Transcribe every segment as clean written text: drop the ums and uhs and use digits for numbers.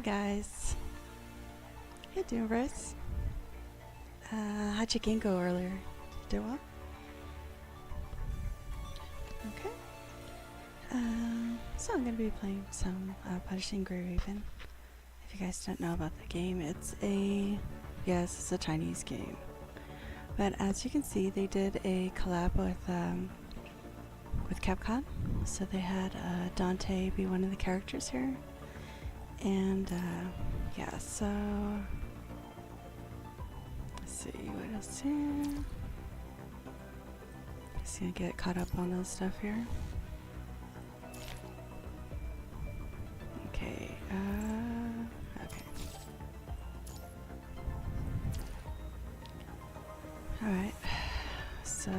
guys. How you doing, Bryce? How'd your game go earlier? Did you do well? Okay. So I'm going to be playing some Punishing Grey Raven. If you guys don't know about the game, it's a Chinese game. But as you can see, they did a collab with Capcom. So they had Dante be one of the characters here. And yeah, so let's see what else here. Just gonna get caught up on those stuff here. Okay, okay. Alright, so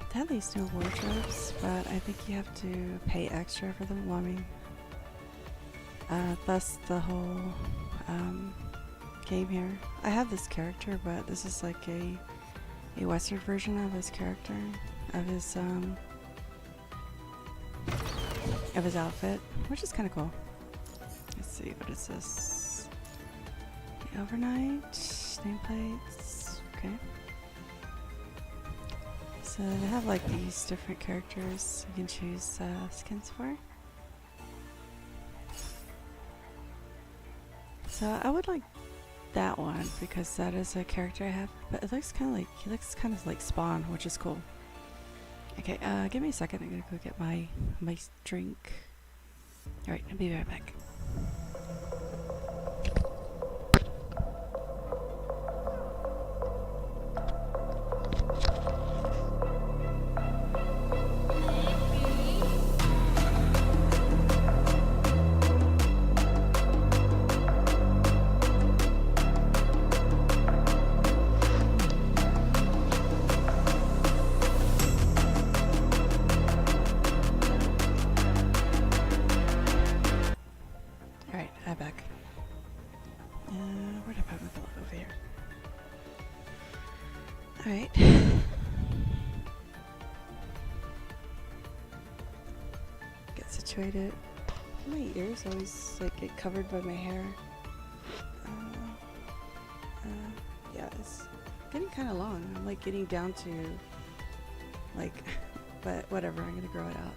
they have these new wardrobes, but I think you have to pay extra for them. Well, I mean, that's the whole game here. I have this character, but this is like a Western version of his character, of his outfit, which is kind of cool. Let's see, what is this? The overnight nameplates. Okay. So they have like these different characters you can choose skins for. So I would like that one because that is a character I have, but it looks kind of like, he looks kind of like Spawn, which is cool. Okay, give me a second. I'm gonna go get my drink. All right, I'll be right back. Alright. Get situated. My ears always like get covered by my hair. Yeah, it's getting kind of long. I'm like getting down to like, but whatever, I'm gonna grow it out.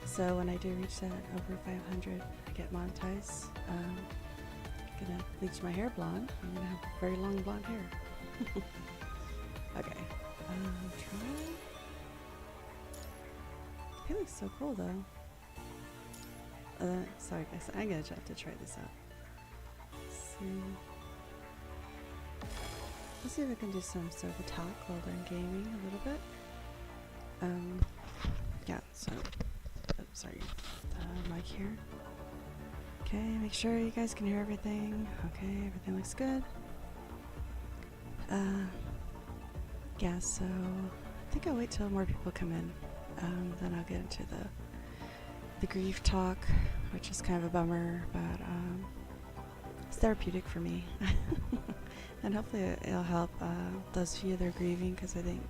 So when I do reach that over 500, I get monetized. I'm gonna bleach my hair blonde. I'm gonna have very long blonde hair. Okay, try. It looks so cool though. Sorry guys, I'm gonna have to try this out. Let's see if I can do some sort of talk while I'm gaming a little bit. Yeah, so, sorry, mic here. Okay, make sure you guys can hear everything. Okay, everything looks good. Yeah, so I think I'll wait till more people come in. Then I'll get into the grief talk, which is kind of a bummer, but it's therapeutic for me. And hopefully it'll help those of you that are grieving, because I think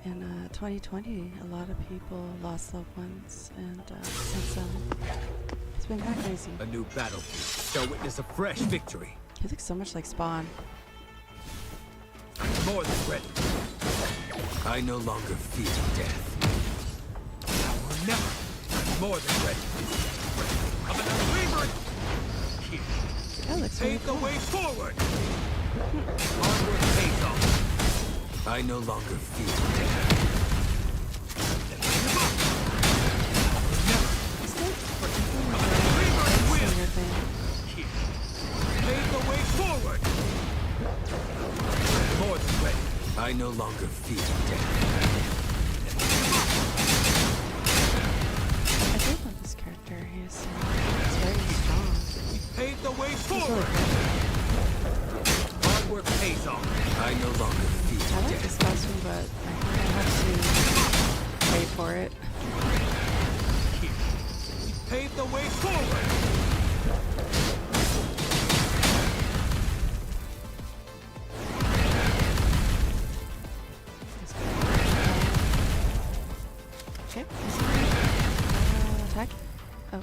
in 2020 a lot of people lost loved ones, and since it's been kind of crazy. A new battlefield shall witness a fresh victory. He looks so much like Spawn. More than ready. I no longer fear death. Now or never. More than ready. I'm an believer. Here. That looks Pave really the way forward. Onward pays off. I no longer fear death. I'm an believer and will. Here. Pave the way forward. More than ready. I no longer fear death. I do love this character. He's very strong. We paved the way forward. Hard work pays off. I no longer fear I like death. this costume, but I think I have to pay for it. Here. We paved the way forward. attack. Oh.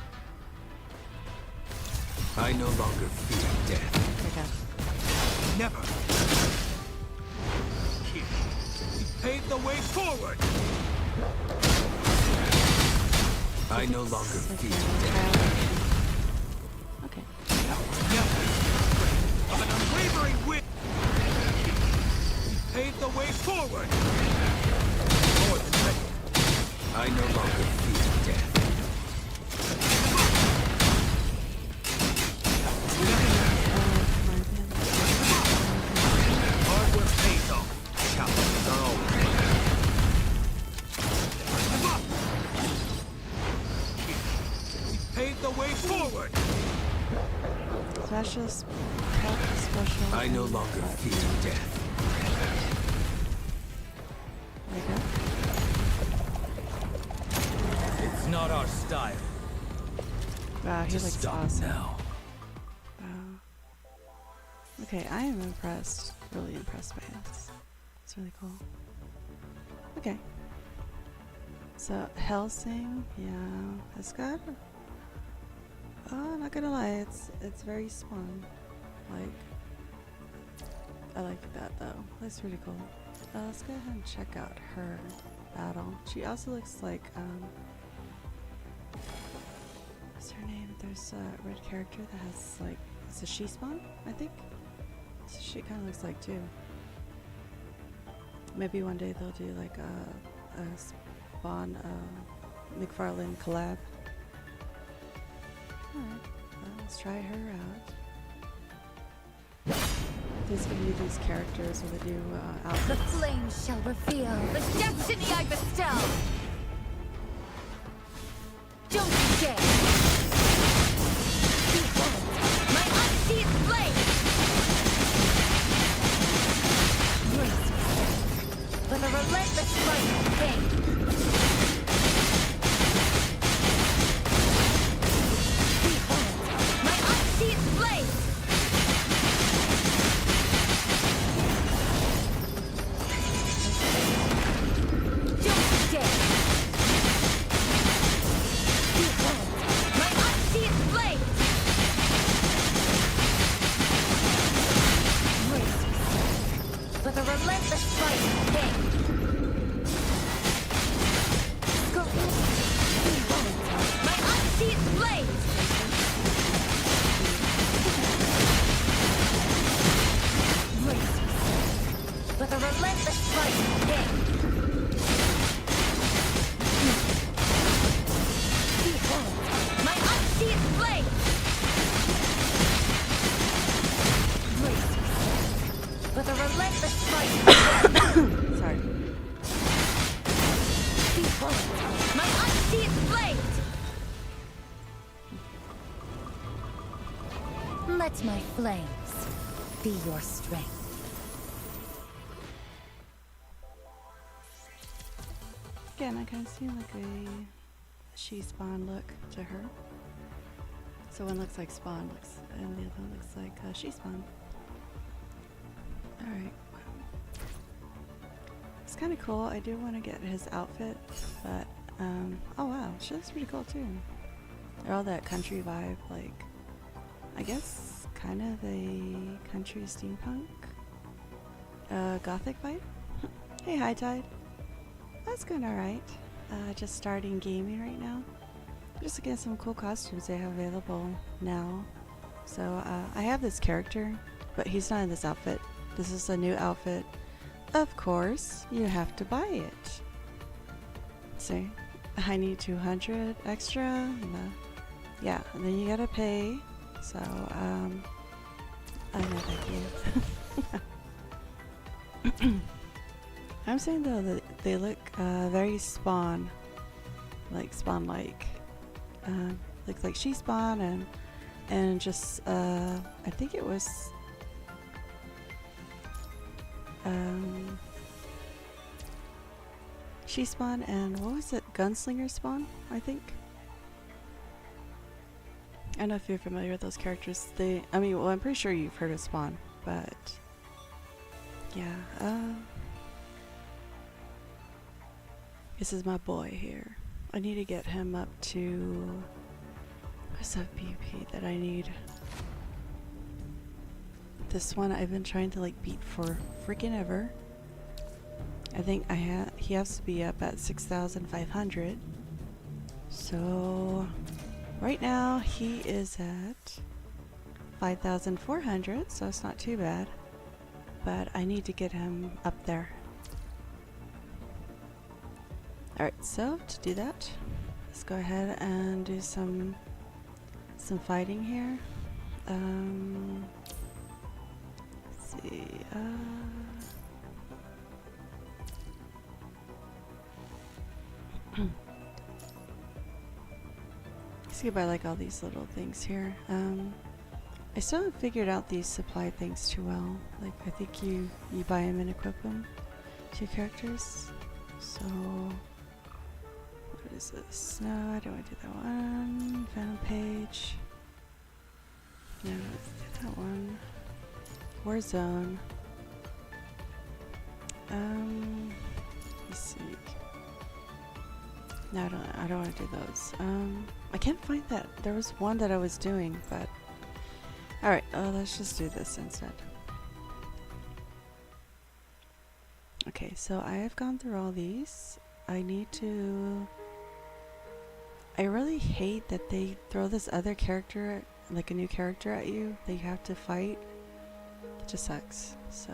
I no longer fear death. There we go. Never. Here. You paved the way forward. I no longer fear death. Okay. Never. Of an unwavering will. You paved the way forward. More than ready. I no longer fear death. Hard work pays off. Challenges are always you paved the way forward. So that's just special. I no longer fear death. There you go. It's not our style. Wow, he To looks stop awesome. now. Wow. Okay, I am impressed. Really impressed by this. It's really cool. Okay. So, Helsing, yeah, it's got... Oh, not gonna lie, it's very Spawn. Like, I like that though. That's pretty cool. Let's go ahead and check out her battle. She also looks like, what's her name? There's a red character that has like, it's a she Spawn, I think? So she kind of looks like too. Maybe one day they'll do like a Spawn McFarlane collab. Alright, let's try her out. There's gonna be these characters with a new The outfits. flames shall reveal the destiny I bestow. Don't be scared. Behold, my unseen flame. Brace yourself for the relentless fight of pain. Behold, my unseen flame. Don't dare! Behold, my unseen blade! Brace yourself for the relentless fight of pain. Scorpion, behold, my unseen blade! Brace yourself for the relentless fight of pain. Behold, my unseen blade! Brace yourself for the relentless fight. Sorry. Behold, my unseen blade! Let my flames be your strength. Again, I kind of see like a she Spawn look to her. So one looks like Spawn looks, and the other one looks like she Spawn. All right. It's kind of cool. I do want to get his outfit, but oh wow, she looks pretty cool too. They're all that country vibe, like I guess kind of a country steampunk, gothic vibe. Hey, High Tide. That's going alright. Just starting gaming right now. Just looking at some cool costumes they have available now. So I have this character, but he's not in this outfit. This is a new outfit. Of course, you have to buy it. See, I need 200 extra. And, yeah, and then you gotta pay. So I know thank you. I'm saying though that they look very Spawn, like Spawn-like. Looks like she Spawn and just I think it was she Spawn and what was it? Gunslinger Spawn, I think. I don't know if you're familiar with those characters. I mean, well, I'm pretty sure you've heard of Spawn, but yeah. This is my boy here. I need to get him up to... What's that BP that I need? This one I've been trying to like beat for freaking ever. I think he has to be up at 6,500. So right now he is at 5,400, so it's not too bad. But I need to get him up there. Alright, so to do that, let's go ahead and do some fighting here. Let's see. Skip by like all these little things here. I still haven't figured out these supply things too well. Like I think you buy them and equip them to your characters. So what is this? No, I don't want to do that one. Phantom page. No, let's do that one. Warzone. Let's see. No, I don't want to do those. I can't find that. There was one that I was doing, but alright, let's just do this instead. Okay, so I have gone through all these. I need to... I really hate that they throw this other character, like a new character at you that you have to fight. It just sucks, so...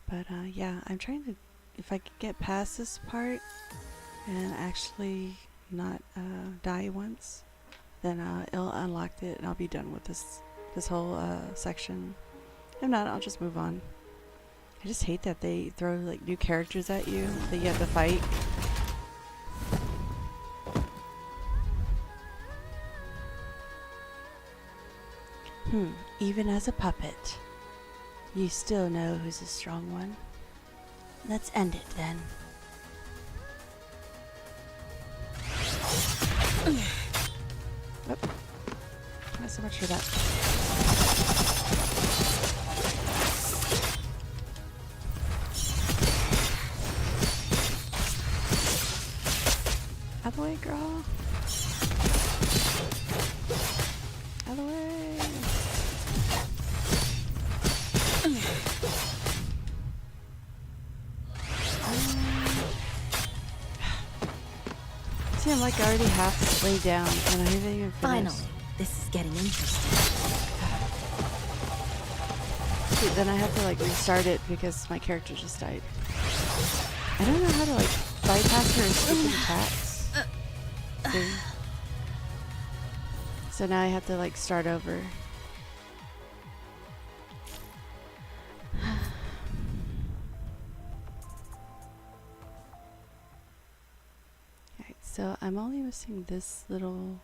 But yeah, I'm trying to, if I could get past this part and actually not die once, then it'll unlock it and I'll be done with this whole section. If not, I'll just move on. I just hate that they throw like new characters at you that you have to fight. Even as a puppet, you still know who's a strong one. Let's end it then. Oh. Not so much for that. Out of the way, girl. Out of the way. See, I'm like already halfway down and I haven't even finished. Finally, this is getting interesting. See, then I have to like restart it because my character just died. I don't know how to like bypass her stupid attacks. See? So now I have to like start over. So I'm only missing these little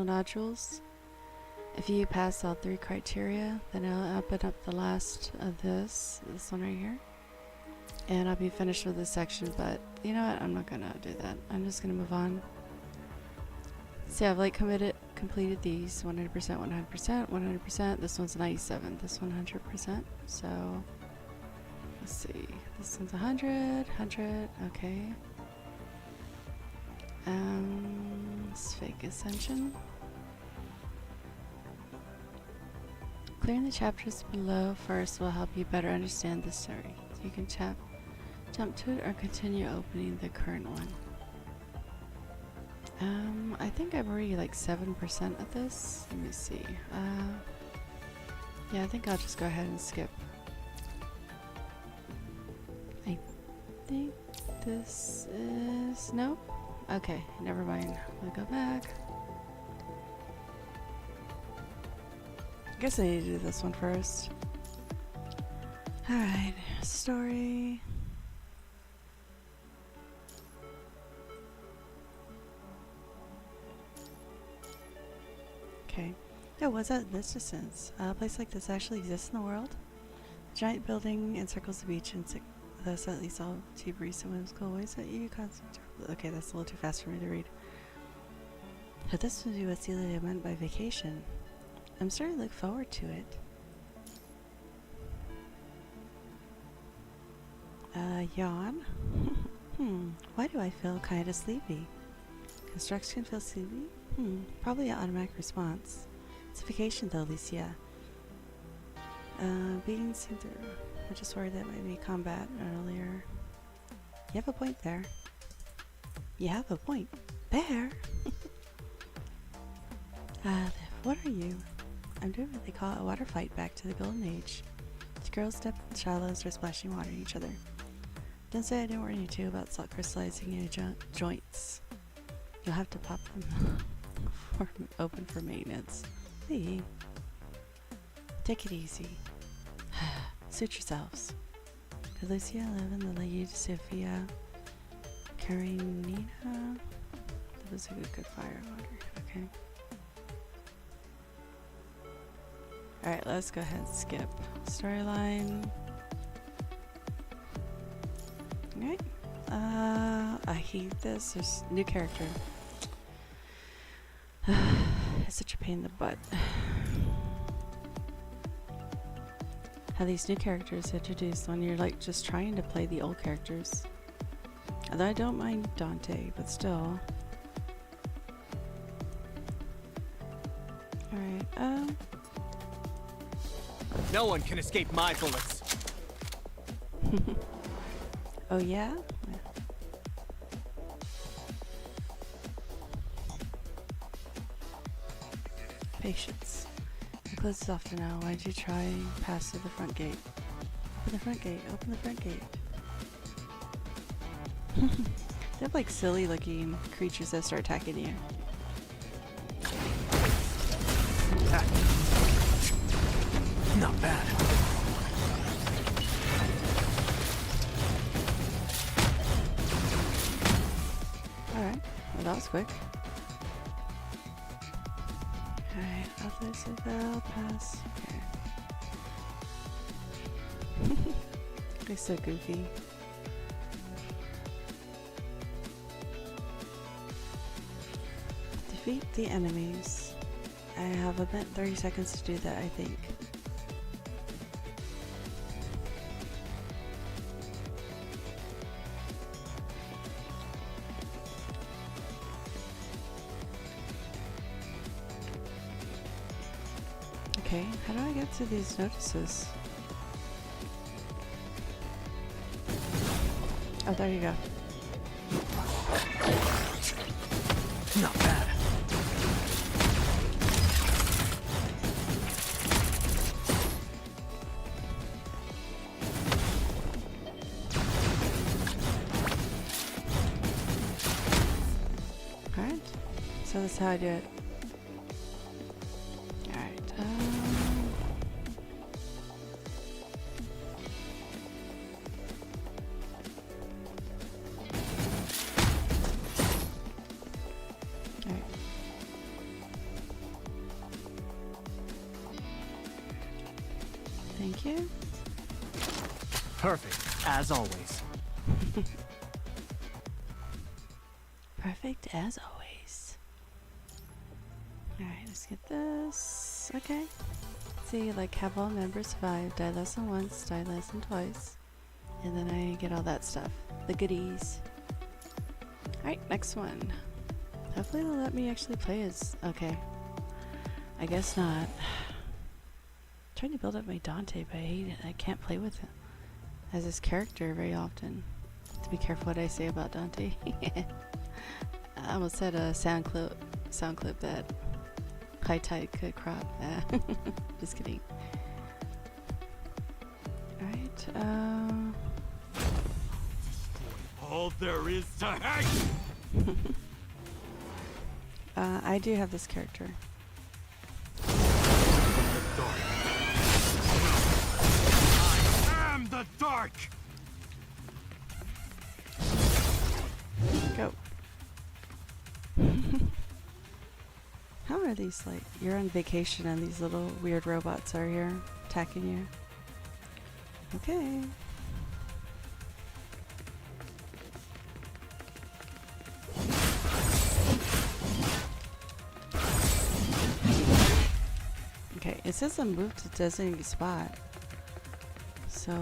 nodules. If you pass all 3 criteria, then I'll open up the last of this one right here. And I'll be finished with this section, but you know what? I'm not gonna do that. I'm just gonna move on. See, I've like completed these 100%, 100%, 100%. This one's 97, this one 100%. So let's see. This one's 100, 100, okay. Fake Ascension. Clearing the chapters below first will help you better understand the story. You can jump to it or continue opening the current one. I think I'm already like 7% of this. Let me see. Yeah, I think I'll just go ahead and skip. I think this is... Nope. Okay, never mind. We'll go back. I guess I need to do this one first. Alright, story. Okay. Oh, what's that? This distance. A place like this actually exists in the world? A giant building encircles the beach and thus at least all tea breeze and whimsical ways that you constantly... Okay, that's a little too fast for me to read. But this would be what Celia meant by vacation. I'm starting to look forward to it. Yawn. Why do I feel kinda sleepy? Constructs can feel sleepy? Probably an automatic response. It's a vacation though, Alicia. Being seen through. I just worried that might be combat earlier. You have a point there. You have a point. There! What are you? I'm doing what they call a water fight back to the Golden Age. The girls step in the shallows or splashing water at each other. Don't say I didn't warn you too about salt crystallizing in your joints. You'll have to pop them open for maintenance. Hey. Take it easy. Suit yourselves. Could Lucia live in the Lady Sophia Karenina? That was a good fire water. Okay. Alright, let's go ahead and skip. Storyline. Alright. I hate this. There's new character. It's such a pain in the butt. How these new characters introduced when you're like just trying to play the old characters. Although I don't mind Dante, but still. Alright, No one can escape my bullets. oh yeah? Patience. The close is often now. Why'd you try and pass through the front gate? Open the front gate. Open the front gate. They have like silly looking creatures that start attacking you. Not bad. Alright. Well, that was quick. Alright, others of the pass. Okay. They're so goofy. Defeat the enemies. I have about 30 seconds to do that, I think. Okay, how do I get to these notices? Oh, there you go. Not bad. Alright, so that's how I do it. Alright, alright. Thank you. Perfect, as always. Perfect as always. Alright, let's get this. Okay. See, like, have all members survive, die less than once, die less than twice. And then I get all that stuff. The goodies. Alright, next one. Hopefully they'll let me actually play as... Okay. I guess not. Trying to build up my Dante, but I hate it. I can't play with him as his character very often. To be careful what I say about Dante. I almost had a sound clip that High Tide could crop. Just kidding. Alright, All there is to hate! I do have this character. I am the dark! Go. How are these like? You're on vacation and these little weird robots are here attacking you. Okay. Okay, it says I moved to designated spot. So,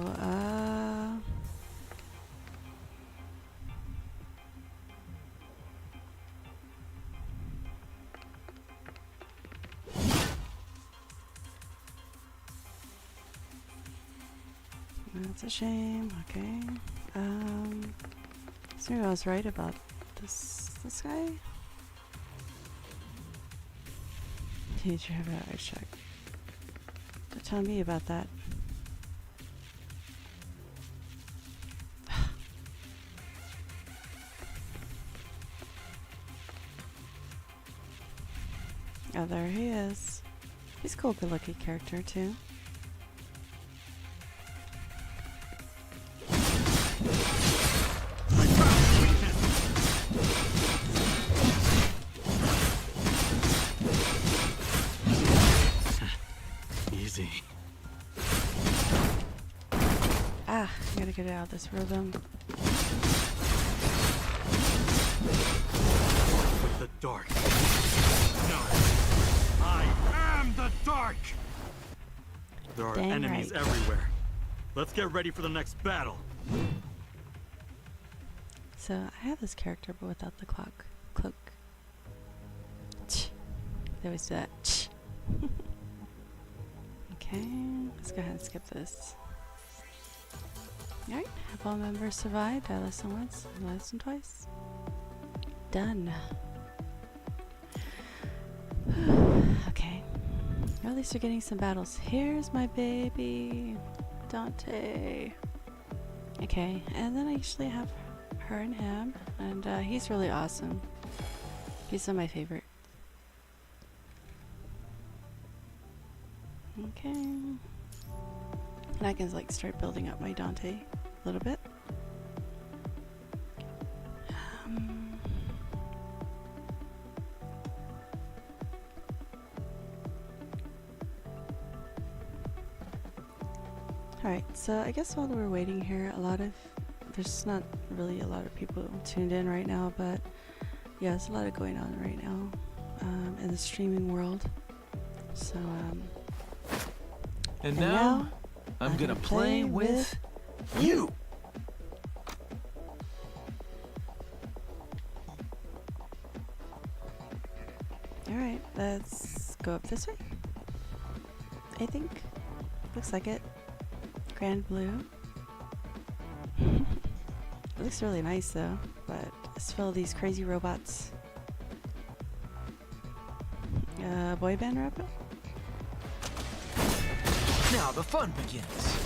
That's a shame. Okay. So maybe I was right about this guy. Did you have an eye check? Don't tell me about that. Oh, there he is. He's a cool, good-looking character too. Easy. Ah, I gotta get out of this rhythm. The dark. No. I am the dark! There are Dang enemies right. everywhere. Let's get ready for the next battle. So I have this character, but without the cloak. They always do that. Okay, let's go ahead and skip this. Alright, have all members survived? I listened once, I listened twice. Done. Okay. Well, at least we're getting some battles. Here's my baby, Dante. Okay, and then I usually have her and him, and he's really awesome. He's one of my favorite. Okay. And I can like start building up my Dante a little bit. Alright, so I guess while we're waiting here, there's not really a lot of people tuned in right now, but yeah, there's a lot of going on right now in the streaming world. So, And now I'm gonna play with you. Alright, let's go up this way. I think. Looks like it. Grand blue. It looks really nice though, but it's full of these crazy robots. Boy band rapper? Now the fun begins.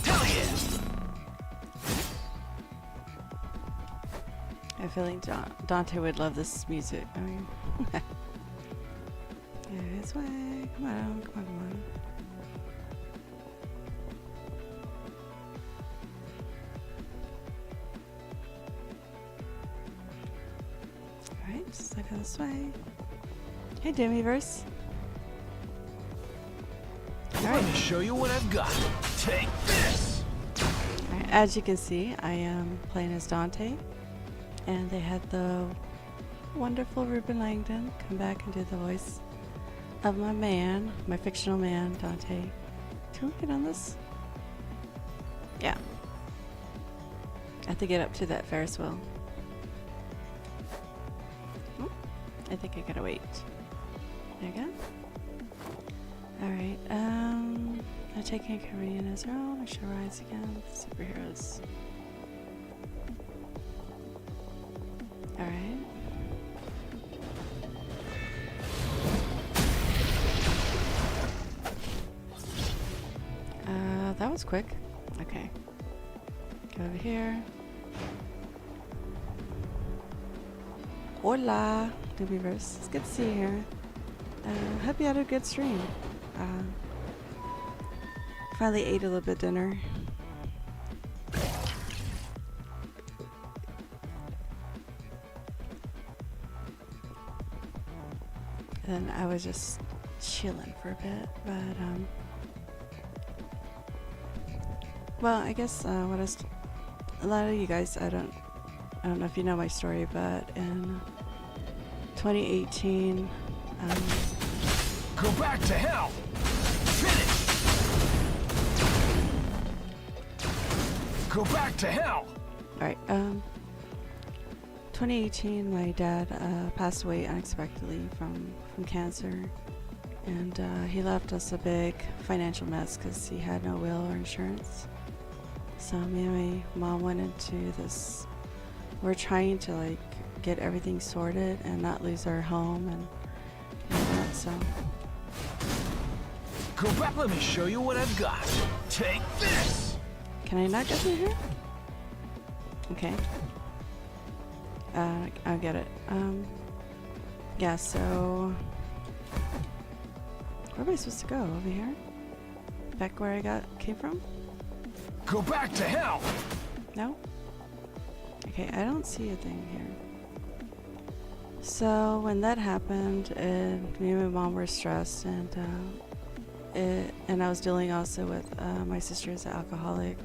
Hell yeah! I feel like Dante would love this music. I mean, yeah, his way. Come on, come on, come on. Alright, just look this way. Hey, Demiverse. Let me show you what I've got. Take this! Alright, as you can see, I am playing as Dante. And they had the wonderful Ruben Langdon come back and do the voice of my man, my fictional man, Dante. Can we get on this? Yeah. I have to get up to that Ferris wheel. Oh, I think I gotta wait. There you go. Alright, I'm taking a Korean as well. I should rise again. Superheroes. Alright. That was quick. Okay. Go over here. Hola, Doobieverse. It's good to see you here. Hope you had a good stream. Finally ate a little bit of dinner. And I was just chilling for a bit, but well, I guess a lot of you guys, I don't know if you know my story, but in 2018, Go back to hell! Finish! Go back to hell! alright, 2018, my dad passed away unexpectedly from cancer, And he left us a big financial mess because he had no will or insurance. So me and my mom went into this. We're trying to like get everything sorted and not lose our home and that. So Go back. Let me show you what I've got. Take this. can I not get through here? Okay. I'll get it. Yeah. So where am I supposed to go? Over here? Back where I came from? Go back to hell. No? Okay, I don't see a thing here. So when that happened, me and my mom were stressed, and I was dealing also with my sister is an alcoholic,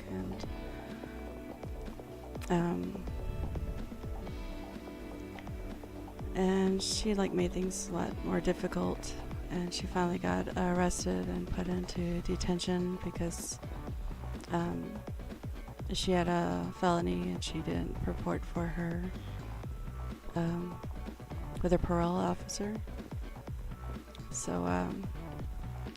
and she like made things a lot more difficult, and she finally got arrested and put into detention because she had a felony and she didn't report for her with her parole officer. So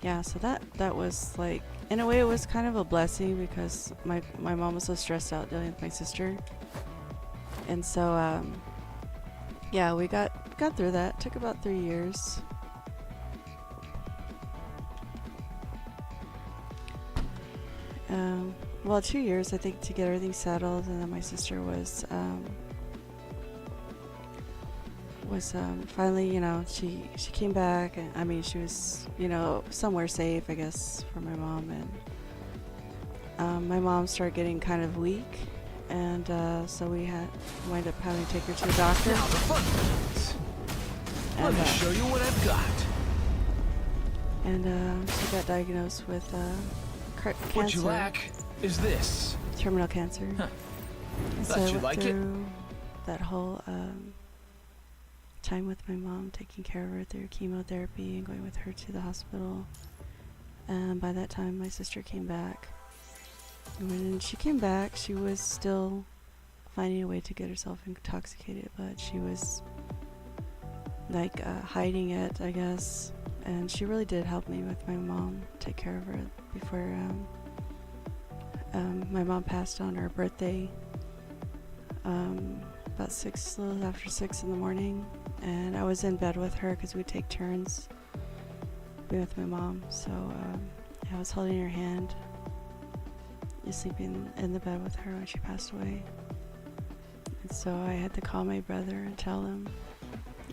yeah, so that was like, in a way it was kind of a blessing because my mom was so stressed out dealing with my sister. And so yeah, we got through that. It took about 3 years. Well, 2 years I think to get everything settled, and then my sister was finally, you know, she came back, and I mean she was, you know, somewhere safe, I guess, for my mom. And my mom started getting kind of weak, and so we wind up having to take her to the doctor. Now the fun begins. Let me show you what I've got. And she got diagnosed with cancer. What you lack is this. Terminal cancer. Huh. And so Thought I you'd went like it. through that whole time with my mom, taking care of her through chemotherapy and going with her to the hospital. And by that time, my sister came back. And when she came back, she was still finding a way to get herself intoxicated, but she was like hiding it, I guess. And she really did help me with my mom, take care of her before my mom passed on her birthday, about a little after 6 in the morning, and I was in bed with her because we'd take turns being with my mom. So I was holding her hand, sleeping in the bed with her when she passed away. And so I had to call my brother and tell him,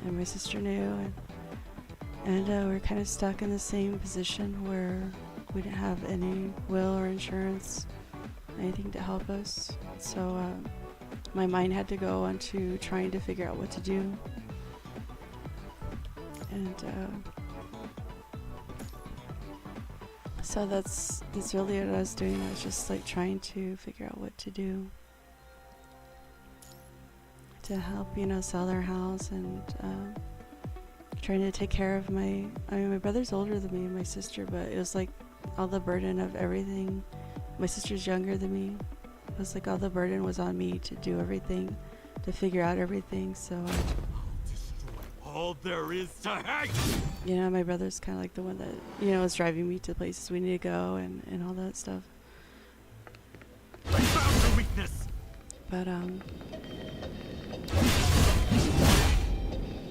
and my sister knew, and we were kind of stuck in the same position where we didn't have any will or insurance, anything to help us. So my mind had to go onto trying to figure out what to do. And so that's really what I was doing. I was just like trying to figure out what to do to help, you know, sell our house, and trying to take care of my brother's older than me and my sister, but it was like all the burden of everything. My sister's younger than me. It was like all the burden was on me to do everything, to figure out everything. So All there is to hate! you know, my brother's kind of like the one that, you know, was driving me to places we need to go and all that stuff. I found your weakness! But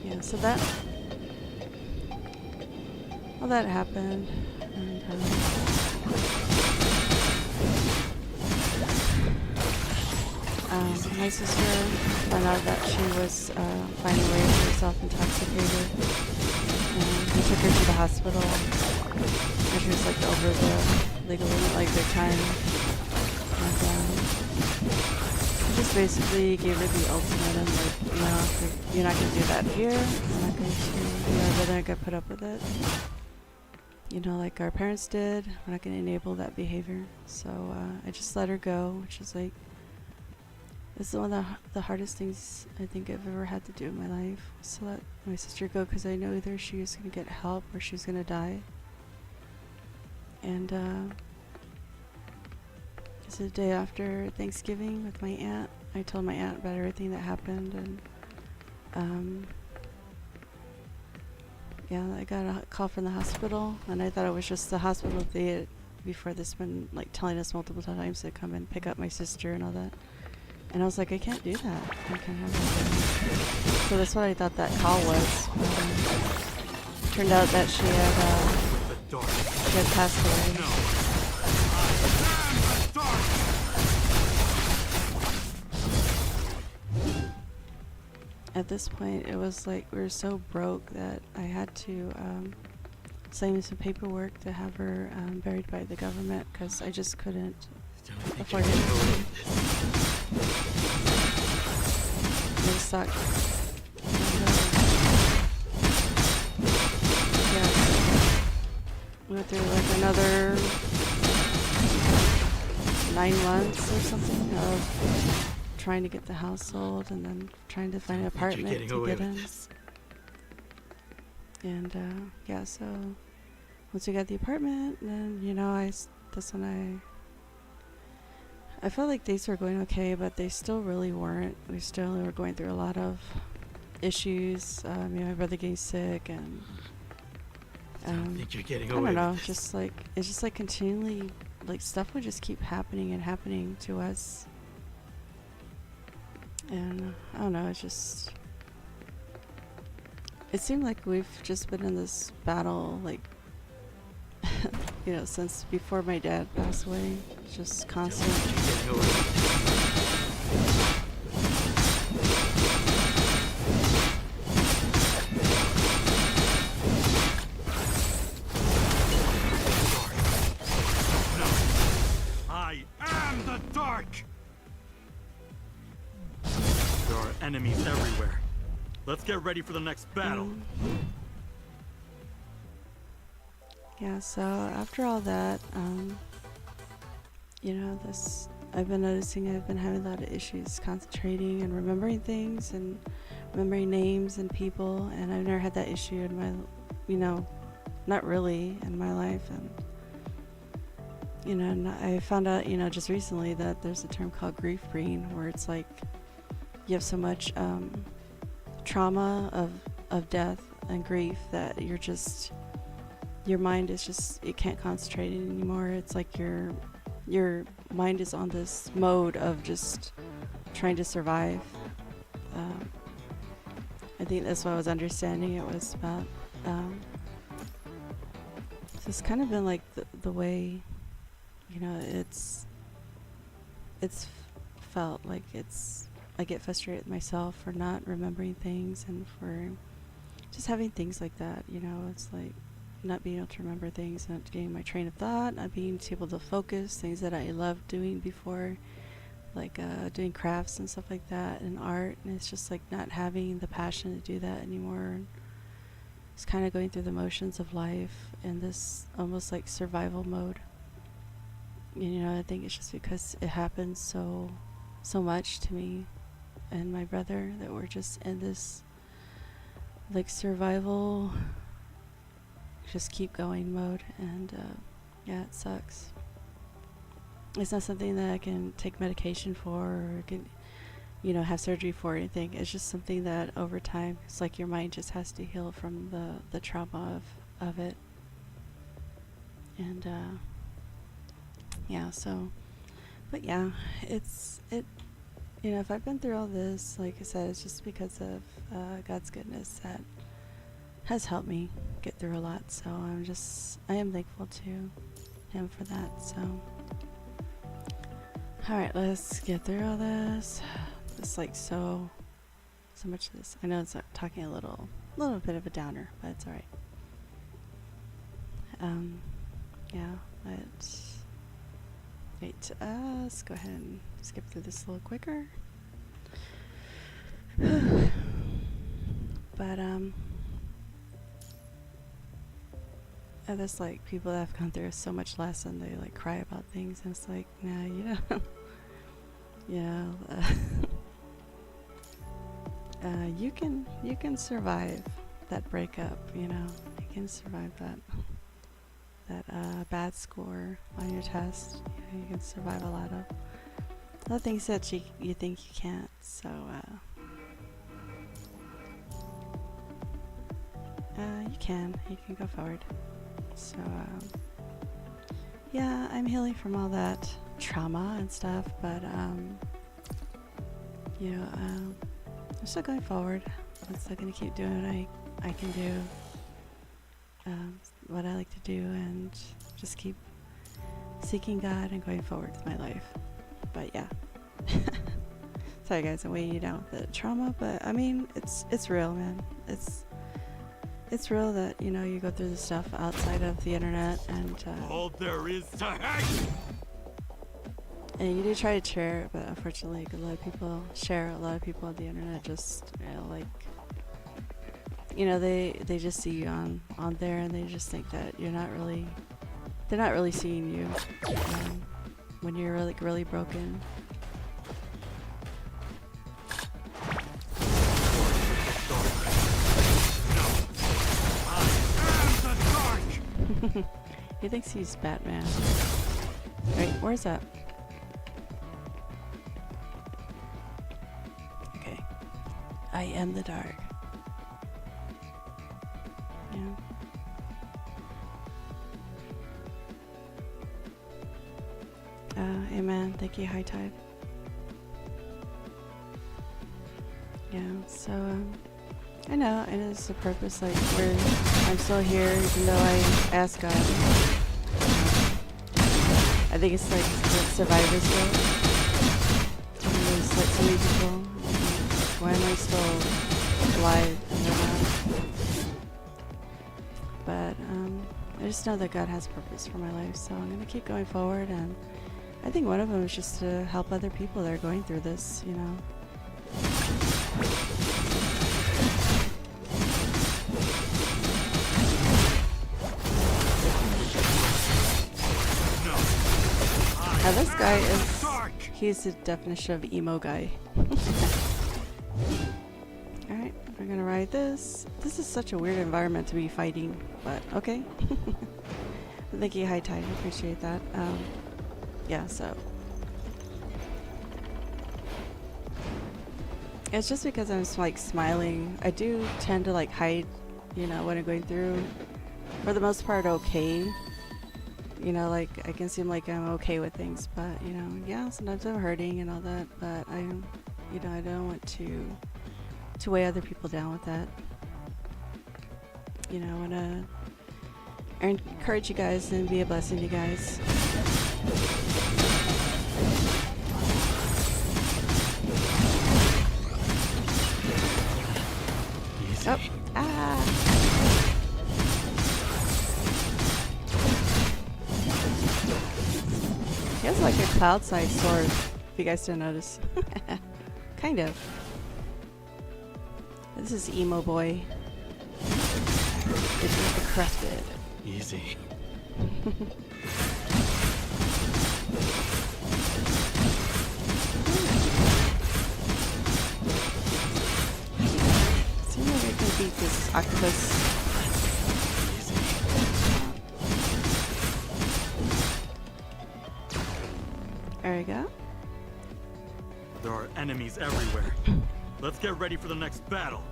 yeah, so that happened, and my sister found out that she was finding ways to get herself intoxicated, and we took her to the hospital, and she was like over the legal limit, like big time, and just basically gave her the ultimatum, like, you know, you're not going to do that here, we're not going to, you know, we're not going to put up with it, you know, like our parents did. We're not going to enable that behavior. So I just let her go, which is like, this is one of the hardest things I think I've ever had to do in my life, was to let my sister go, because I know either she was going to get help or she was going to die. And it's the day after Thanksgiving with my aunt. I told my aunt about everything that happened, and yeah, I got a call from the hospital, and I thought it was just the hospital. They had, before this, been like telling us multiple times to come and pick up my sister and all that. And I was like, I can't do that. I can't have that. So that's what I thought that call was. Turned out that she had passed away. At this point, it was like we were so broke that I had to sign some paperwork to have her buried by the government because I just couldn't afford it. It sucked. We went through like another 9 months or something of trying to get the house sold and then trying to find an apartment to get in. And yeah, so once we got the apartment, then that's when I felt like things were going okay, but they still really weren't. We still were going through a lot of issues. My brother getting sick, and I don't know, just like it's just like continually like stuff would just keep happening and happening to us. And I don't know, it seemed like we've just been in this battle like since before my dad passed away. Just constant. I am the dark! There are enemies everywhere. Let's get ready for the next battle. Yeah, so after all that, I've been noticing I've been having a lot of issues concentrating and remembering things and remembering names and people, and I've never had that issue in my, not really in my life. And I found out, just recently that there's a term called grief brain, where it's like you have so much trauma of death and grief that your mind is just, it can't concentrate anymore. It's like your mind is on this mode of just trying to survive. I think that's what I was understanding it was about. So it's kind of been like the way, it's felt like I get frustrated with myself for not remembering things and for just having things like that. It's like not being able to remember things, not getting my train of thought, not being able to focus, things that I loved doing before, like doing crafts and stuff like that and art, and it's just like not having the passion to do that anymore. It's kind of going through the motions of life in this almost like survival mode. I think it's just because it happens so much to me and my brother that we're just in this like survival, just keep going mode. And yeah, it sucks. It's not something that I can take medication for or can have surgery for or anything. It's just something that over time, it's like your mind just has to heal from the trauma of it. And yeah, so, but yeah, if I've been through all this, like I said, it's just because of God's goodness that has helped me get through a lot. So I am thankful to Him for that. So, all right, let's get through all this. It's like so much of this. I know it's talking a little bit of a downer, but it's all right. Yeah, let's go ahead and skip through this a little quicker. But there's like people that have gone through so much less and they like cry about things, and it's like, nah, you can survive that breakup. You can survive that bad score on your test. You can survive a lot of things that you think you can't. So You can go forward. So, yeah, I'm healing from all that trauma and stuff, but, you know, I'm still going forward. I'm still gonna keep doing what I can do, what I like to do, and just keep seeking God and going forward with my life. But yeah. Sorry guys, I'm weighing you down with the trauma, but I mean, it's real, man. It's real that, you know, you go through the stuff outside of the internet, and All there is to hate! and you do try to share it, but unfortunately, like, a lot of people share. A lot of people on the internet just, you know, like, you know, they just see you on there, and they just think that they're not really seeing you when you're really broken. He thinks he's Batman. Wait, where's that? Okay. I am the dark. Yeah. Amen. Thank you, High Tide. Yeah, so, I know, and it's a purpose, like, I'm still here, even though I asked God. I think it's like the survivor's guilt. There's like so many people. Why am I still alive and they're not? But I just know that God has a purpose for my life, so I'm gonna keep going forward. And I think one of them is just to help other people that are going through this, you know. Now this guy he's the definition of emo guy. Alright, we're gonna ride this. This is such a weird environment to be fighting, but okay. Thank you, High Tide, I appreciate that. Yeah, so. It's just because I'm like smiling. I do tend to like hide, you know, what I'm going through. For the most part, okay. You know, like, I can seem like I'm okay with things, but, you know, yeah, sometimes I'm hurting and all that, but you know, I don't want to weigh other people down with that. You know, I want to encourage you guys and be a blessing to you guys. Easy. Oh, ah! He has like a cloud-sized sword, if you guys didn't notice. Kind of. This is emo boy. It's just decrepit. Easy. Seems like I can beat this octopus. There we go. There are enemies everywhere. Let's get ready for the next battle.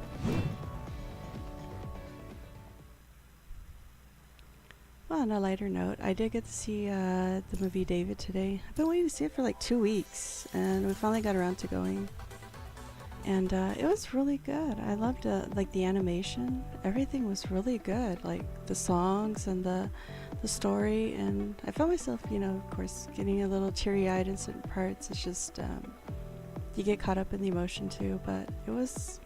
Well, on a lighter note, I did get to see the movie David today. I've been waiting to see it for like 2 weeks, and we finally got around to going. And it was really good. I loved like the animation. Everything was really good. Like the songs and the story. And I found myself, you know, of course, getting a little teary-eyed in certain parts. It's just you get caught up in the emotion too. But it was.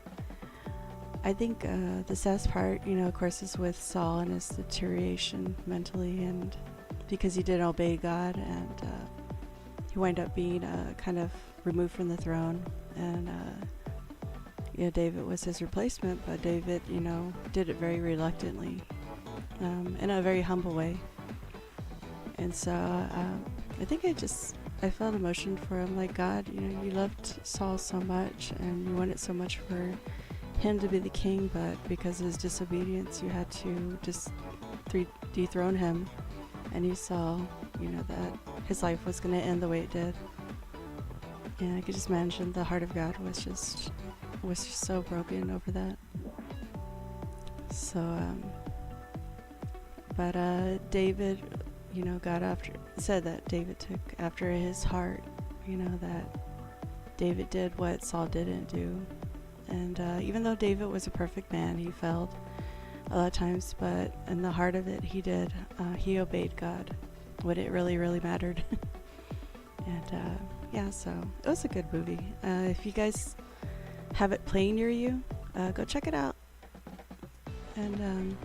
I think the saddest part, you know, of course, is with Saul and his deterioration mentally, and because he didn't obey God, and he wound up being kind of removed from the throne, and you know, David was his replacement, but David, you know, did it very reluctantly, in a very humble way, and so I think I felt emotion for him, like, God, you know, you loved Saul so much, and you wanted so much for him to be the king, but because of his disobedience you had to just dethrone him, and you saw, you know, that his life was going to end the way it did. And I could just imagine the heart of God was just so broken over that. So, but David, you know, said that David took after his heart, you know, that David did what Saul didn't do. And even though David was a perfect man, he failed a lot of times, but in the heart of it, he obeyed God when it really, really mattered. And yeah, so it was a good movie. If you guys have it playing near you, go check it out. And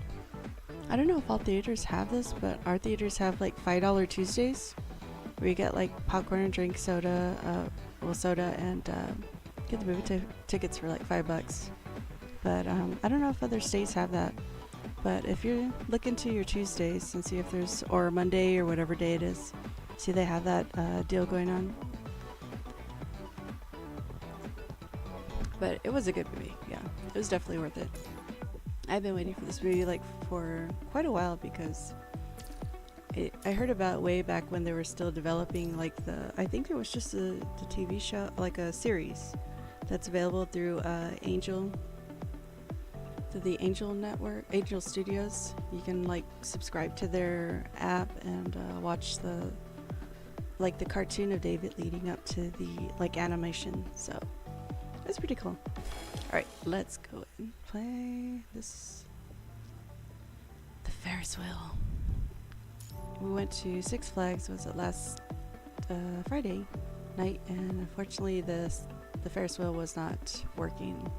I don't know if all theaters have this, but our theaters have like $5 Tuesdays where you get like popcorn and drink, soda, and get the movie tickets for like $5. But I don't know if other states have that. But if you look into your Tuesdays and see if there's, or Monday or whatever day it is, see they have that deal going on. But it was a good movie, yeah. It was definitely worth it. I've been waiting for this movie like for quite a while because I heard about way back when they were still developing like I think it was just the TV show, like a series that's available through the Angel Network, Angel Studios. You can like subscribe to their app and watch the cartoon of David leading up to the like animation. So it's pretty cool. All right, let's go and play this. The Ferris wheel. We went to Six Flags. Was it last Friday night? And unfortunately, the Ferris wheel was not working.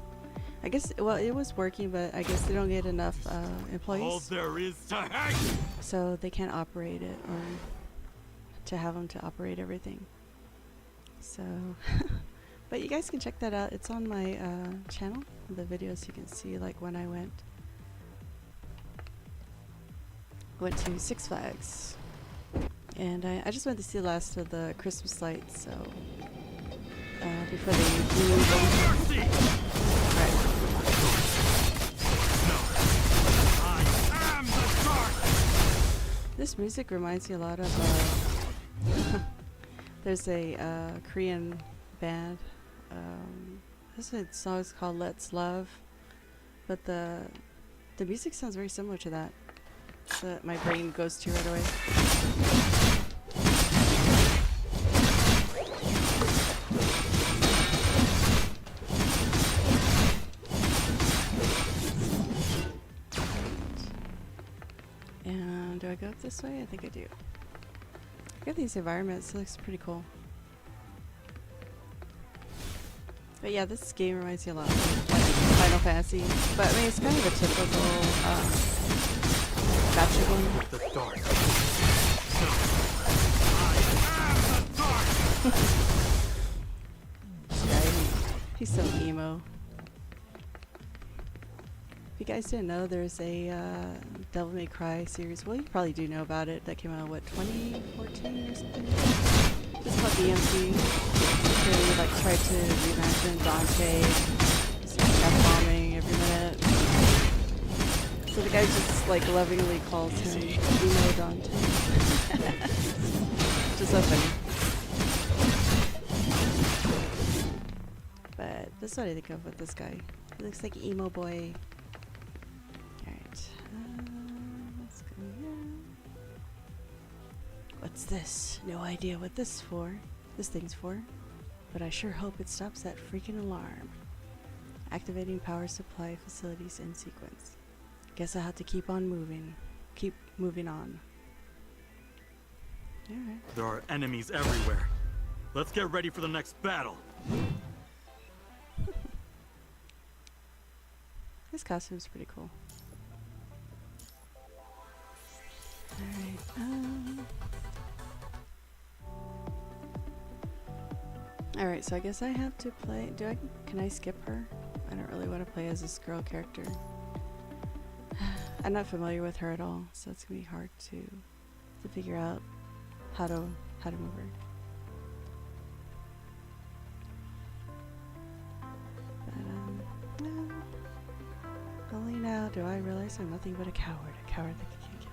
I guess, well, it was working, but I guess they don't get enough employees. All there is to hang. So they can't operate it, or to have them to operate everything. So, but you guys can check that out. It's on my channel. The videos you can see like when I went to Six Flags, and I just went to see the last of the Christmas lights. So before they move them. This music reminds me a lot of there's a Korean band. This song is called Let's Love, but the music sounds very similar to that, so my brain goes to right away. Do I go up this way? I think I do. Look at these environments. It looks pretty cool. But yeah, this game reminds me a lot of like Final Fantasy. But I mean, it's kind of a typical gotcha game. The dark. No. I am the dark. Yeah, he's so emo. If you guys didn't know, there's a Devil May Cry series. Well, you probably do know about it. That came out, what, 2014 or something? It's called DMC. They like tried to reimagine Dante. Just F-bombing every minute. So the guy just like lovingly calls him Emo Dante. Just so funny. But that's what I think of with this guy. He looks like emo boy. Let's go here. What's this? No idea what this thing's for, but I sure hope it stops that freaking alarm. Activating power supply facilities in sequence. Guess I have to keep moving on. Alright. There are enemies everywhere. Let's get ready for the next battle. This costume's pretty cool. Alright, so I guess I have to play. Can I skip her? I don't really want to play as this girl character. I'm not familiar with her at all, so it's gonna be hard to figure out how to move her. But no. Only now do I realize I'm nothing but a coward that can't get.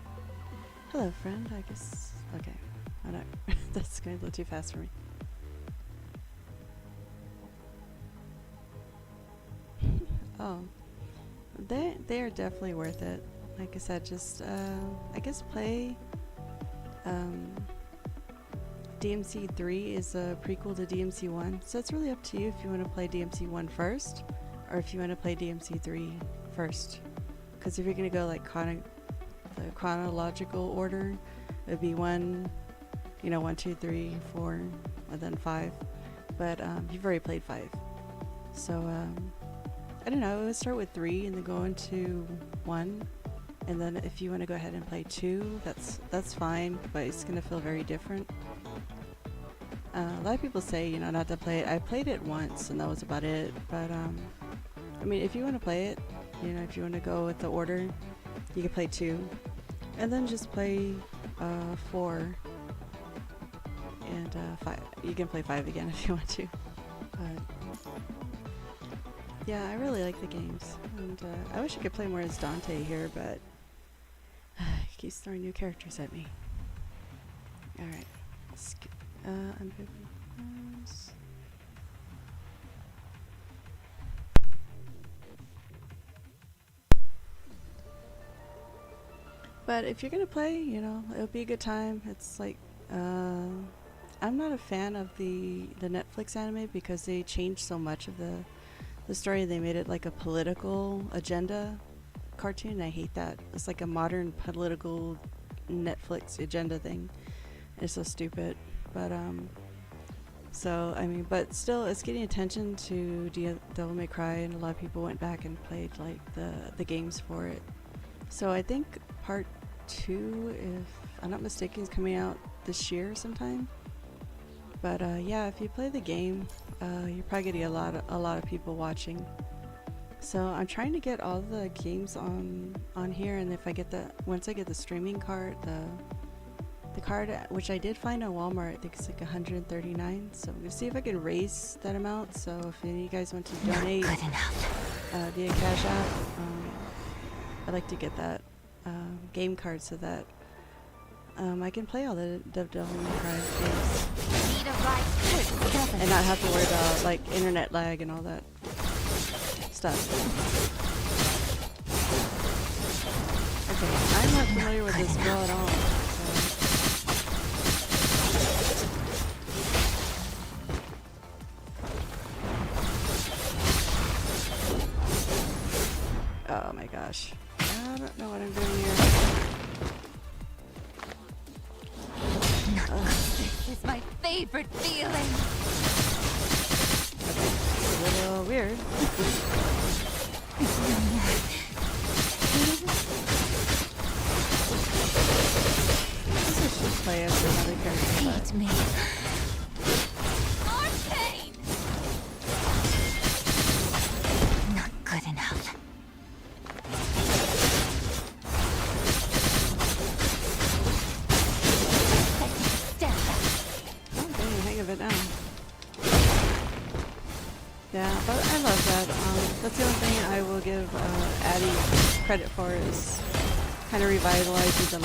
Hello, friend. I guess. Okay. I don't. That's going a little too fast for me. Oh. They are definitely worth it. Like I said, just I guess play um, DMC 3 is a prequel to DMC 1, so it's really up to you if you want to play DMC 1 first, or if you want to play DMC 3 first. Because if you're gonna go like the chronological order, it'd be 1, 1, 2, 3, 4, and then 5. But you've already played 5, so I don't know. I would start with 3 and then go into 1, and then if you want to go ahead and play 2, that's fine, but it's gonna feel very different. A lot of people say, not to play it. I played it once and that was about it. But I mean, if you want to play it, if you want to go with the order, you can play 2, and then just play 4 and 5. You can play 5 again if you want to. But yeah, I really like the games, and I wish I could play more as Dante here, but he keeps throwing new characters at me. All right. Unpick those. But if you're gonna play, it'll be a good time. It's like, I'm not a fan of the Netflix anime because they changed so much of the story. They made it like a political agenda cartoon. I hate that. It's like a modern political Netflix agenda thing. It's so stupid. But so I mean, but still, it's getting attention to Devil May Cry, and a lot of people went back and played like the games for it. So I think part 2, if I'm not mistaken, is coming out this year sometime. But yeah, if you play the game, you're probably getting a lot of people watching. So I'm trying to get all the games on here, and if I get once I get the streaming card, the card, which I did find on Walmart, I think it's like $139. So I'm gonna see if I can raise that amount. So if any of you guys want to donate via Cash App, I'd like to get that game card so that I can play all the Devil May Cry games and not have to worry about like internet lag and all that stuff. Okay, I'm not familiar with this girl at all. Oh my gosh. I don't know what I'm doing here. This is my favorite feeling. Okay, it's a little weird. This is just play as another character. Feed me. More pain. Not good enough. It now. Yeah, but I love that. That's the only thing I will give Addie credit for, is kind of revitalizing the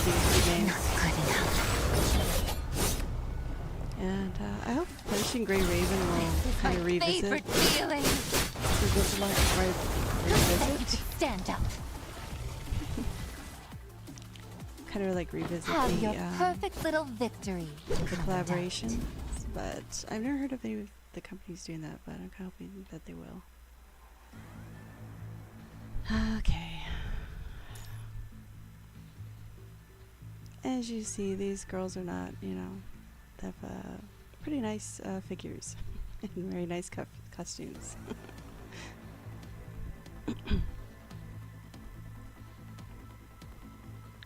these games. And I hope Punishing Grey Raven will kind of revisit. Revisit. Stand up. Kind of like revisit Have your perfect little victory. The collaboration, but I've never heard of any of the companies doing that, but I'm kind of hoping that they will. Okay. As you see, these girls are not, they have pretty nice figures and very nice costumes.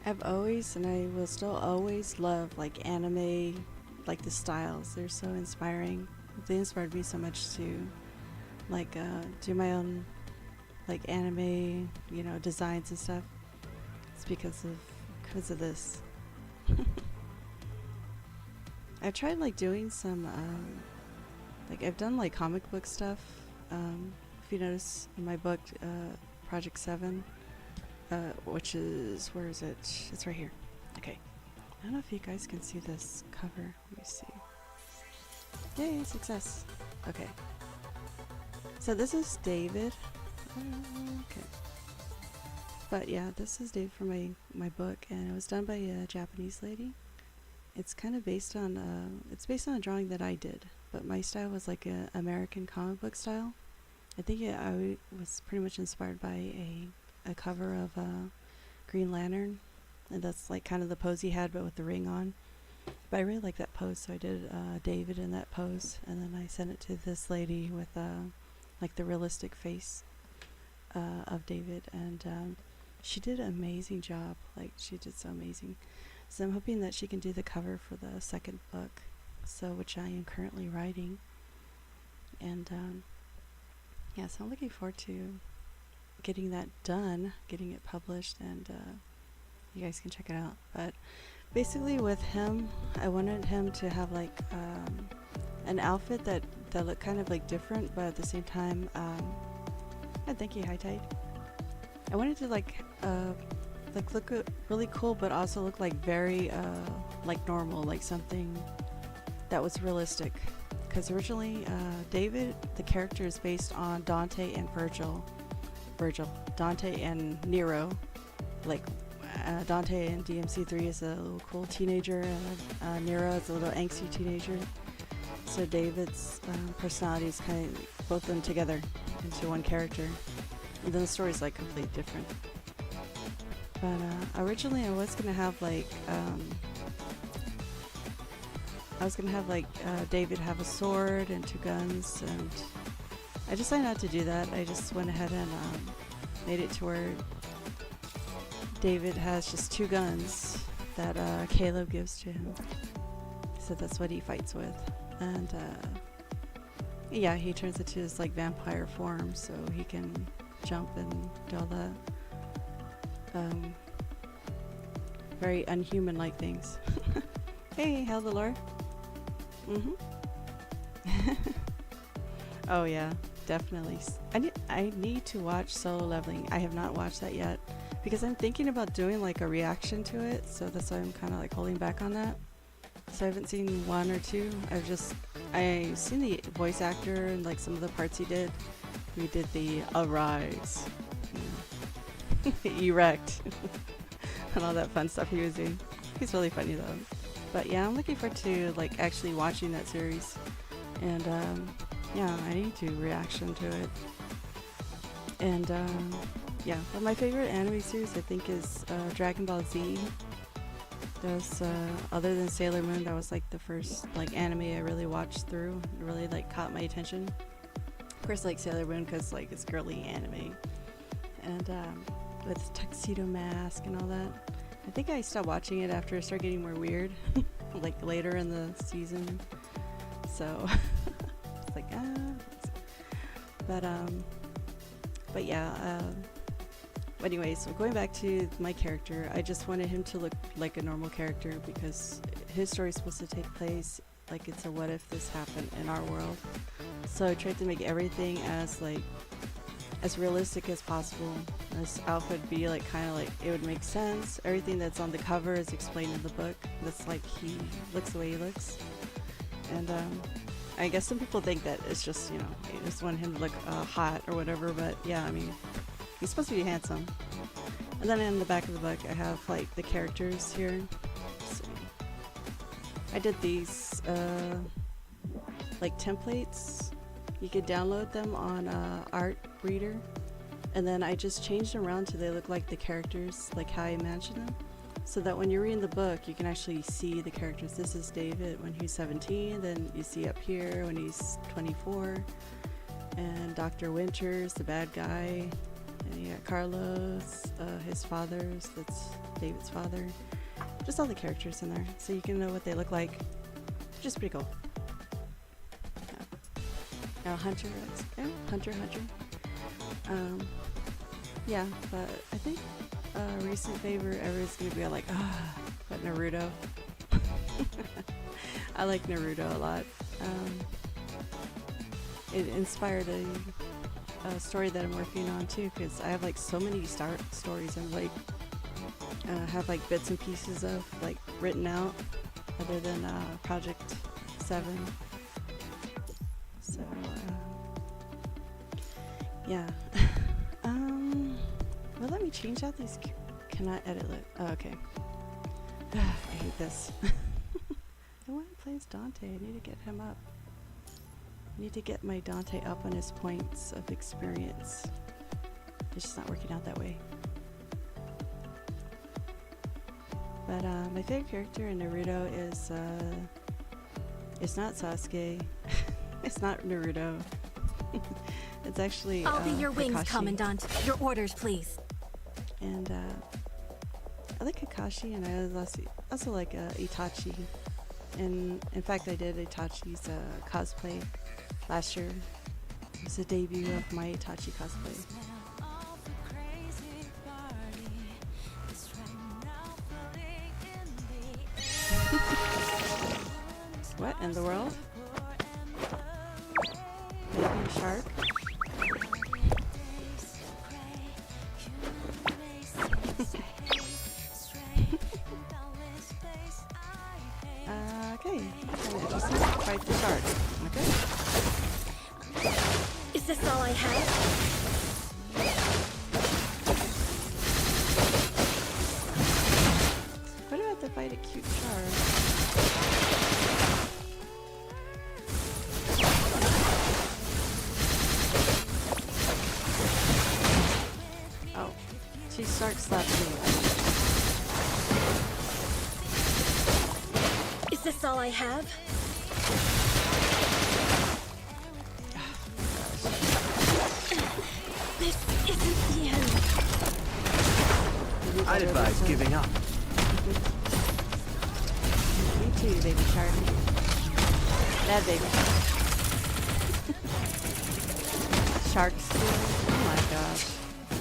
I've always, and I will still always love like anime, like the styles. They're so inspiring. They inspired me so much to like do my own like anime, designs and stuff. It's because of this. I've tried like doing some like I've done like comic book stuff. If you notice in my book, Project 7. Which is, where is it? It's right here. Okay. I don't know if you guys can see this cover. Let me see. Yay, success. Okay. So this is David. Okay. But yeah, this is Dave for my book, and it was done by a Japanese lady. It's kind of based on it's based on a drawing that I did, but my style was like a American comic book style. I think I was pretty much inspired by a cover of Green Lantern, and that's like kind of the pose he had, but with the ring on. But I really like that pose, so I did David in that pose, and then I sent it to this lady with like the realistic face of David, and she did an amazing job. Like, she did so amazing. So I'm hoping that she can do the cover for the second book, so which I am currently writing. And yeah, so I'm looking forward to getting that done, getting it published, and you guys can check it out. But basically with him, I wanted him to have like an outfit that looked kind of like different, but at the same time, thank you, High Tide. I wanted to like look really cool, but also look like very like normal, like something that was realistic. Because originally, David, the character, is based on Dante and Virgil, Dante and Nero. Like Dante in DMC3 is a little cool teenager, and Nero is a little angsty teenager. So David's personality is kind of both of them together into one character, and then the story is like completely different. But originally I was gonna have like David have a sword and 2 guns, and I decided not to do that. I just went ahead and made it to where David has just 2 guns that Caleb gives to him. So that's what he fights with. And yeah, he turns into his like vampire form, so he can jump and do all that very unhuman-like things. Hey, how's the lore? Oh yeah, definitely. I need to watch Solo Leveling. I have not watched that yet because I'm thinking about doing like a reaction to it, so that's why I'm kind of like holding back on that. So I haven't seen 1 or 2. I've seen the voice actor and like some of the parts he did. We did the Arise, erect, and all that fun stuff he was doing. He's really funny though. But yeah, I'm looking forward to like actually watching that series, and yeah, I need to reaction to it. And yeah, but my favorite anime series I think is Dragon Ball Z. That was other than Sailor Moon, that was like the first like anime I really watched through. It really like caught my attention. Of course, like Sailor Moon because like it's girly anime, and with Tuxedo Mask and all that. I think I stopped watching it after it started getting more weird, like later in the season. So it's like but yeah. But anyways, so going back to my character, I just wanted him to look like a normal character because his story is supposed to take place like it's a what if this happened in our world. So I tried to make everything as realistic as possible. This outfit be like kind of like it would make sense. Everything that's on the cover is explained in the book. That's like he looks the way he looks. And I guess some people think that it's just, you just want him to look hot or whatever, but yeah, I mean, he's supposed to be handsome. And then in the back of the book I have like the characters here. So I did these like templates. You could download them on Art Reader, and then I just changed them around so they look like the characters, like how I imagined them, so that when you're reading the book you can actually see the characters. This is David when he's 17, then you see up here when he's 24, and Dr. Winters, the bad guy, and you got Carlos, his father's, that's David's father. Just all the characters in there so you can know what they look like, which is pretty cool. Hunter. Yeah, but I think recent favorite ever is gonna be like but Naruto. I like Naruto a lot. It inspired a story that I'm working on too, because I have like so many stories and like have like bits and pieces of like written out other than Project 7. So yeah. Well, let me change out these. Cannot edit it. Oh, okay. I hate this. I want to play as Dante. I need to get him up. I need to get my Dante up on his points of experience. It's just not working out that way. But my favorite character in Naruto is it's not Sasuke. It's not Naruto. It's actually I'll be your wings, Kakashi. Commandant. Your orders, please. And I like Kakashi, and I also like Itachi. And in fact, I did Itachi's cosplay last year. It was the debut of my Itachi cosplay. What in the world? Baby shark? Okay. Just fight the shark. Okay. Is this all I have? What about to fight a cute shark? Oh, she shark slapped me. Is this all I have? This isn't the end. I'd advise giving up. Me too, baby shark. That baby shark. Shark Steel. Oh my gosh.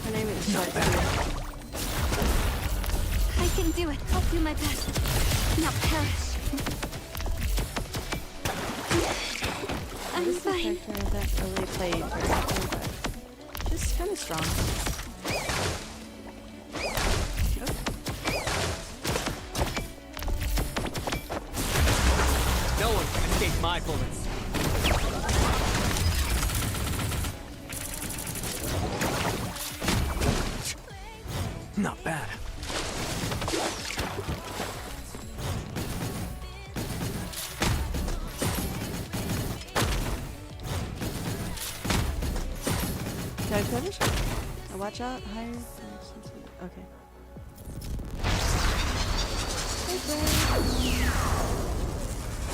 Her name is Shark Steel. I can do it. I'll do my best. Not perish. I'm This is a fine. character that really played very often, but she's kind of strong. No one can escape my bullets. Not bad. Can I finish? Watch out, higher. Okay. Hey, Brad.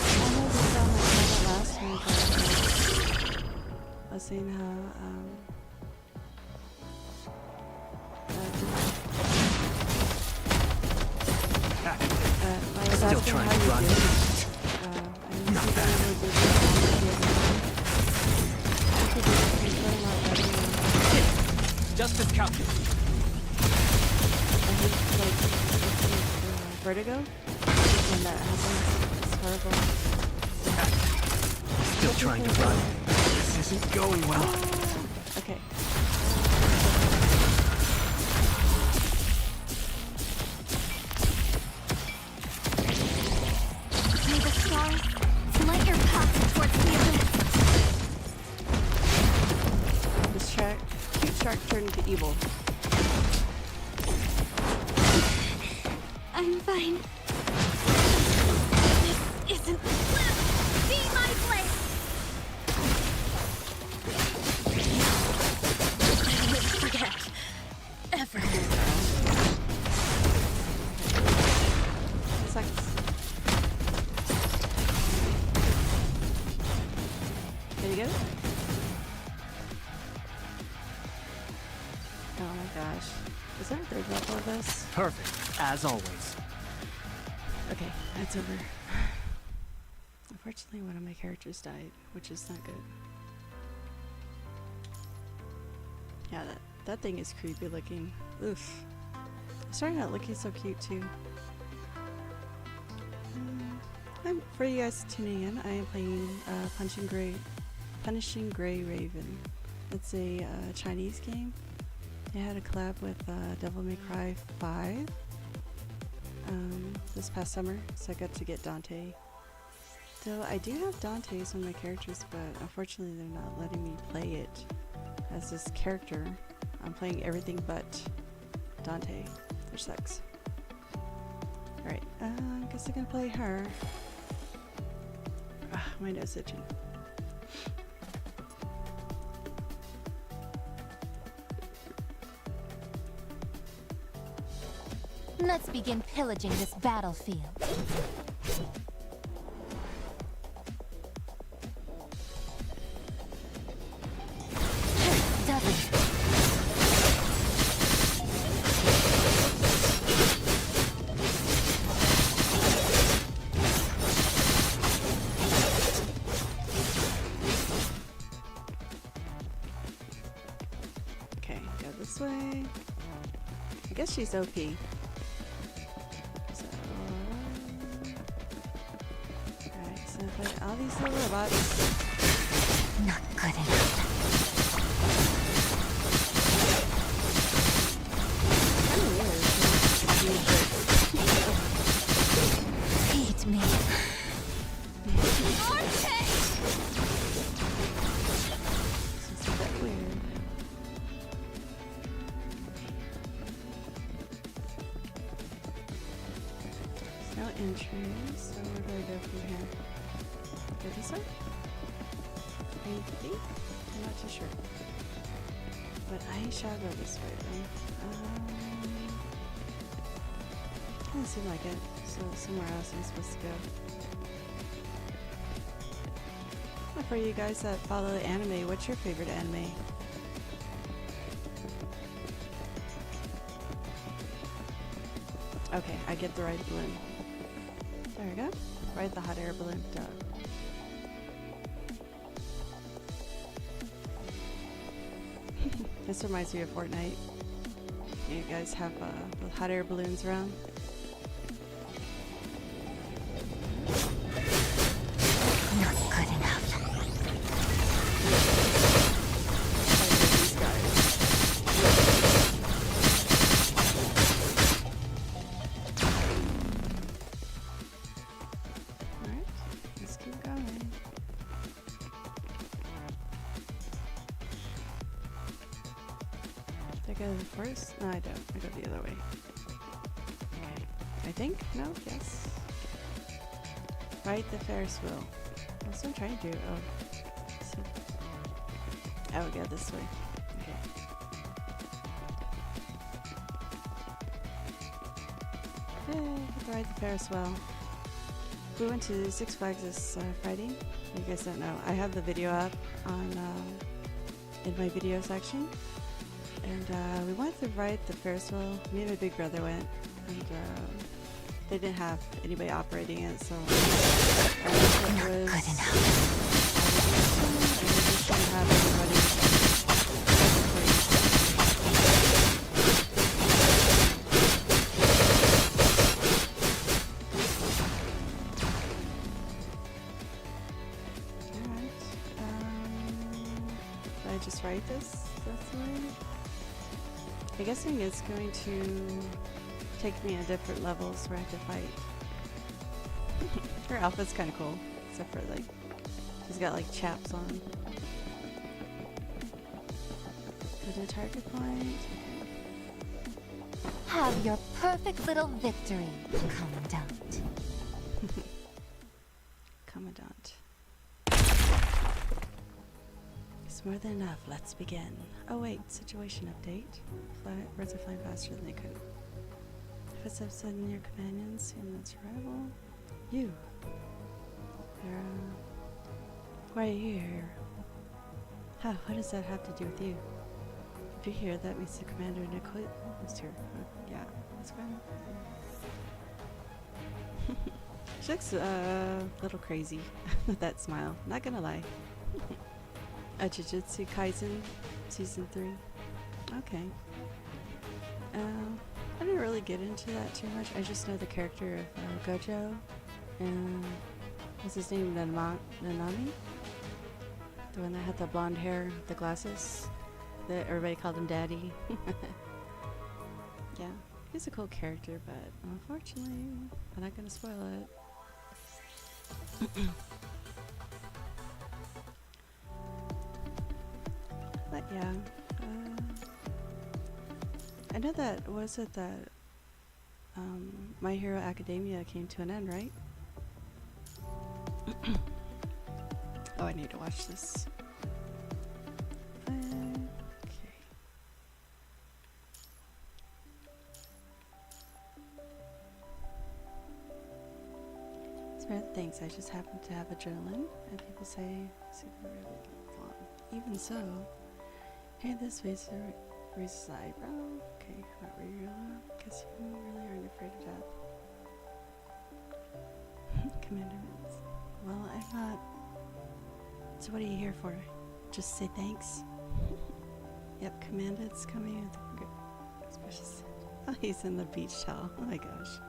I know this sound like that last time, but I was saying how, I was Still asking trying how to you run. did. I Not knew bad. you were busy on the other one. I could do a lot better than Just as calculated. I hate, like, vertigo. When that happens, it's horrible. Still trying to run. This isn't going well. Okay. May the stars light your path towards the abyss. This cute shark turned into evil. I'm fine. This isn't be my place. I won't forget. Ever. Seconds. Can you get it? Oh my gosh. Is there a third level of this? Perfect, as always. Okay, that's over. Unfortunately, one of my characters died, which is not good. Yeah, that thing is creepy looking. Oof. It started out looking so cute too. For you guys tuning in, I am playing Punishing Gray Raven. It's a Chinese game. They had a collab with Devil May Cry 5 this past summer, so I got to get Dante. Though I do have Dante as one of my characters, but unfortunately they're not letting me play it as this character. I'm playing everything but Dante, which sucks. Alright, I guess I'm gonna play her. My nose itching. Let's begin pillaging this battlefield. Doesn't. Okay, go this way. I guess she's OP. So, alright, so put all these little robots. Not good enough. Kind of weird. Feed me. This is a bit weird. There's no entry, so where do I go from here? Go this way? I think? I'm not too sure. But I shall go this way then. Doesn't seem like it. So somewhere else I'm supposed to go. Well, for you guys that follow the anime, what's your favorite anime? Okay, I get the right balloon. There we go. Ride the hot air balloon. Duh. This reminds me of Fortnite. You guys have the hot air balloons around. Not good enough. These guys. Alright, let's keep going. Did I go first? No, I don't. I go the other way. Okay. I think? No? Yes. Ride the Ferris wheel. That's what I'm trying to do. Oh. So, I would go this way. Okay. Yay, get to ride the Ferris wheel. We went to Six Flags this Friday. You guys don't know. I have the video up on in my video section. And we wanted to ride the Ferris wheel. Me and my big brother went. And they didn't have anybody operating it, so our input was Good enough. and we just didn't have anybody. Alright. Did I just write this way? I'm guessing it's going to take me to different levels where I have to fight. Her outfit's kind of cool, except for like she's got like chaps on. Go to target point. Have your perfect little victory, Commandant. Commandant. It's more than enough. Let's begin. Oh wait, situation update. Birds are flying faster than they could. Footsteps in your companions, human survival. You. Why are you here? Huh, what does that have to do with you? If you're here, that means the commander Nicole is here. Yeah, that's fine. She looks a little crazy with that smile, not gonna lie. A Jujutsu Kaisen Season 3. Okay. I didn't really get into that too much. I just know the character of Gojo and what's his name? Nanami? The one that had the blonde hair, the glasses. That everybody called him Daddy. Yeah, he's a cool character, but unfortunately, I'm not gonna spoil it. But yeah, know that was it that My Hero Academia came to an end, right? Oh, I need to watch this. Okay. Spare the things. I just happen to have adrenaline, and people say super really long. Even so, hey, this razor raises the eyebrow. Okay, not real. Guess you really aren't afraid of death. Commander Vince. Well, I'm not. So what are you here for? Just say thanks? Yep, Commandant's coming with a special. Oh, he's in the beach towel. Oh my gosh.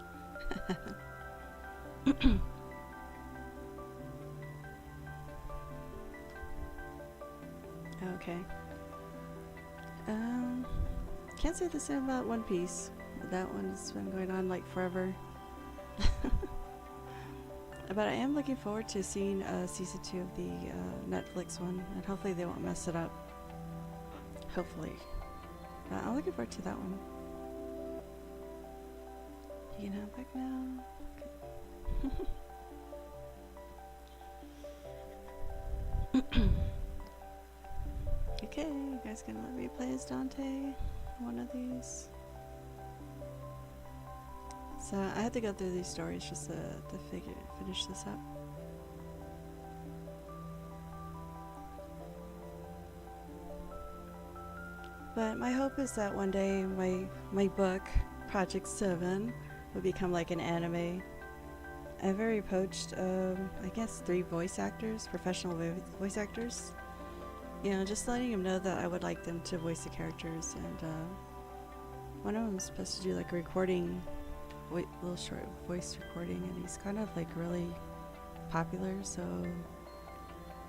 Okay. Can't say the same about One Piece. That one's been going on like forever. But I am looking forward to seeing season 2 of the Netflix one, and hopefully they won't mess it up. Hopefully. But I'm looking forward to that one. You can have back now. Okay. Okay, you guys gonna let me play as Dante? One of these. So I had to go through these stories just to finish this up. But my hope is that one day my book, Project 7, will become like an anime. I've already poached, I guess 3 voice actors, professional voice actors. You know, just letting them know that I would like them to voice the characters, and one of them is supposed to do like a recording, little short voice recording, and he's kind of like really popular, so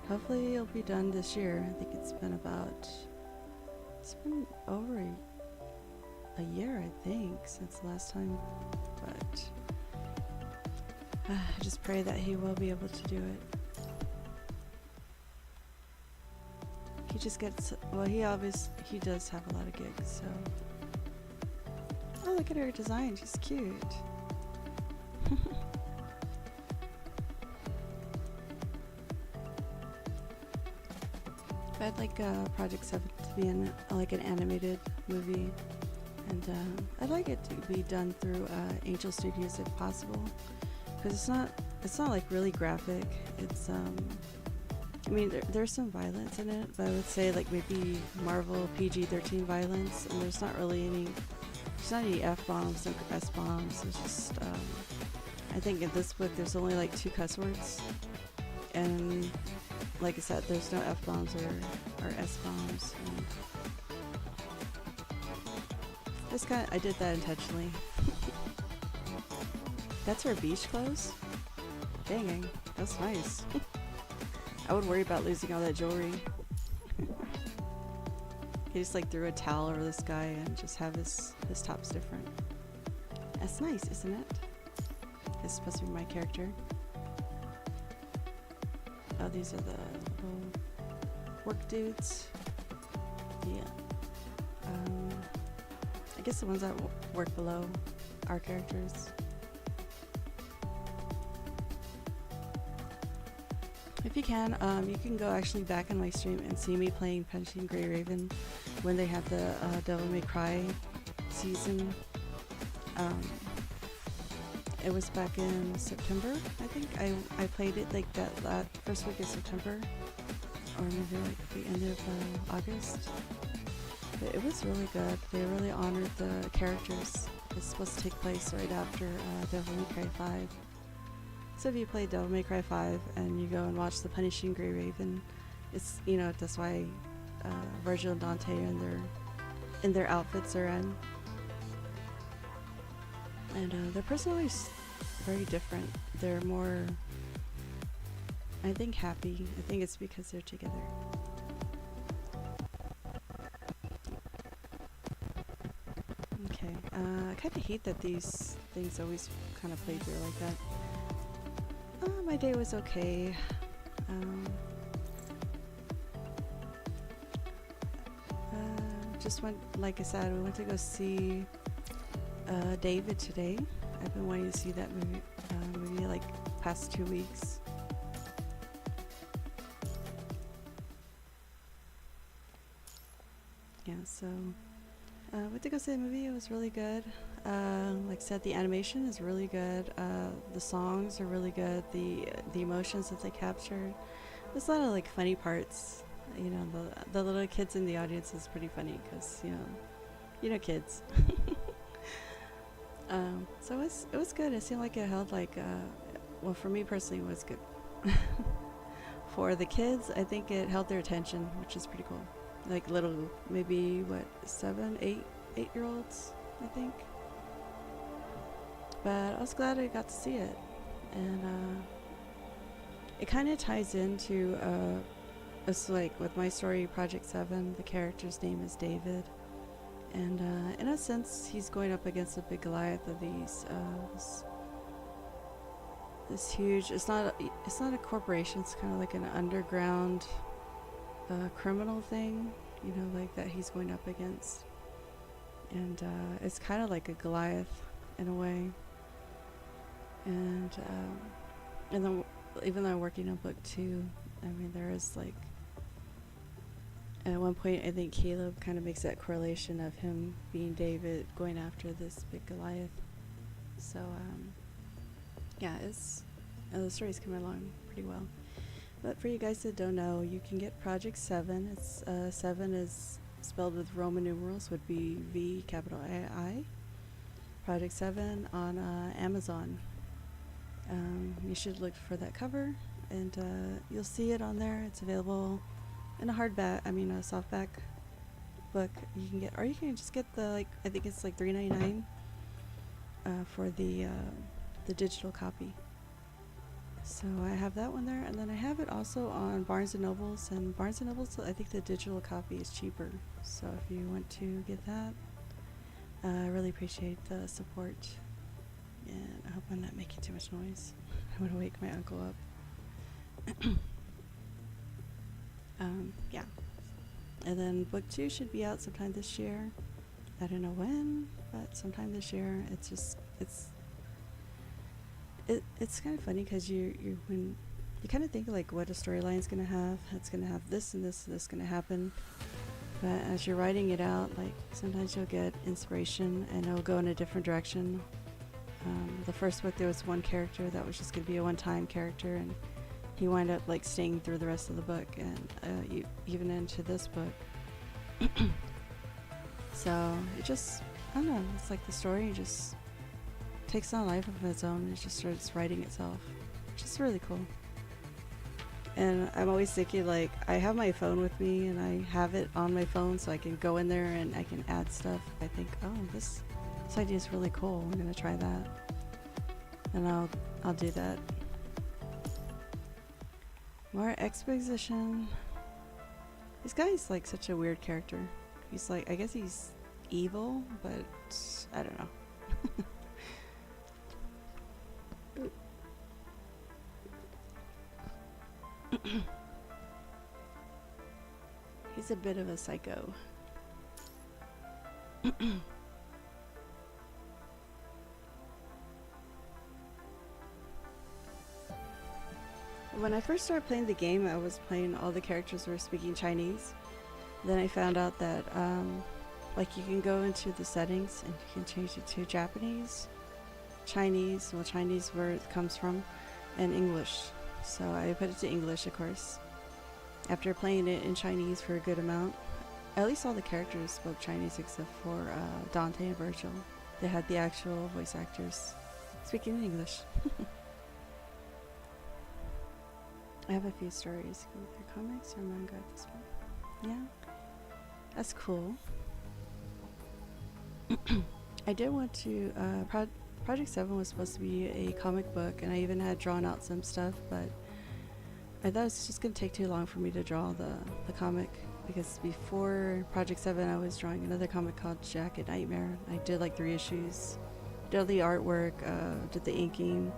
hopefully it'll be done this year. I think it's been over a year, I think, since the last time, but I just pray that he will be able to do it. He just gets, well, he does have a lot of gigs, so. Oh, look at her design, she's cute. I'd like Project 7 to be like an animated movie, and I'd like it to be done through Angel Studios if possible, because it's not like really graphic. It's I mean, there's some violence in it, but I would say like maybe Marvel PG-13 violence, and there's not any F-bombs, no S-bombs. It's just, I think in this book there's only like 2 cuss words, and like I said, there's no F-bombs or S-bombs. I did that intentionally. That's her beach clothes? Dang, that's nice. I would worry about losing all that jewelry. He just like threw a towel over this guy and just have his top's different. That's nice, isn't it? It's supposed to be my character. Oh, these are the little work dudes. Yeah. I guess the ones that work below our characters. If you can go actually back on my stream and see me playing Punching Grey Raven when they had the Devil May Cry season. It was back in September, I think. I played it like that first week of September, or maybe like the end of August. But it was really good. They really honored the characters. It's supposed to take place right after Devil May Cry 5. So if you play Devil May Cry 5 and you go and watch the Punishing Grey Raven, it's, you know, that's why Virgil and Dante are in their outfits are in. And their personalities are very different. They're more, I think, happy. I think it's because they're together. Okay, I kind of hate that these things always kind of play through like that. My day was okay. just went, like I said, we went to go see David today. I've been wanting to see that movie like past 2 weeks. Yeah, so went to go see the movie. It was really good. Like I said, the animation is really good. The songs are really good. The emotions that they captured. There's a lot of like funny parts. You know, the little kids in the audience is pretty funny because you know kids. So it was good. It seemed like it held like well, for me personally, it was good. For the kids, I think it held their attention, which is pretty cool. Like little, maybe what, 7, 8-year-olds, I think. But I was glad I got to see it, and it kind of ties into it's like with my story, Project 7. The character's name is David, and in a sense, he's going up against a big Goliath of this huge. It's not a corporation. It's kind of like an underground criminal thing, you know, like that he's going up against, and it's kind of like a Goliath in a way. And then even though I'm working on book 2, I mean, there is like at one point I think Caleb kind of makes that correlation of him being David going after this big Goliath. So yeah, the story's coming along pretty well. But for you guys that don't know, you can get Project 7. It's 7 is spelled with Roman numerals, would be V capital I. Project 7 on Amazon. You should look for that cover, and you'll see it on there. It's available in a a softback book. You can get, or you can just get the I think it's like $3.99 for the digital copy. So I have that one there, and then I have it also on Barnes & Nobles, and Barnes & Nobles, I think the digital copy is cheaper. So if you want to get that, I really appreciate the support, and I hope I'm not making too much noise. I want to wake my uncle up. Yeah. And then book 2 should be out sometime this year. I don't know when, but sometime this year. It's kind of funny because when you kind of think like what a storyline's gonna have. It's gonna have this and this and this gonna happen. But as you're writing it out, like sometimes you'll get inspiration and it'll go in a different direction. The first book there was one character that was just gonna be a one-time character, and he wound up like staying through the rest of the book, and even into this book. So it just, I don't know, it's like the story just takes on a life of its own. It just starts writing itself, which is really cool. And I'm always thinking, like, I have my phone with me and I have it on my phone so I can go in there and I can add stuff. I think, oh, this idea is really cool. I'm gonna try that, and I'll do that. More exposition. This guy is like such a weird character. He's like, I guess he's evil, but I don't know. He's a bit of a psycho. When I first started playing the game, I was playing all the characters were speaking Chinese. Then I found out that like you can go into the settings and you can change it to Japanese, Chinese, well, Chinese where it comes from, and English. So I put it to English, of course. After playing it in Chinese for a good amount, at least all the characters spoke Chinese except for Dante and Virgil. They had the actual voice actors speaking in English. I have a few stories. Go with your comics or manga at this point. Yeah, that's cool. I did want to. Project 7 was supposed to be a comic book, and I even had drawn out some stuff, but I thought it was just going to take too long for me to draw the comic, because before Project 7 I was drawing another comic called Jacket Nightmare. I did like 3 issues, did all the artwork, did the inking.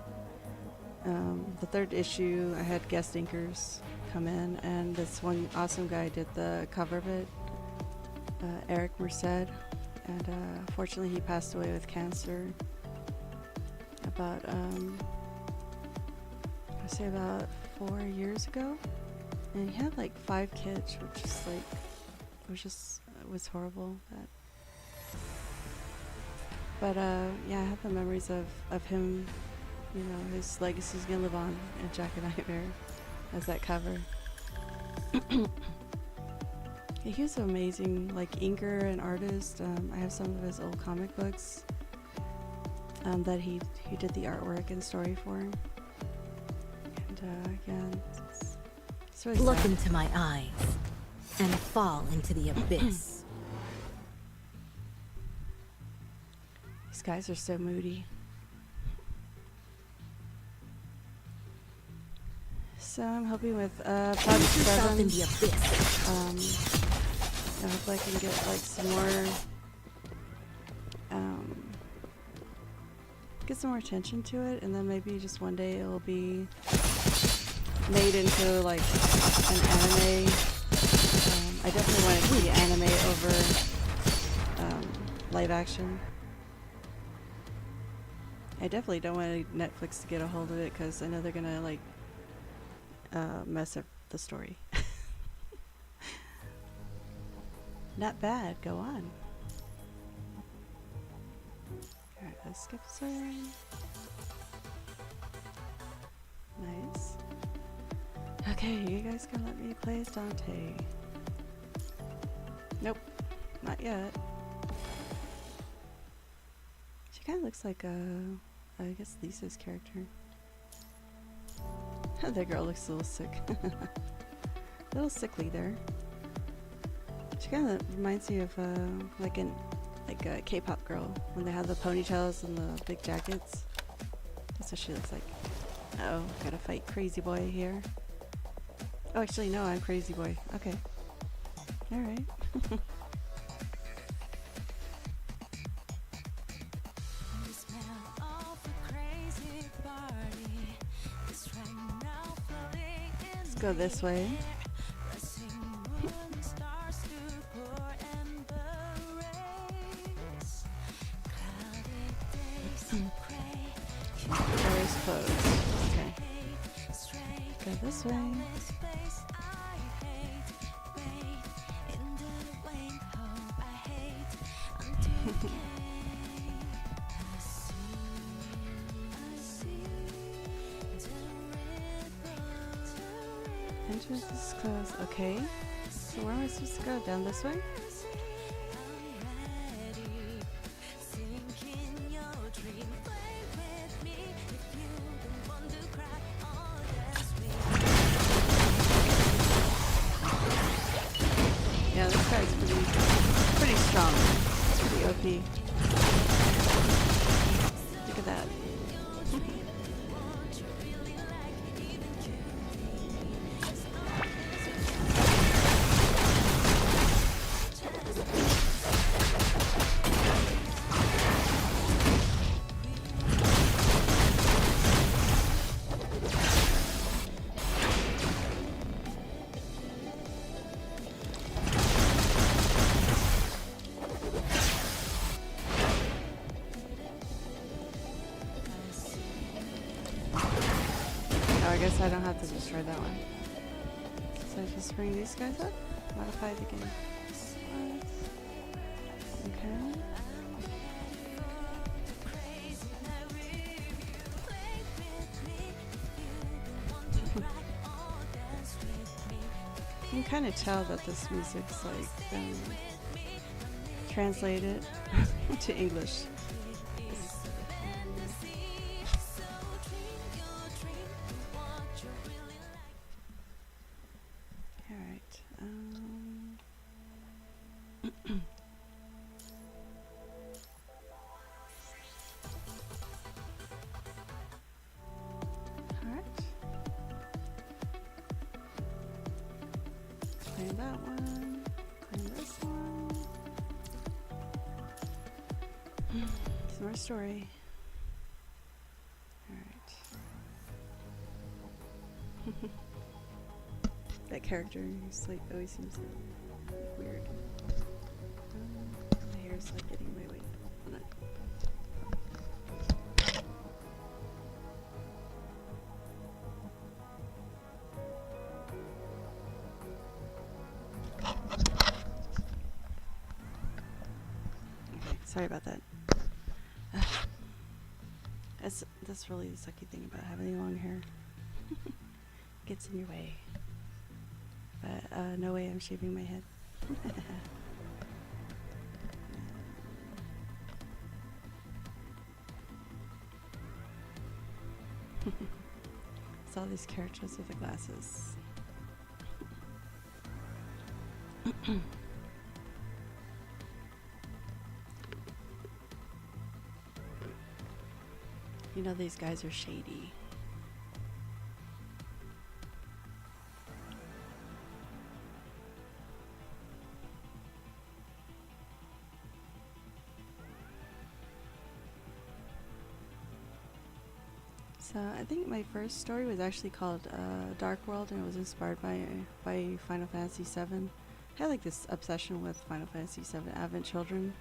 The 3rd issue I had guest inkers come in, and this one awesome guy did the cover of it. Eric Merced, and fortunately he passed away with cancer about I say about 4 years ago, and he had like 5 kids, which is like it was horrible. But yeah, I have the memories of him. You know, his legacy's gonna live on in Jack and Nightmare as that cover. Yeah, he was an amazing like inker and artist. I have some of his old comic books that he did the artwork and story for. And yeah, it's really Look sad. into my eyes and fall into the abyss. These guys are so moody. So I'm hoping with Project Put yourself in 7, the abyss. I hope I can get like some more, get some more attention to it, and then maybe just one day it will be made into like an anime. I definitely want to see anime over live action. I definitely don't want Netflix to get a hold of it because I know they're gonna like mess up the story. Not bad. Go on. Alright, let's skip this one. Nice. Okay, you guys can let me play as Dante. Nope, not yet. She kind of looks like I guess Lisa's character. That girl looks a little sick. A little sickly there. She kind of reminds me of like a K-pop girl when they have the ponytails and the big jackets. That's what she looks like. Uh oh, gotta fight Crazy Boy here. Oh, actually, no, I'm Crazy Boy. Okay. Alright. Let's go this way. Doors closed. Okay. Go this way. Entrance is closed. Okay. So where am I supposed to go? Down this way? Yeah, this guy's pretty strong. Pretty OP. Look at that. Oh, I guess I don't have to destroy that one. So I just bring these guys up? Modify the game. Okay. You can kind of tell that this music's like translated to English. Alright. Alright. Claim that one. Claim this one. Some more story. Alright. That character, he's like always seems like weird. Sorry about that. That's really the sucky thing about having long hair. Gets in your way. But no way I'm shaving my head. It's all these characters with the glasses. You know these guys are shady. So I think my first story was actually called Dark World, and it was inspired by Final Fantasy VII. I had like this obsession with Final Fantasy VII Advent Children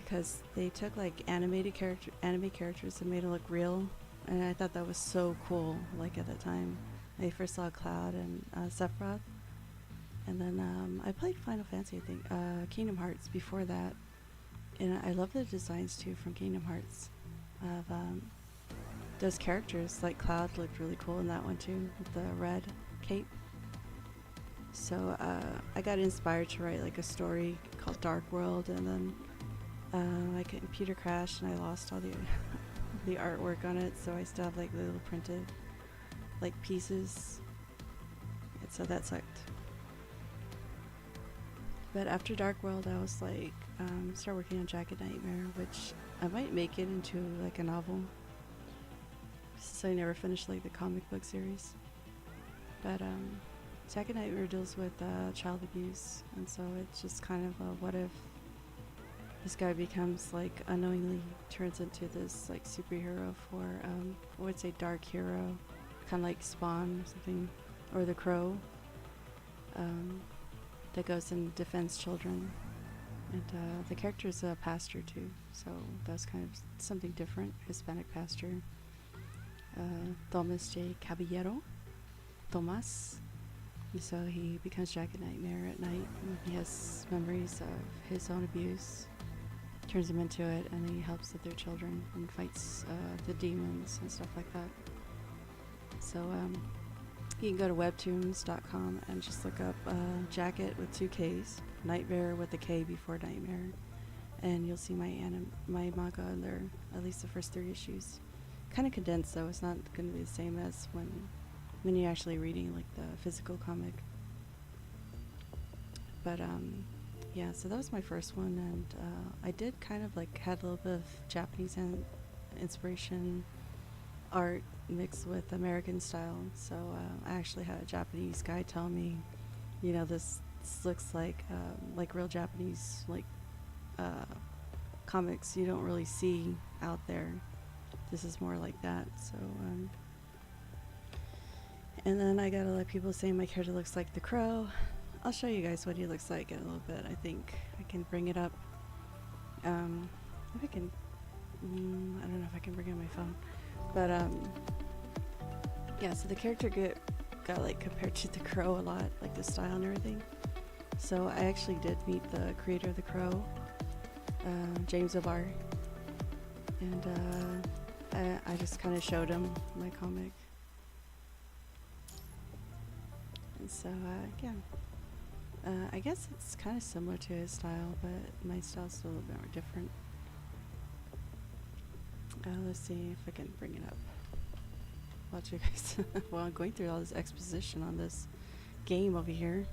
because they took like anime characters and made it look real, and I thought that was so cool. Like at that time, I first saw Cloud and Sephiroth, and then I played Final Fantasy. I think Kingdom Hearts before that, and I love the designs too from Kingdom Hearts of those characters. Like Cloud looked really cool in that one too, with the red cape. So I got inspired to write like a story called Dark World, and then my computer crashed and I lost all the the artwork on it, so I still have like little printed like pieces, and so that sucked. But after Dark World, I was like start working on Jacket Nightmare, which I might make it into like a novel, since I never finished like the comic book series. But Jacket Nightmare deals with child abuse, and so it's just kind of a what if this guy becomes like unknowingly turns into this like superhero for I would say dark hero, kind of like Spawn or something, or The Crow, that goes and defends children. And the character is a pastor too, so that's kind of something different. Hispanic pastor, Thomas J. Caballero, Tomas. And so he becomes Jacket Nightmare at night, and he has memories of his own abuse, turns him into it, and he helps other children and fights the demons and stuff like that. So you can go to webtoons.com and just look up Jacket with 2 K's, Nightmare with a K before Nightmare, and you'll see my manga in there, at least the first 3 issues. Kind of condensed though, it's not going to be the same as when you're actually reading like the physical comic. But yeah, so that was my first one, and I did kind of like had a little bit of Japanese inspiration art mixed with American style. So I actually had a Japanese guy tell me, you know, this looks like real Japanese like comics you don't really see out there. This is more like that. So and then I got a lot of people saying my character looks like the Crow. I'll show you guys what he looks like in a little bit. I think I can bring it up. If I can, I don't know if I can bring it on my phone, but yeah. So the character got like compared to the Crow a lot, like the style and everything. So I actually did meet the creator of the Crow, James O'Barr, and I just kind of showed him my comic. And so yeah. I guess it's kind of similar to his style, but my style's a little bit more different. Let's see if I can bring it up. Watch you guys while I'm going through all this exposition on this game over here.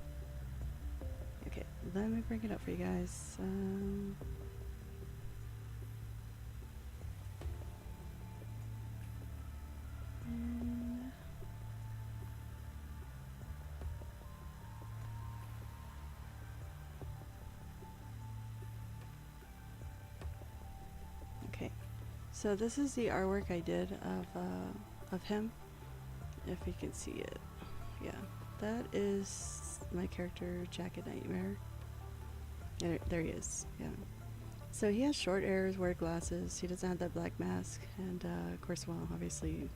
Okay, let me bring it up for you guys. So this is the artwork I did of him. If you can see it, yeah, that is my character, Jacket Nightmare. There he is. Yeah. So he has short hair, wears glasses. He doesn't have that black mask, and of course, well, obviously,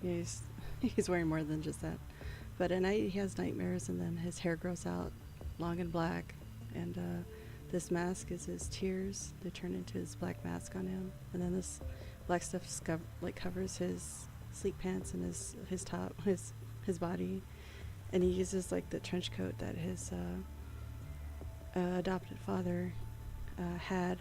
he's wearing more than just that. But at night he has nightmares, and then his hair grows out long and black, and this mask is his tears. They turn into his black mask on him, and then this black stuff like covers his sleep pants and his top, his body, and he uses like the trench coat that his adopted father had.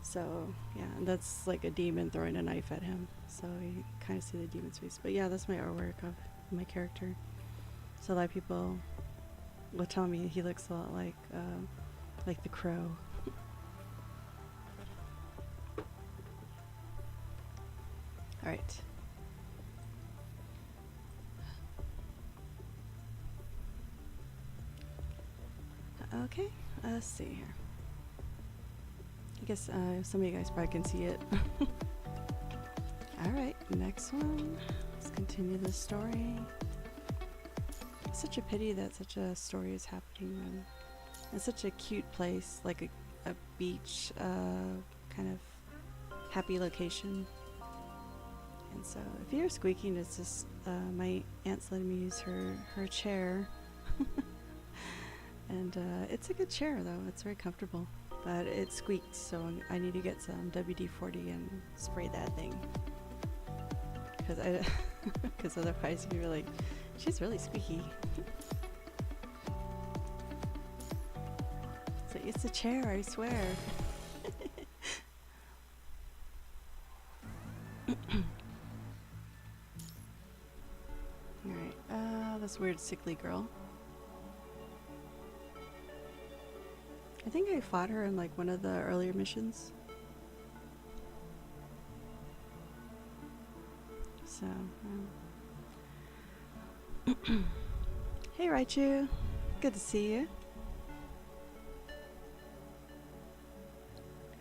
So yeah, and that's like a demon throwing a knife at him. So you kind of see the demon's face. But yeah, that's my artwork of my character. So a lot of people will tell me he looks a lot like the Crow. All right. Okay, let's see here. I guess some of you guys probably can see it. Alright, next one. Let's continue the story. It's such a pity that such a story is happening in such a cute place, like a beach kind of happy location. And so if you're squeaking, it's just my aunt's letting me use her chair. And it's a good chair though, it's very comfortable. But it squeaked, so I need to get some WD-40 and spray that thing. Because otherwise you're like, she's really squeaky. So it's a chair, I swear. Alright, this weird sickly girl. I think I fought her in like one of the earlier missions. So, hey Raichu, good to see you.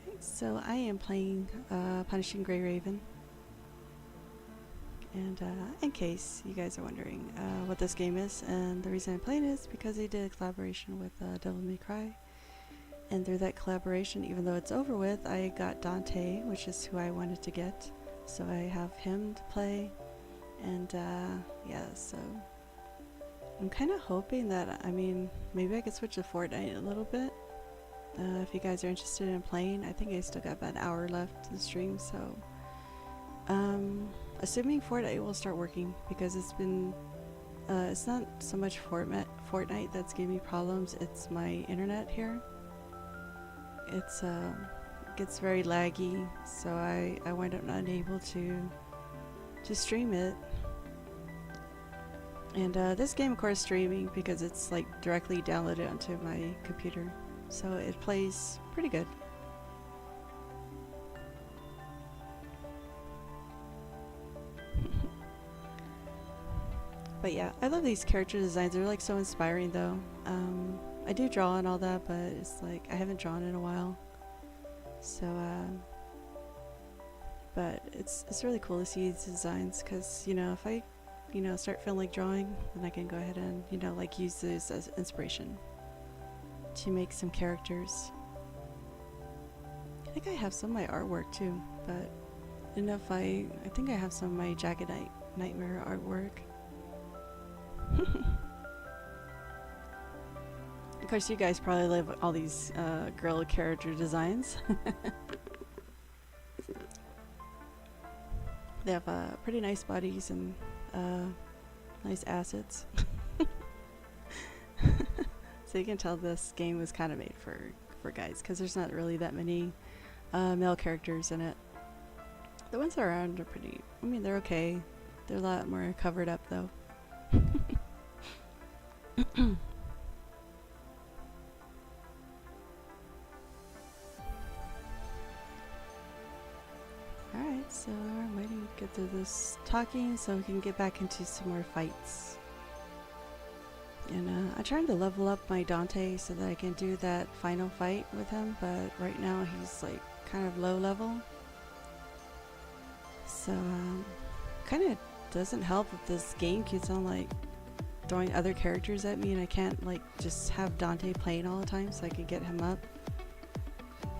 Okay, so I am playing Punishing Grey Raven. And in case you guys are wondering what this game is, and the reason I'm playing it is because they did a collaboration with Devil May Cry. And through that collaboration, even though it's over with, I got Dante, which is who I wanted to get. So I have him to play. And yeah, so I'm kind of hoping that, I mean, maybe I could switch to Fortnite a little bit. If you guys are interested in playing, I think I still got about an hour left to the stream. So assuming Fortnite will start working, because it's been, it's not so much Fortnite that's giving me problems, it's my internet here. It's gets very laggy, so I wind up not able to stream it. And this game, of course, streaming because it's like directly downloaded onto my computer, so it plays pretty good. But yeah, I love these character designs. They're like so inspiring, though. I do draw and all that, but it's like I haven't drawn in a while. So, but it's really cool to see these designs, because, you know, if I, you know, start feeling like drawing, then I can go ahead and, you know, like use this as inspiration to make some characters. I think I have some of my artwork too, but I don't know if I think I have some of my Jagged Nightmare artwork. Of course, you guys probably love all these girl character designs. They have pretty nice bodies and nice assets. So you can tell this game was kind of made for guys, because there's not really that many male characters in it. The ones that are around are pretty, I mean, they're okay. They're a lot more covered up though. Alright, so I'm waiting to get through this talking so we can get back into some more fights. And I'm trying to level up my Dante so that I can do that final fight with him, but right now he's like kind of low level. So kind of doesn't help if this game keeps on like throwing other characters at me and I can't like just have Dante playing all the time so I can get him up.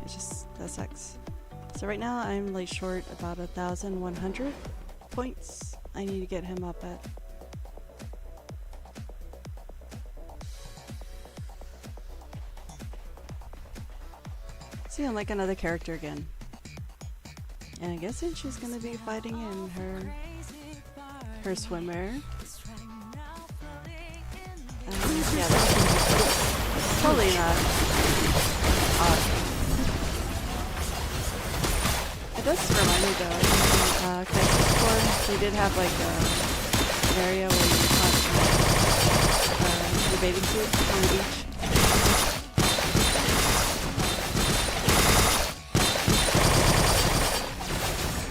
It's just, that sucks. So right now I'm like short about 1,100 points. I need to get him up at. seeing like another character again. And I'm guessing she's gonna be fighting in her swimmer. Yeah, that's totally not odd. It does remind me though, Crisis Core, they did have like an area where you caught your bathing suit on the beach.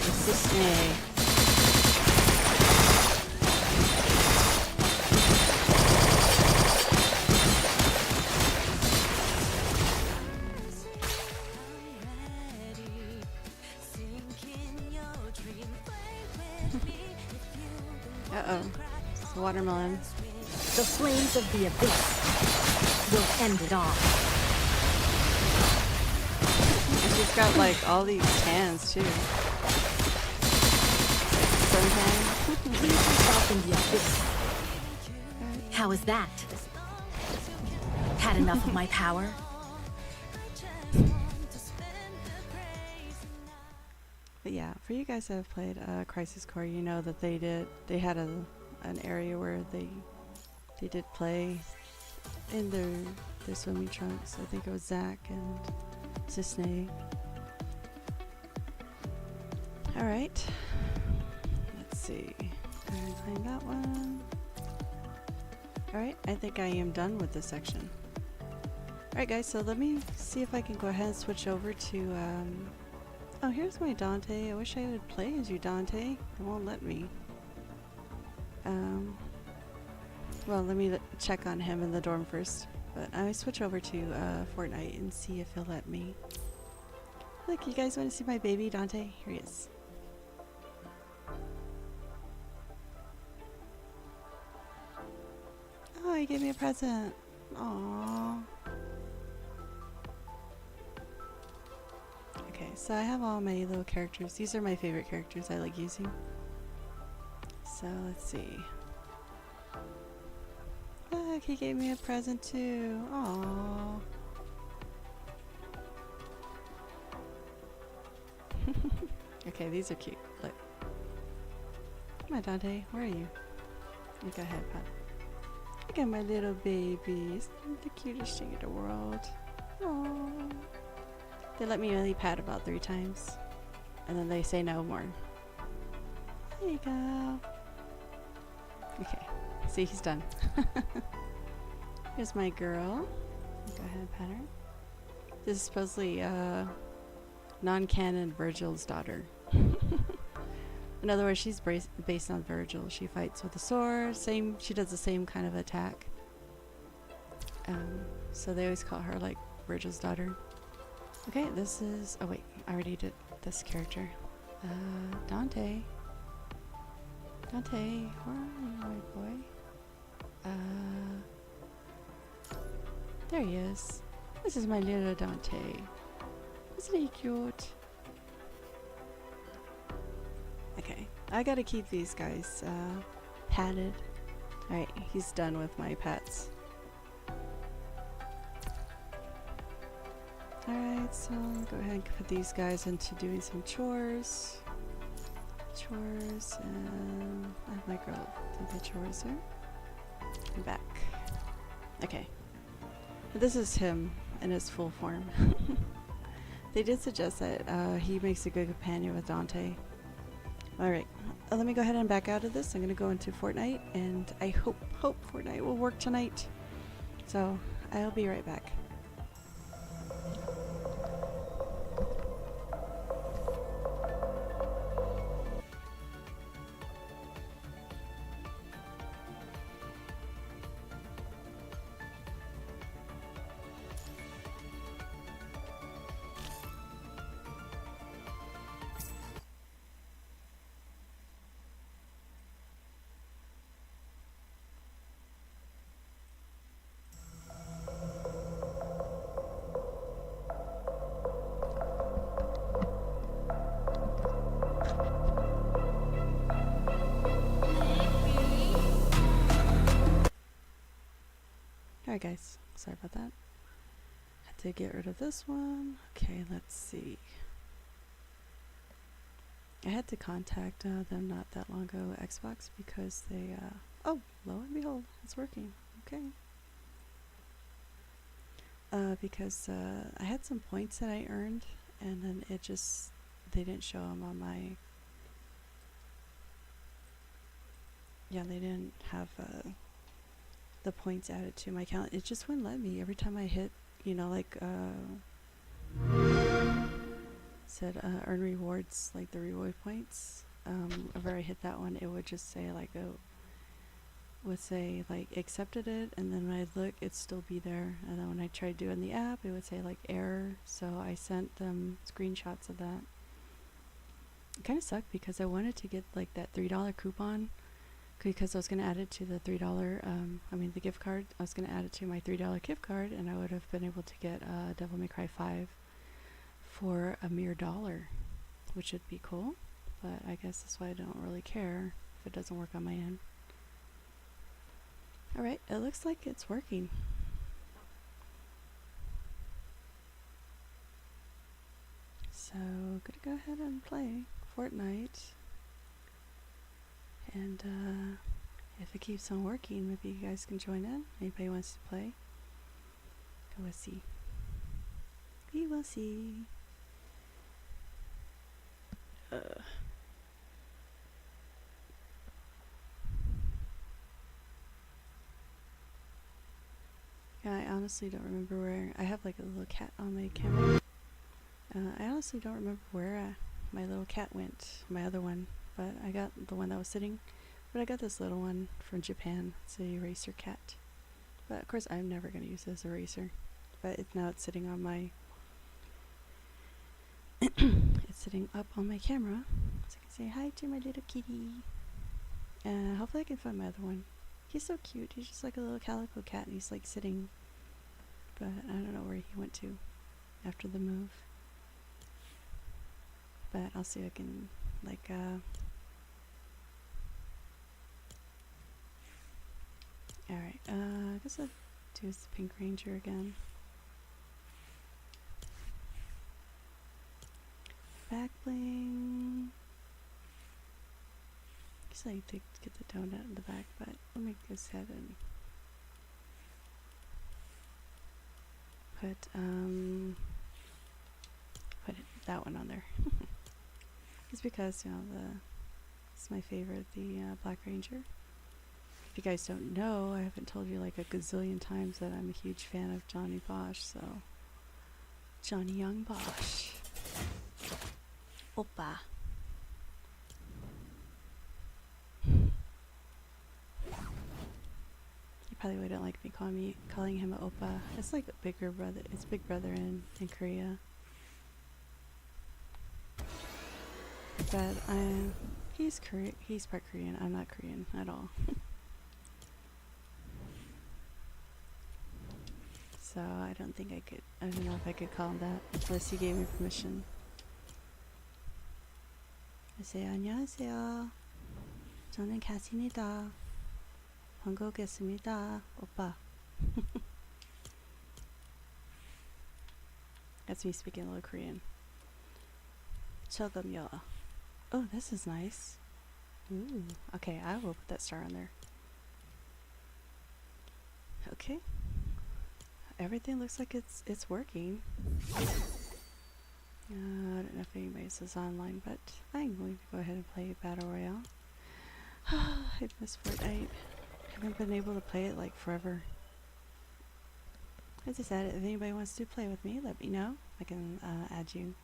It's Disney. Uh-oh. It's a watermelon. The flames of the abyss will end it all. And she's got like all these tans too. Suntan. Leave yourself in the abyss. How is that? Had enough of my power? But yeah, for you guys that have played Crisis Core, you know that they had an area where they did play in their swimming trunks. I think it was Zach and Cisne. Alright. Let's see. I'm gonna claim that one. Alright, I think I am done with this section. Alright guys, so let me see if I can go ahead and switch over to oh, here's my Dante. I wish I would play as you, Dante. It won't let me. Well, let me check on him in the dorm first. But I will switch over to Fortnite and see if he'll let me. Look, you guys want to see my baby, Dante? Here he is. Oh, he gave me a present. Aww. Okay, so I have all my little characters. These are my favorite characters I like using. So let's see. Look, he gave me a present too. Aww. Okay, these are cute. Look. Come on, Dante. Where are you? You go ahead, Pat. Look at my little baby. It's the cutest thing in the world. Aww. They let me only pat about 3 times. And then they say no more. There you go. Okay. See, he's done. Here's my girl. Go ahead and pat her. This is supposedly non-canon Virgil's daughter. In other words, she's based on Virgil. She fights with a sword. She does the same kind of attack. So they always call her like Virgil's daughter. Okay, this is... Oh wait, I already did this character. Dante. Dante, where are you, my boy? There he is. This is my little Dante. Isn't he cute? Okay, I gotta keep these guys patted. Alright, he's done with my pets. Alright, so go ahead and put these guys into doing some chores. And I have my girl do the chores here. I'm back. Okay. This is him in his full form. They did suggest that he makes a good companion with Dante. Alright, let me go ahead and back out of this. I'm gonna go into Fortnite, and I hope Fortnite will work tonight. So, I'll be right back. Alright guys, sorry about that. Had to get rid of this one. Okay, let's see. I had to contact them not that long ago, Xbox, because they, oh, lo and behold, it's working. Okay. Because I had some points that I earned, and then it just, they didn't show them on my, yeah, they didn't have the points added to my account. It just wouldn't let me. Every time I hit, you know, like, said earn rewards, like the reward points, whenever I hit that one, it would just say like, oh, would say like accepted it, and then when I look, it'd still be there, and then when I tried doing the app, it would say like error. So I sent them screenshots of that. It kind of sucked because I wanted to get like that $3 coupon, because I was going to add it to the $3 the gift card. I was going to add it to my $3 gift card, and I would have been able to get Devil May Cry 5 for a mere $1, which would be cool, but I guess that's why I don't really care if it doesn't work on my end. Alright, it looks like it's working. So, gonna go ahead and play Fortnite. And if it keeps on working, maybe you guys can join in. Anybody wants to play? Go and see. We will see. Yeah, I honestly don't remember where. I have like a little cat on my camera. I honestly don't remember where my little cat went, my other one, but I got the one that was sitting. But I got this little one from Japan. It's a eraser cat. But of course, I'm never going to use it as a eraser. But now it's sitting on my. It's sitting up on my camera, so I can say hi to my little kitty. And hopefully I can find my other one. He's so cute. He's just like a little calico cat, and he's like sitting. But I don't know where he went to after the move. But I'll see if I can, like, alright, I guess I'll do the Pink Ranger again. Back bling. I guess I need to get the donut in the back, but let me go ahead and put that one on there. It's because, you know, it's my favorite, the Black Ranger. If you guys don't know, I haven't told you like a gazillion times that I'm a huge fan of Johnny Bosch, so Johnny Young Bosch. Oppa. You probably wouldn't like me calling him an oppa. It's like a bigger brother. It's Big Brother in Korea. But he's part Korean. I'm not Korean at all. So I don't think I could. I don't know if I could call him that unless he gave me permission. I say 안녕하세요. 저는 가십니다. 반갑겠습니다, 오빠. That's me speaking a little Korean. 저금요. Oh, this is nice. Ooh. Okay, I will put that star on there. Okay. Everything looks like it's working. I don't know if anybody says online, but I'm going to go ahead and play Battle Royale. I miss Fortnite. I haven't been able to play it like forever. As I said, if anybody wants to play with me, let me know. I can add you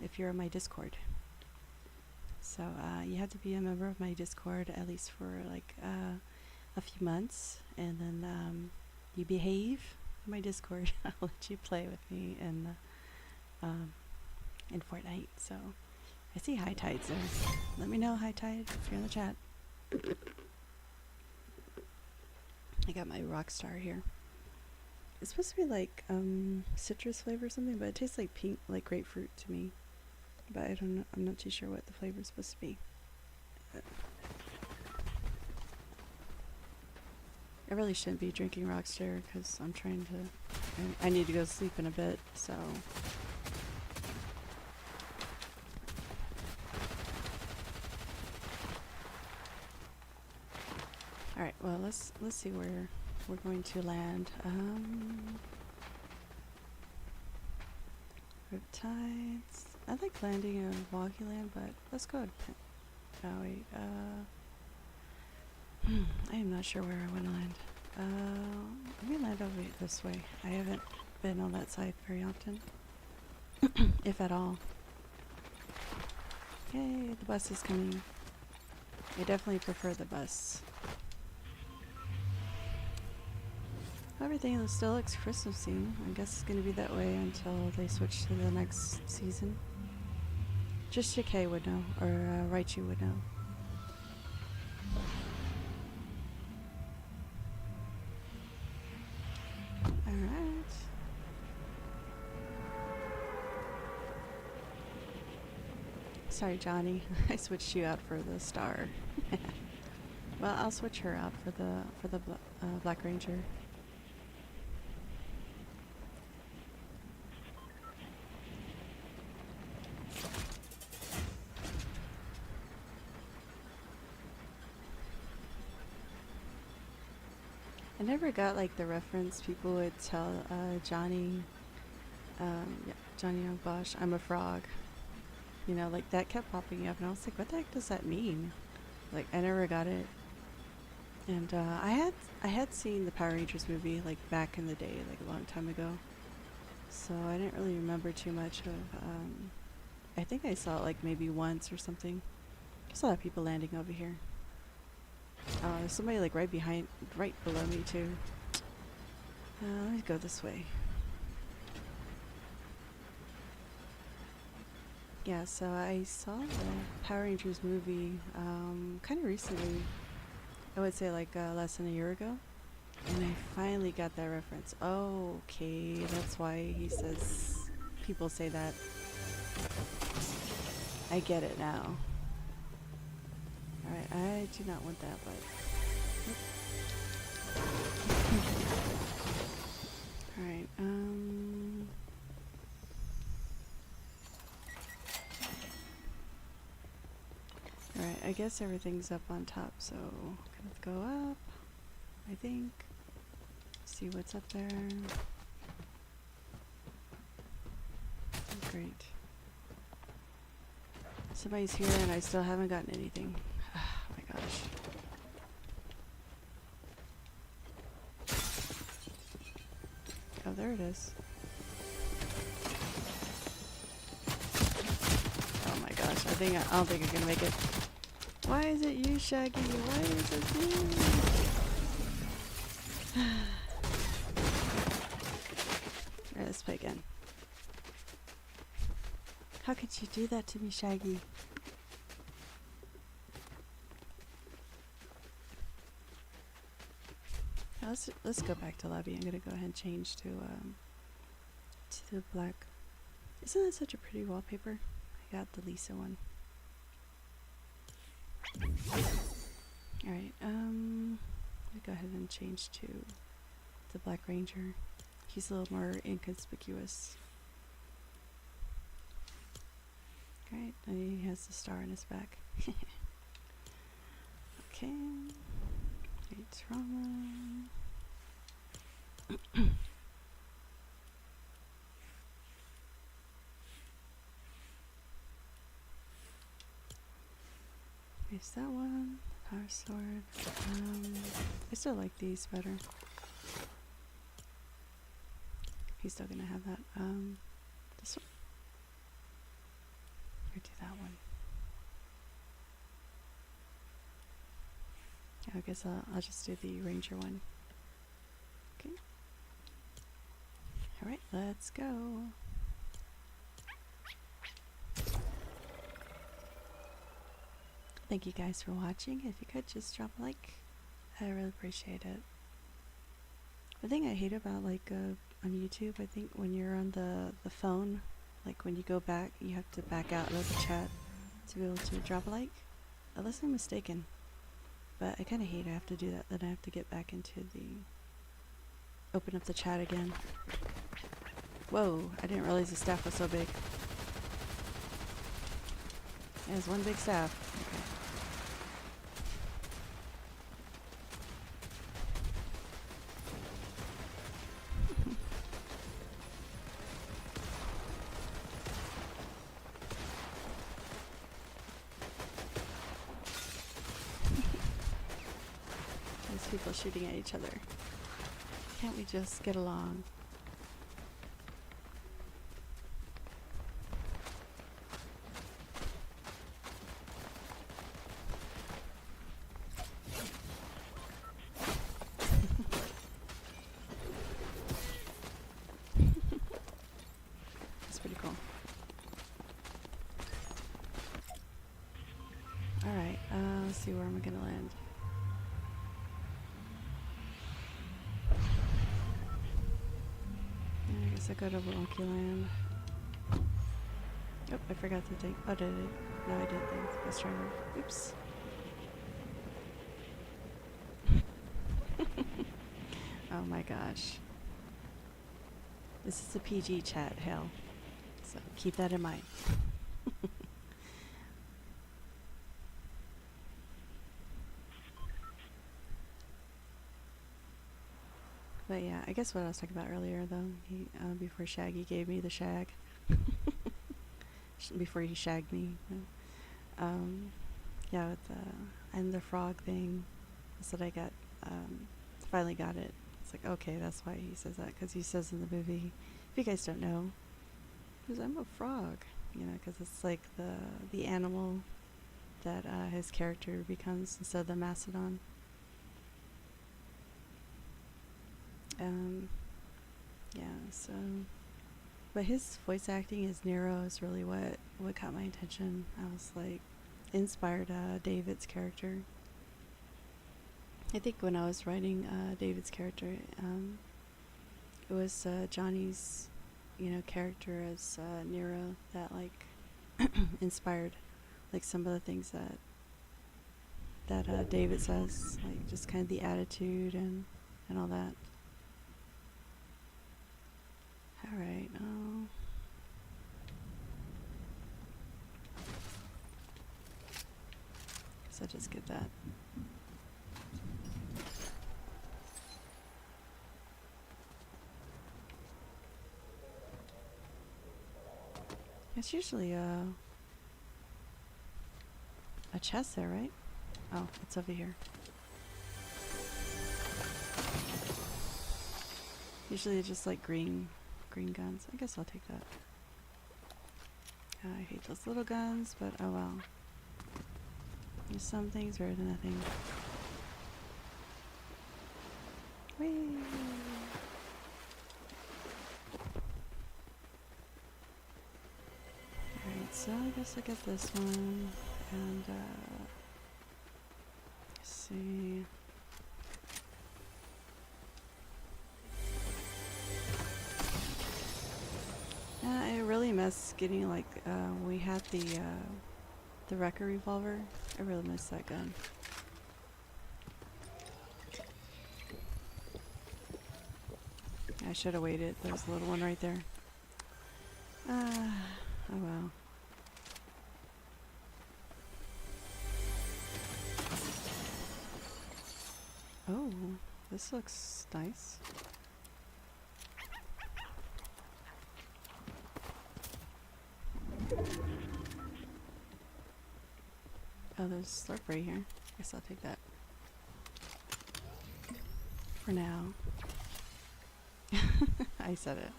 if you're on my Discord. So you have to be a member of my Discord at least for like a few months, and then you behave in my Discord. I'll let you play with me in Fortnite. So I see High Tides there. Let me know, High Tide, if you're in the chat. I got my Rockstar here. It's supposed to be like citrus flavor or something, but it tastes like pink, like grapefruit to me. But I don't know. I'm not too sure what the flavor is supposed to be. I really shouldn't be drinking Rockstar because I'm trying to I need to go sleep in a bit, so. All right. Well, let's see where we're going to land. Riptides. I like landing in Woggy Land, but let's go. Oh wait. I am not sure where I want to land. Let me land over this way. I haven't been on that side very often, if at all. Yay, the bus is coming. I definitely prefer the bus. Everything still looks Christmassy. I guess it's gonna be that way until they switch to the next season. Just Shikei would know, or Raichu would know. Alright. Sorry, Johnny. I switched you out for the star. Well, I'll switch her out for the Black Ranger. I never got like the reference people would tell Johnny, yeah, Johnny Young Bosch, I'm a frog. You know, like that kept popping up, and I was like, what the heck does that mean? Like, I never got it. And I had seen the Power Rangers movie like back in the day, like a long time ago. So I didn't really remember too much of. I think I saw it like maybe once or something. There's a lot of people landing over here. There's somebody like right below me too. Let me go this way. Yeah, so I saw the Power Rangers movie kind of recently. I would say like less than a year ago. And I finally got that reference. Oh, okay, that's why he says people say that. I get it now. Alright, I do not want that, but... Alright, Alright, I guess everything's up on top, so let's go up, I think. See what's up there. Great. Somebody's here and I still haven't gotten anything. Oh my gosh. Oh, there it is. Oh my gosh, I don't think I'm gonna make it. Why is it you, Shaggy? Why is it you? Alright, let's play again. How could you do that to me, Shaggy? Now let's go back to lobby. I'm gonna go ahead and change to the black. Isn't that such a pretty wallpaper? I got the Lisa one. Alright, let me go ahead and change to the Black Ranger. He's a little more inconspicuous. Alright, and he has the star in his back. Okay. Great trauma. There's that one. Power sword. I still like these better. He's still gonna have that. This one. Or do that one. Yeah, I guess I'll just do the Ranger one. Okay. Alright, let's go. Thank you guys for watching. If you could just drop a like, I really appreciate it. The thing I hate about like on YouTube, I think when you're on the phone, like when you go back, you have to back out of the chat to be able to drop a like. Unless I'm mistaken. But I kind of hate I have to do that. Then I have to get back into open up the chat again. Whoa, I didn't realize the staff was so big. Yeah, it's one big staff. Okay. There's people shooting at each other. Can't we just get along? That's pretty cool. Alright, let's see where am I gonna land. I guess I go to Wonky Land. Oh, I forgot to think. Oh, did I? No, I didn't think. Let's try to. Oops. Oh my gosh. This is a PG chat, hell. So keep that in mind. But yeah, I guess what I was talking about earlier, though, he before Shaggy gave me the shag, before he shagged me, yeah, with the and the frog thing, I said I got, finally got it. It's like, okay, that's why he says that, because he says in the movie, if you guys don't know, he goes, I'm a frog, you know, because it's like the animal that his character becomes instead of the mastodon. Yeah, so, but his voice acting as Nero is really what caught my attention. I was like, inspired David's character. I think when I was writing David's character, it was Johnny's, you know, character as Nero that like inspired like some of the things that David says, like just kind of the attitude and all that. Alright, guess I'll just get that. It's usually a chest there, right? Oh, it's over here. Usually it's just like green guns. I guess I'll take that. I hate those little guns, but oh well. There's some things better than nothing. Whee! Alright, so I guess I get this one, and let's see. I really miss getting like we had the Wrecker revolver. I really miss that gun. I should have waited. There's a little one right there. Oh well. Oh, this looks nice. Oh, there's a slurp right here. Guess I'll take that. For now. I said it.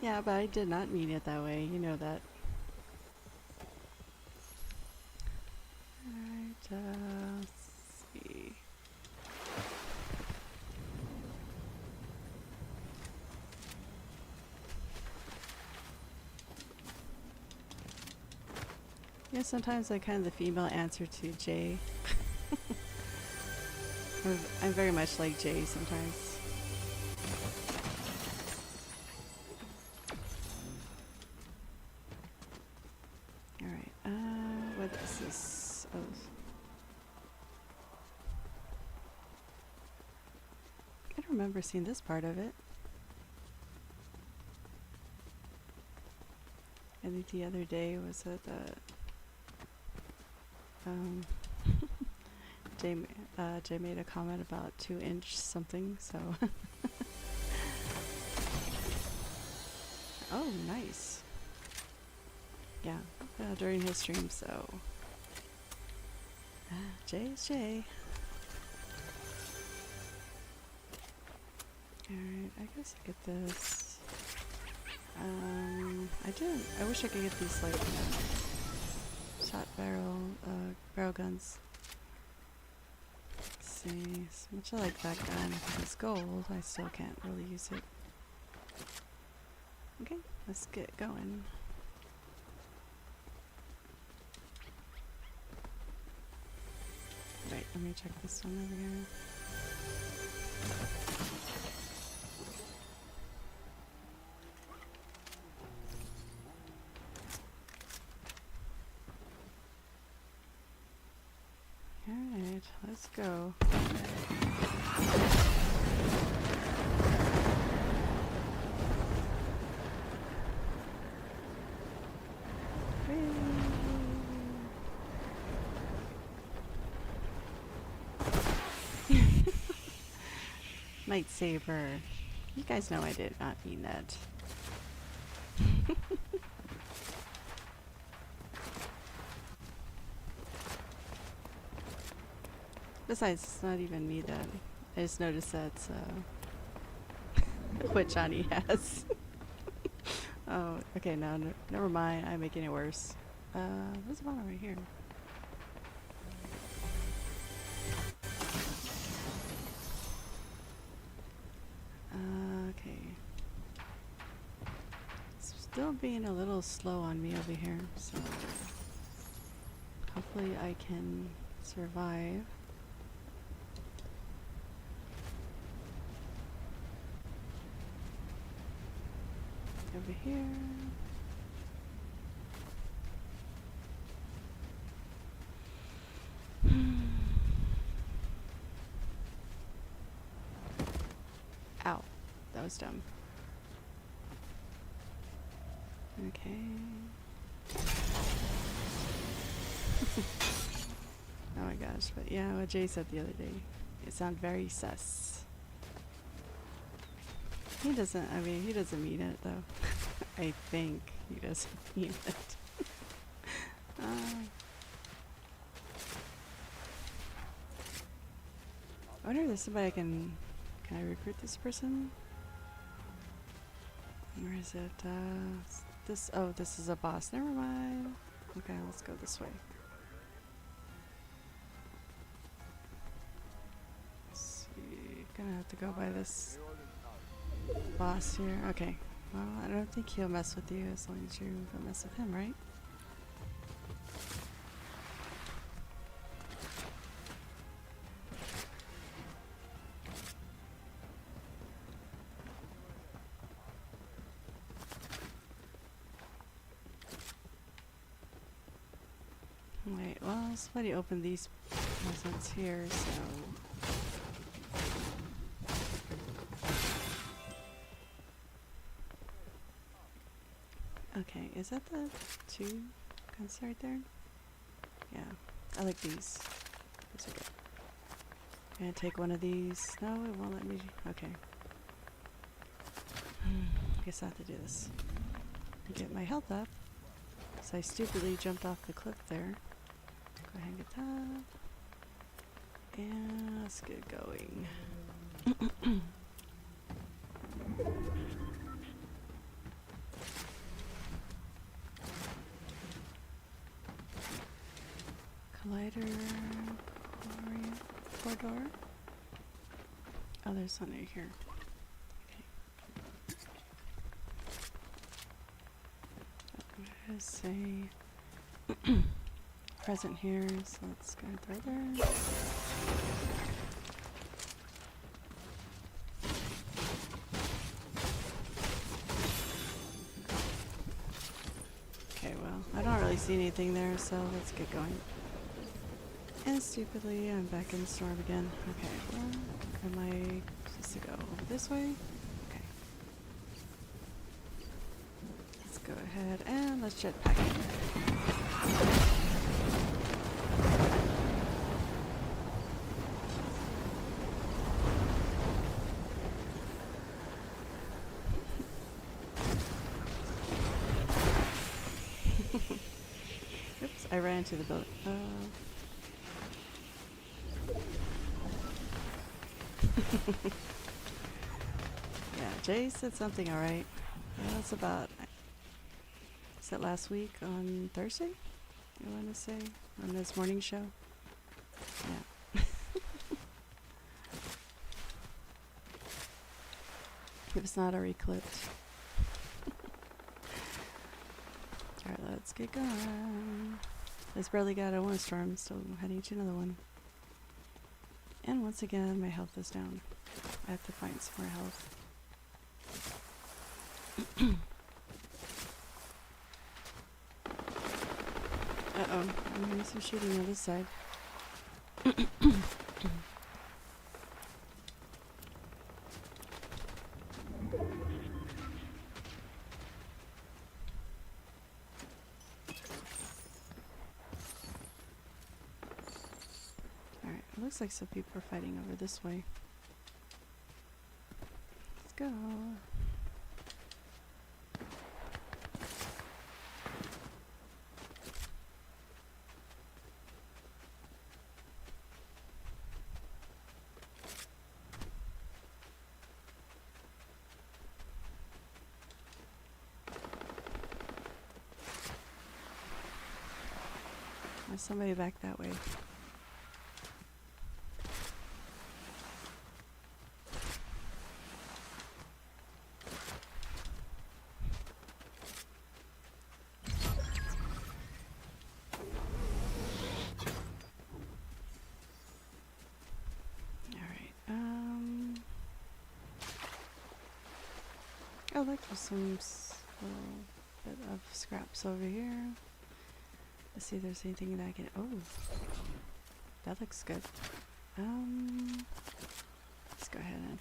Yeah, but I did not mean it that way. You know that. Alright, let's see. Yeah, sometimes I'm kind of the female answer to Jay. I'm very much like Jay sometimes. Alright, what is this? Oh. I don't remember seeing this part of it. I think the other day was at Jay made a comment about 2-inch something, so. Oh, nice. Yeah, during his stream, so. Jay is Jay. Alright, I guess I get this. I wish I could get these, like, shot barrel guns. Let's see, as much I like that gun, it's gold, I still can't really use it. Okay, let's get going. Right, let me check this one over here. Alright, let's go. Lightsaber. You guys know I did not mean that. Besides, it's not even me that. I just noticed that's what Johnny has. Oh, okay, no, never mind. I'm making it worse. What's the one right here? Okay. It's still being a little slow on me over here, so hopefully I can survive. Over here. Ow, that was dumb. Okay. Oh my gosh, but yeah, what Jay said the other day, it sounded very sus. He doesn't, I mean, he doesn't mean it though. I think he doesn't mean it. I wonder if there's somebody can I recruit this person? Where is it? Oh, this is a boss. Never mind. Okay, let's go this way. Let's see. Gonna have to go by this boss here. Okay. Well, I don't think he'll mess with you as long as you don't mess with him, right? Wait, well, somebody opened these presents here, so... Okay, is that the 2 guns right there? Yeah, I like these. Those are good. Gonna take one of these. No, it won't let me. Okay. Guess I have to do this. Get my health up. So I stupidly jumped off the cliff there. Go ahead and get that. And let's get going. Collider corridor. Oh, there's one right here. Okay. There's a present here, so let's go right there. Okay, well, I don't really see anything there, so let's get going. And stupidly, I'm back in the storm again. Okay, well... Am I supposed to go over this way? Okay. Let's go ahead and let's jetpack it. Oops, I ran into the building. Yeah, Jay said something alright. That's about, is that last week on Thursday? I want to say? On this morning show? Yeah. If it's not already clipped. Alright, let's get going. This barely got a one storm, still heading to another one. And once again, my health is down. I have to find some more health. Uh-oh, I'm hearing some shooting on this side. Alright, it looks like some people are fighting over this way. Let's go. There's somebody back that way. Oh, look, there's some little bit of scraps over here. Let's see if there's anything that I can. Oh, that looks good. Let's go ahead and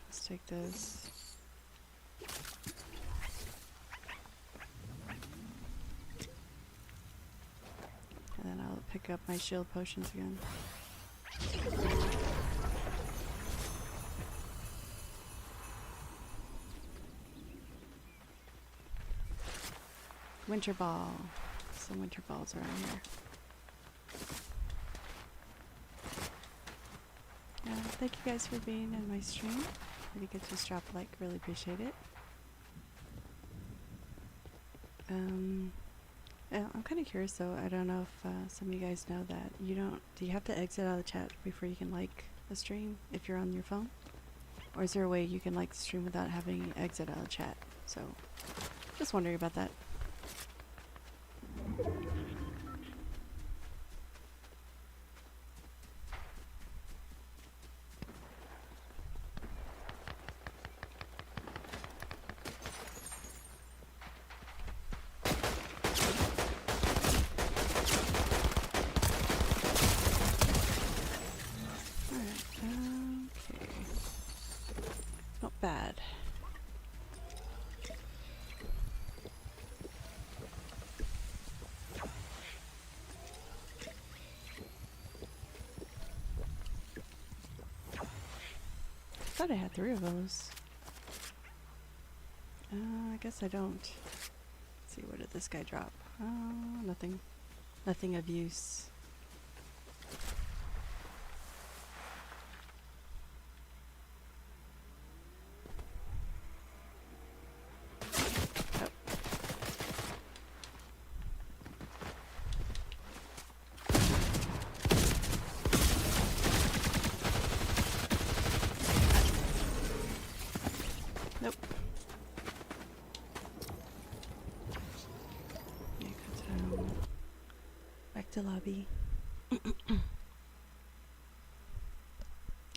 let's take this. And then I'll pick up my shield potions again. Winter ball. Some winter balls around here. Thank you guys for being in my stream. If you could just drop a like, really appreciate it. Yeah, I'm kind of curious though. I don't know if some of you guys know that you don't. Do you have to exit out of the chat before you can like a stream if you're on your phone, or is there a way you can like the stream without having to exit out of the chat? So, just wondering about that. Bad. Thought I had 3 of those. I guess I don't. Let's see, what did this guy drop? Nothing. Nothing of use. Nope. Yeah, back to lobby.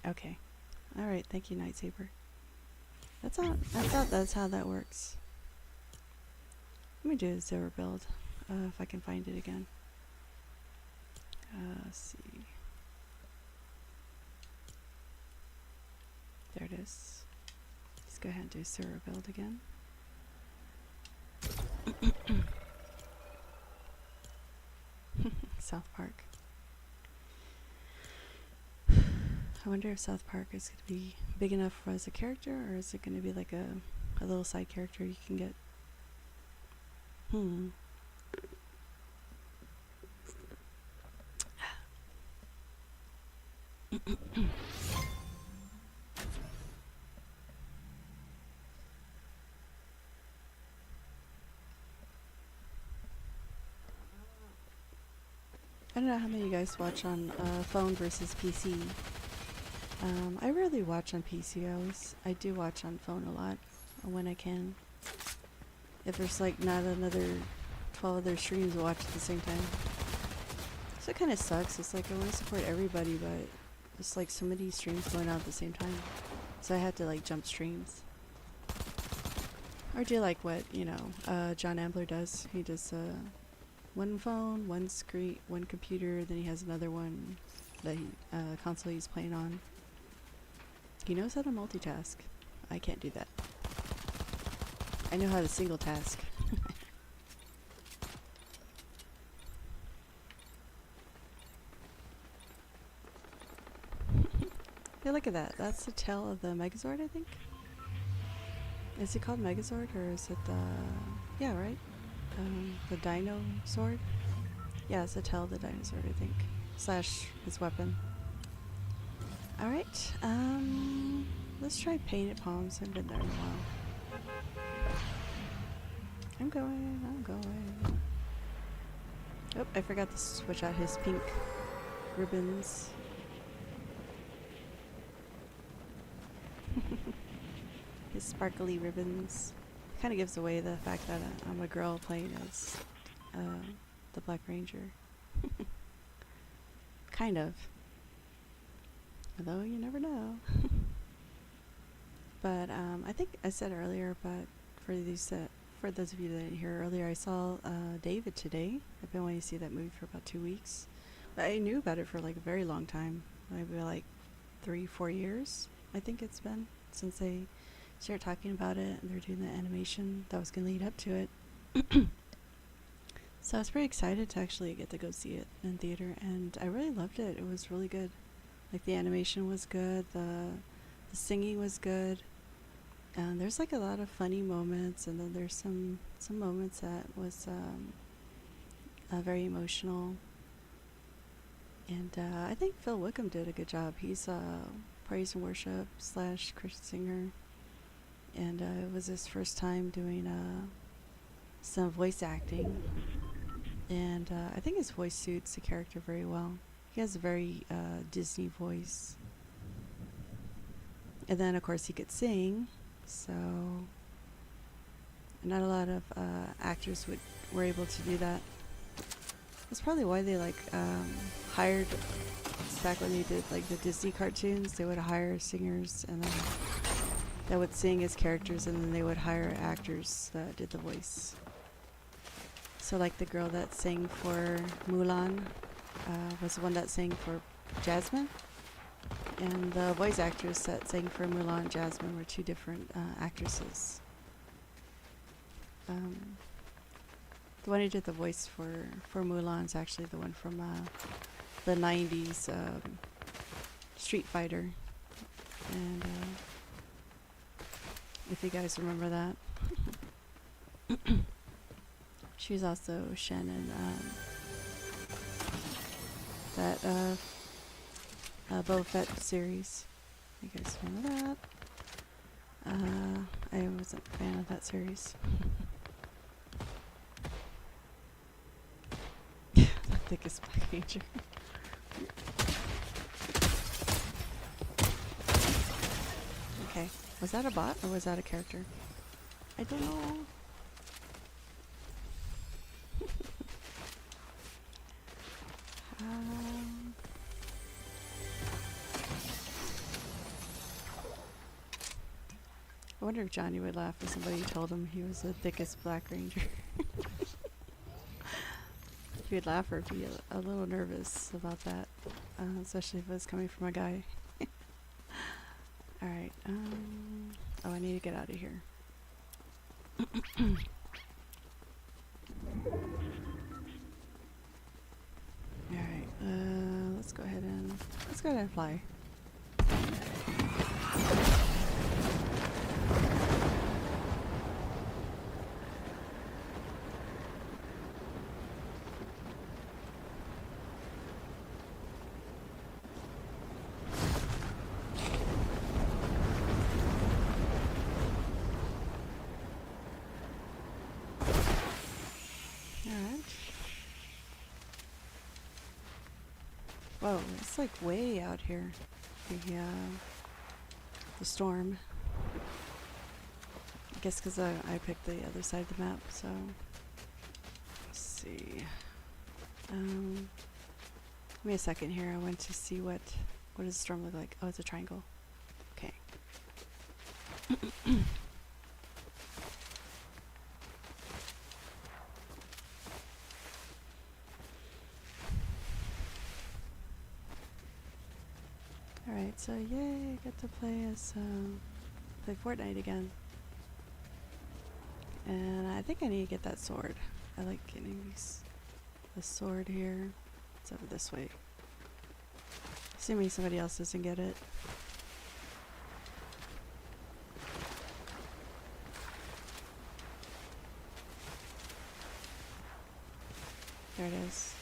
Okay. Alright, thank you, Night Saber. That's all. I thought that's how that works. Let me do a zero build, if I can find it again. Let's see. There it is. Let's go ahead and do server build again. South Park. I wonder if South Park is going to be big enough as a character, or is it going to be like a little side character you can get? I don't know how many of you guys watch on phone versus PC. I rarely watch on PC. I do watch on phone a lot when I can. If there's like not another 12 other streams to watch at the same time. So it kind of sucks. It's like I want to support everybody, but it's like so many streams going on at the same time. So I had to like jump streams. Or do like what, you know, John Ambler does. He does one phone, one screen, one computer, then he has another one that he, console he's playing on. He knows how to multitask. I can't do that. I know how to single task. Hey, look at that. That's the tail of the Megazord, I think. Is it called Megazord, or is it the... Yeah, right? The Dino Sword? Yeah, it's the tail of the dinosaur, I think. Slash his weapon. Alright, let's try Painted Palms. I haven't been there in a while. I'm going. Oh, I forgot to switch out his pink ribbons. His sparkly ribbons. Kind of gives away the fact that I'm a girl playing as the Black Ranger. Kind of. Although you never know. But I think I said earlier, but for those of you that didn't hear earlier, I saw David today. I've been wanting to see that movie for about 2 weeks. But I knew about it for like a very long time. Maybe like 3-4 years, I think it's been, since they started talking about it and they're doing the animation that was going to lead up to it. So I was pretty excited to actually get to go see it in theater, and I really loved it. It was really good. Like the animation was good, the singing was good. And there's like a lot of funny moments, and then there's some moments that was very emotional. And I think Phil Wickham did a good job. He's praise and worship / Christian singer, and it was his first time doing some voice acting. And I think his voice suits the character very well. He has a very Disney voice. And then, of course, he could sing, so not a lot of actors were able to do that. That's probably why they hired, back when they did like the Disney cartoons, they would hire singers and then that would sing as characters, and then they would hire actors that did the voice. So like the girl that sang for Mulan was the one that sang for Jasmine, and the voice actress that sang for Mulan and Jasmine were two different actresses. The one who did the voice for Mulan is actually the one from the 90s Street Fighter. And if you guys remember that. She's also Shen in that Boba Fett series. You guys remember that? I wasn't a fan of that series. The thickest Black Ranger. Okay, was that a bot or was that a character? I don't know. I wonder if Johnny would laugh if somebody told him he was the thickest Black Ranger. He would laugh or be a little nervous about that, especially if it was coming from a guy. Alright. Alright, oh, I need to get out of here. Alright, let's go ahead and fly. Alright. Whoa, it's like way out here. The storm. I guess because I picked the other side of the map, so. Let's see. Give me a second here. I want to see what does the storm look like. Oh, it's a triangle. Okay. Alright, so yay, I get to play Fortnite again. And I think I need to get that sword. I like getting the sword here. It's over this way. Assuming somebody else doesn't get it. There it is.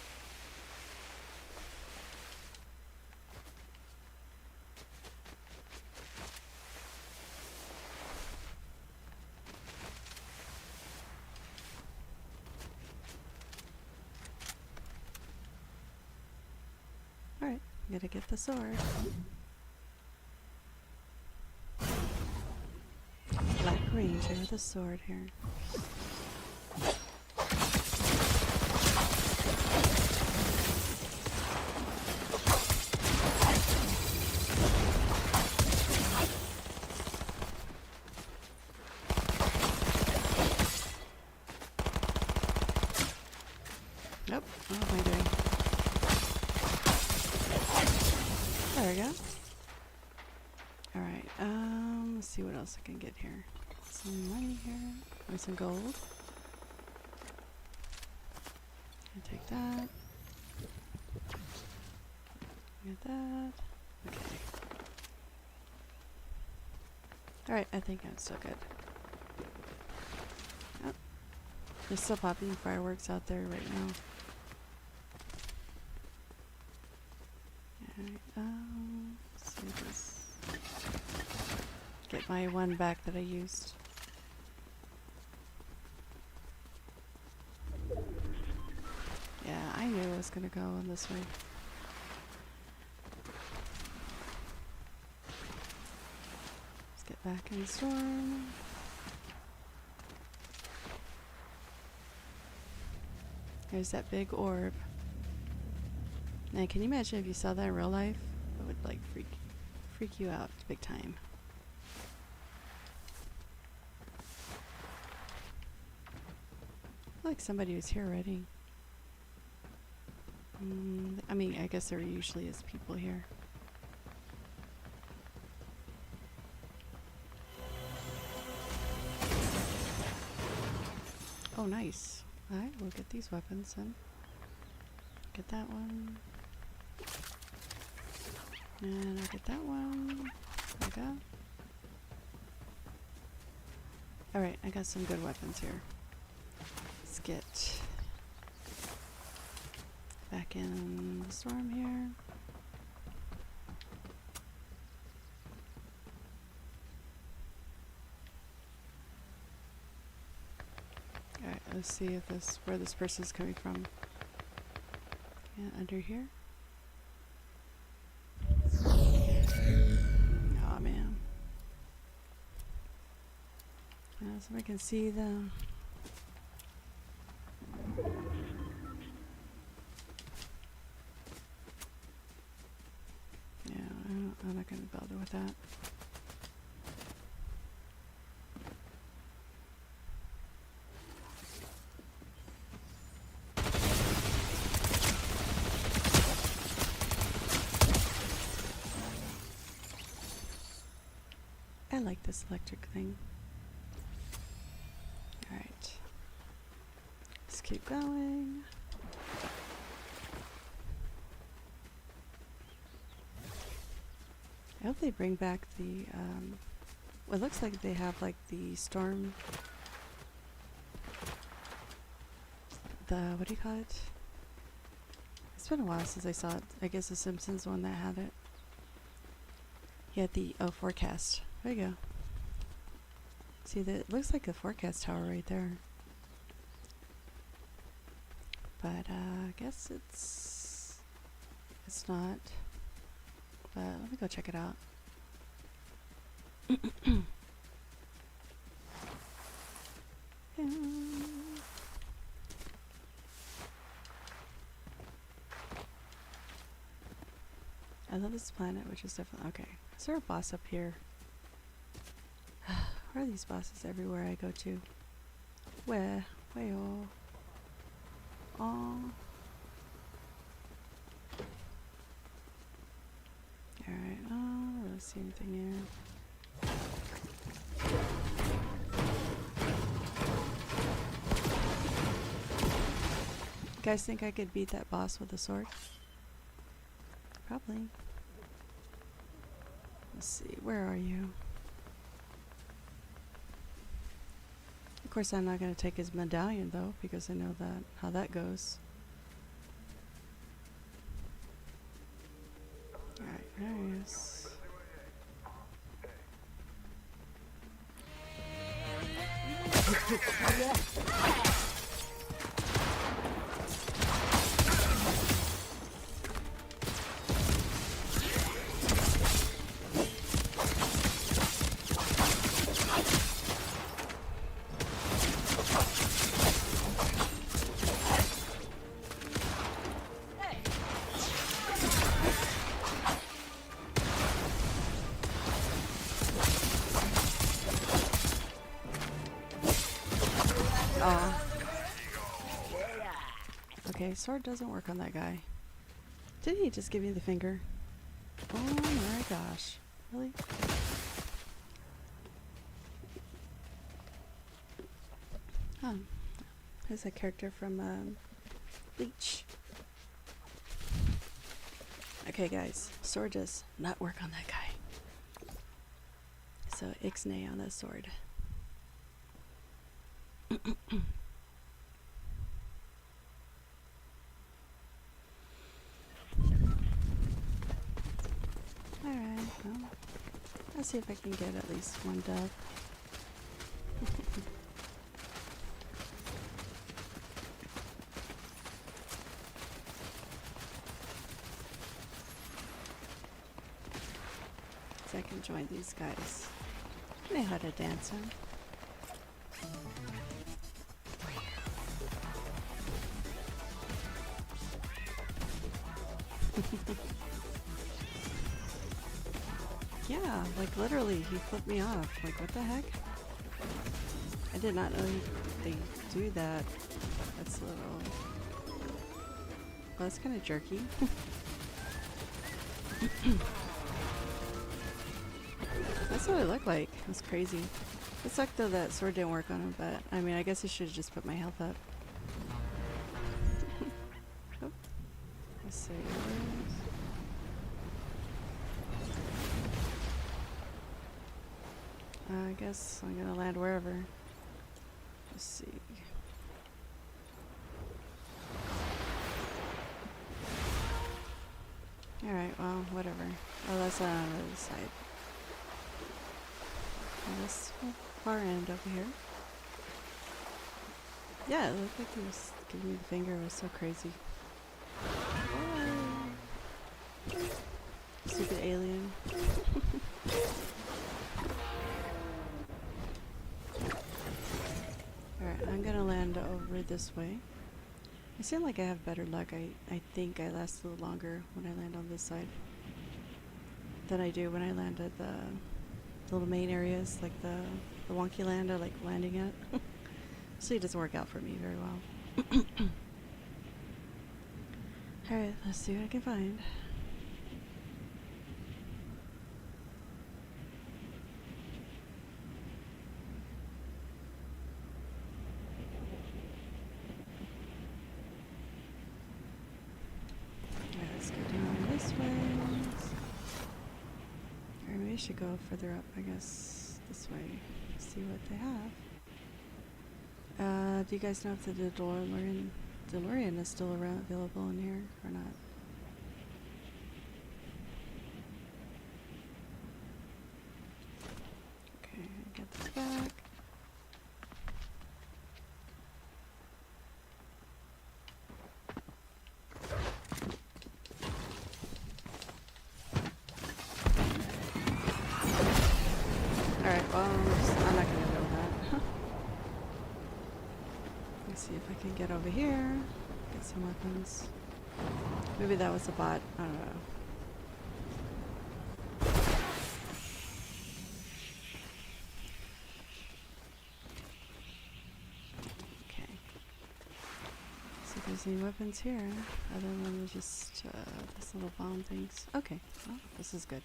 Alright, I'm gonna get the sword. Black Ranger with a sword here. Nope, what am I doing? There we go. Alright, let's see what else I can get here. Some money here. Or some gold. I'll take that. Get that. Okay. Alright, I think I'm still good. Oh. There's still popping fireworks out there right now. Let's see this. Get my one back that I used. Yeah, I knew it was gonna go in this way. Let's get back in the storm. There's that big orb. Now, can you imagine if you saw that in real life? It would like freak you out big time. Like somebody was here already. I mean, I guess there usually is people here. Oh, nice. Alright, we'll get these weapons then. Get that one. And I'll get that one. There we go. Alright, I got some good weapons here. Let's get back in the storm here. Alright, let's see if where this person's coming from. Yeah, under here. Oh man. So I can see them. Yeah, I'm not gonna bother with that. I like this electric thing. Alright. Let's keep going. I hope they bring back the, well, it looks like they have like the storm, what do you call it? It's been a while since I saw it. I guess the Simpsons one that had it. Yeah, the, oh, forecast. There you go. See, that it looks like a forecast tower right there. But, I guess it's not. But let me go check it out. I love this planet, which is definitely okay. Is there a boss up here? Where are these bosses everywhere I go to? Where? Oh. Alright, I don't really see anything here. You guys think I could beat that boss with a sword? Probably. Let's see, where are you? Of course, I'm not going to take his medallion though, because I know that how that goes. Alright, there he is. Okay, sword doesn't work on that guy. Did he just give me the finger? Oh my gosh. Really? Oh. There's a character from Bleach. Okay guys, sword does not work on that guy. So Ixnay on that sword. Alright, well, let's see if I can get at least one dove. So I can join these guys. I know how to dance him. Yeah, like literally, he flipped me off. Like, what the heck? I did not know they do that. That's a little... Well, that's kind of jerky. That's what it looked like. It was crazy. It sucked though that sword didn't work on him, but I mean, I guess I should have just put my health up. Oh. Let's see. I guess I'm gonna land wherever. Let's see. Alright, well, whatever. Oh, that's on the other side. This far end over here. Yeah, it looked like he was giving me the finger. It was so crazy. Whoa. Stupid alien. Alright, I'm gonna land over this way. I seem like I have better luck. I think I last a little longer when I land on this side than I do when I land at the little main areas, like the wonky land I like landing at. So it doesn't work out for me very well. Alright, let's see what I can find. I should go further up, I guess, this way. See what they have. Do you guys know if the DeLorean is still around, available in here or not? Okay, get this back. Alright, well, I'm not gonna build that. Let's see if I can get over here, get some weapons. Maybe that was a bot, I don't know. Okay. See if there's any weapons here, other than just this little bomb things. Okay, well, this is good.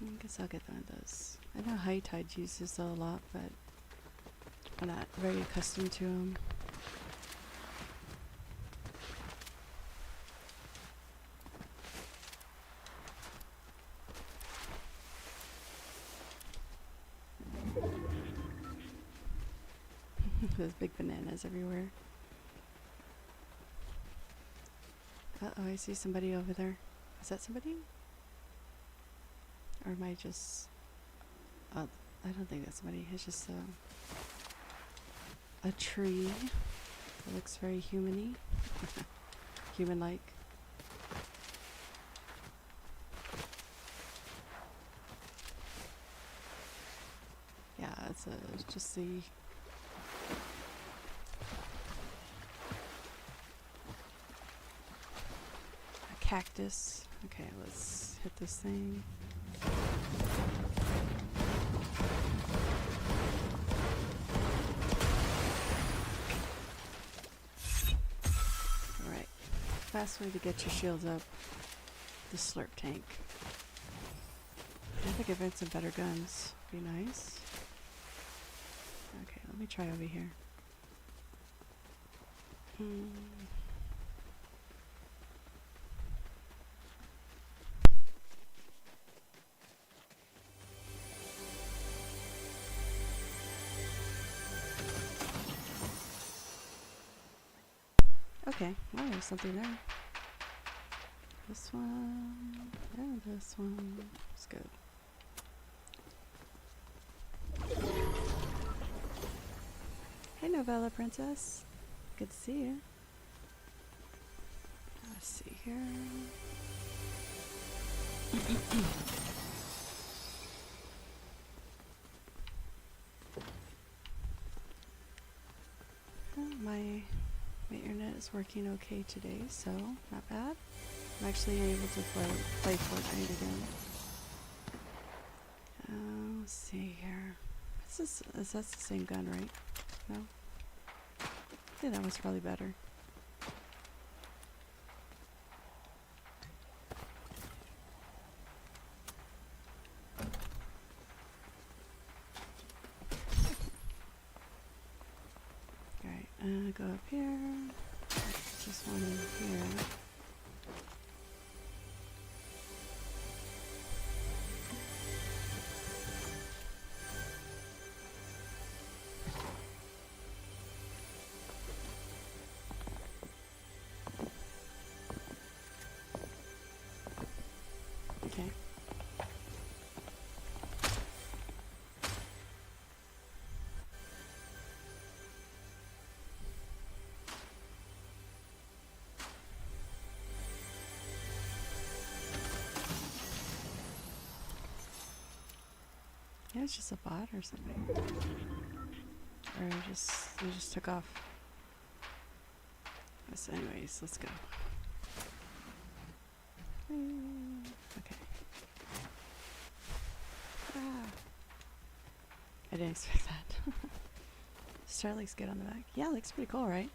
I guess I'll get one of those. I know High Tide uses those a lot, but I'm not very accustomed to them. There's big bananas everywhere. Uh-oh, I see somebody over there. Is that somebody? Or am I just... I don't think that's somebody. It's just a tree that looks very human-y. Human-like. Yeah, it's just the... a cactus. Okay, let's hit this thing. Alright. Fast way to get your shields up. The slurp tank. I think I've had some better guns. Be nice. Okay, let me try over here. Okay, well, there's something there. This one, and this one. It's good. Hey, Novella Princess. Good to see you. Let's see here. Well, my internet is working okay today, so not bad. I'm actually able to play Fortnite again. Let's see here. Is that the same gun, right? No? Yeah, that was probably better. Alright, go up here. Just one in here. Okay. Yeah, it's just a bot or something. Or it just took off. So anyways, let's go. Okay. Ah. I didn't expect that. Star looks good on the back. Yeah, looks pretty cool, right?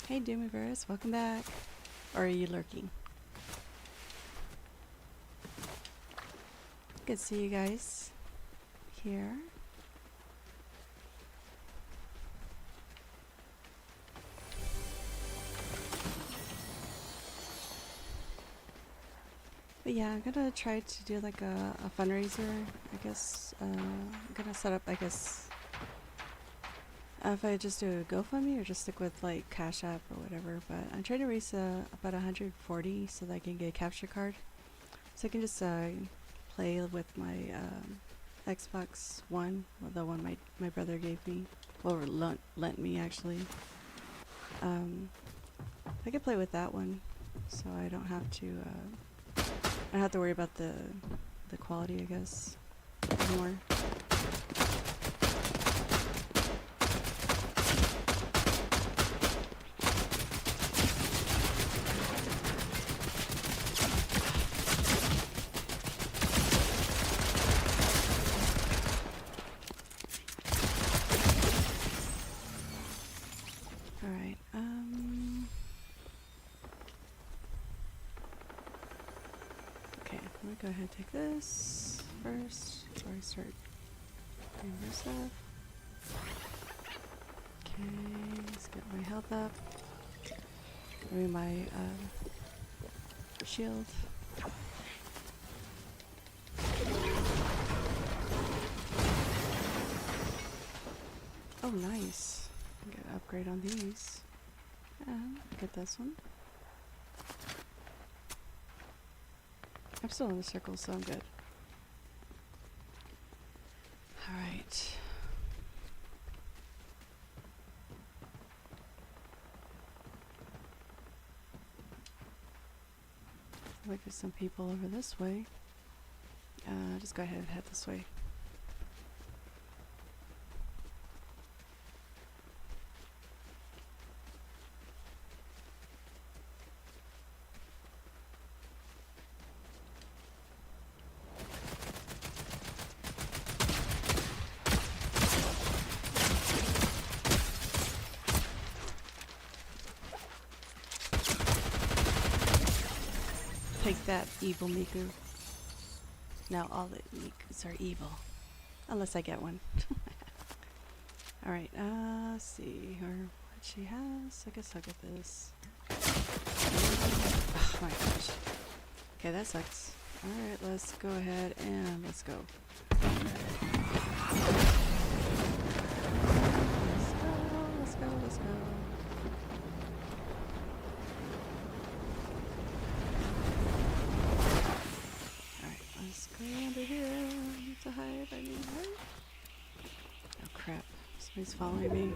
Hey, Doomiverse, welcome back. Or are you lurking? Good to see you guys here. But yeah, I'm gonna try to do like a fundraiser, I guess. I'm gonna set up, I guess, if I just do a GoFundMe or just stick with like Cash App or whatever. But I'm trying to raise about 140 so that I can get a capture card. So I can just play with my Xbox One, well, the one my brother gave me, or lent me actually. I can play with that one, so I don't have to. I don't have to worry about the quality, I guess, anymore. All right. Okay, I'm gonna go ahead and take this first before I start doing more stuff. Okay, let's get my health up. Maybe my shield. Oh, nice. I get an upgrade on these. Get this one. I'm still in the circle, so I'm good. Alright. Like there's some people over this way. Just go ahead and head this way. Take that, evil Miku. Now all the Mikus are evil. Unless I get one. Alright, let's see her what she has. I guess I'll get this. Oh my gosh. Okay, that sucks. Alright, let's go ahead and let's go. Let's go. Let's go under here. I need to hide. I need to hide. Oh crap. Somebody's following me.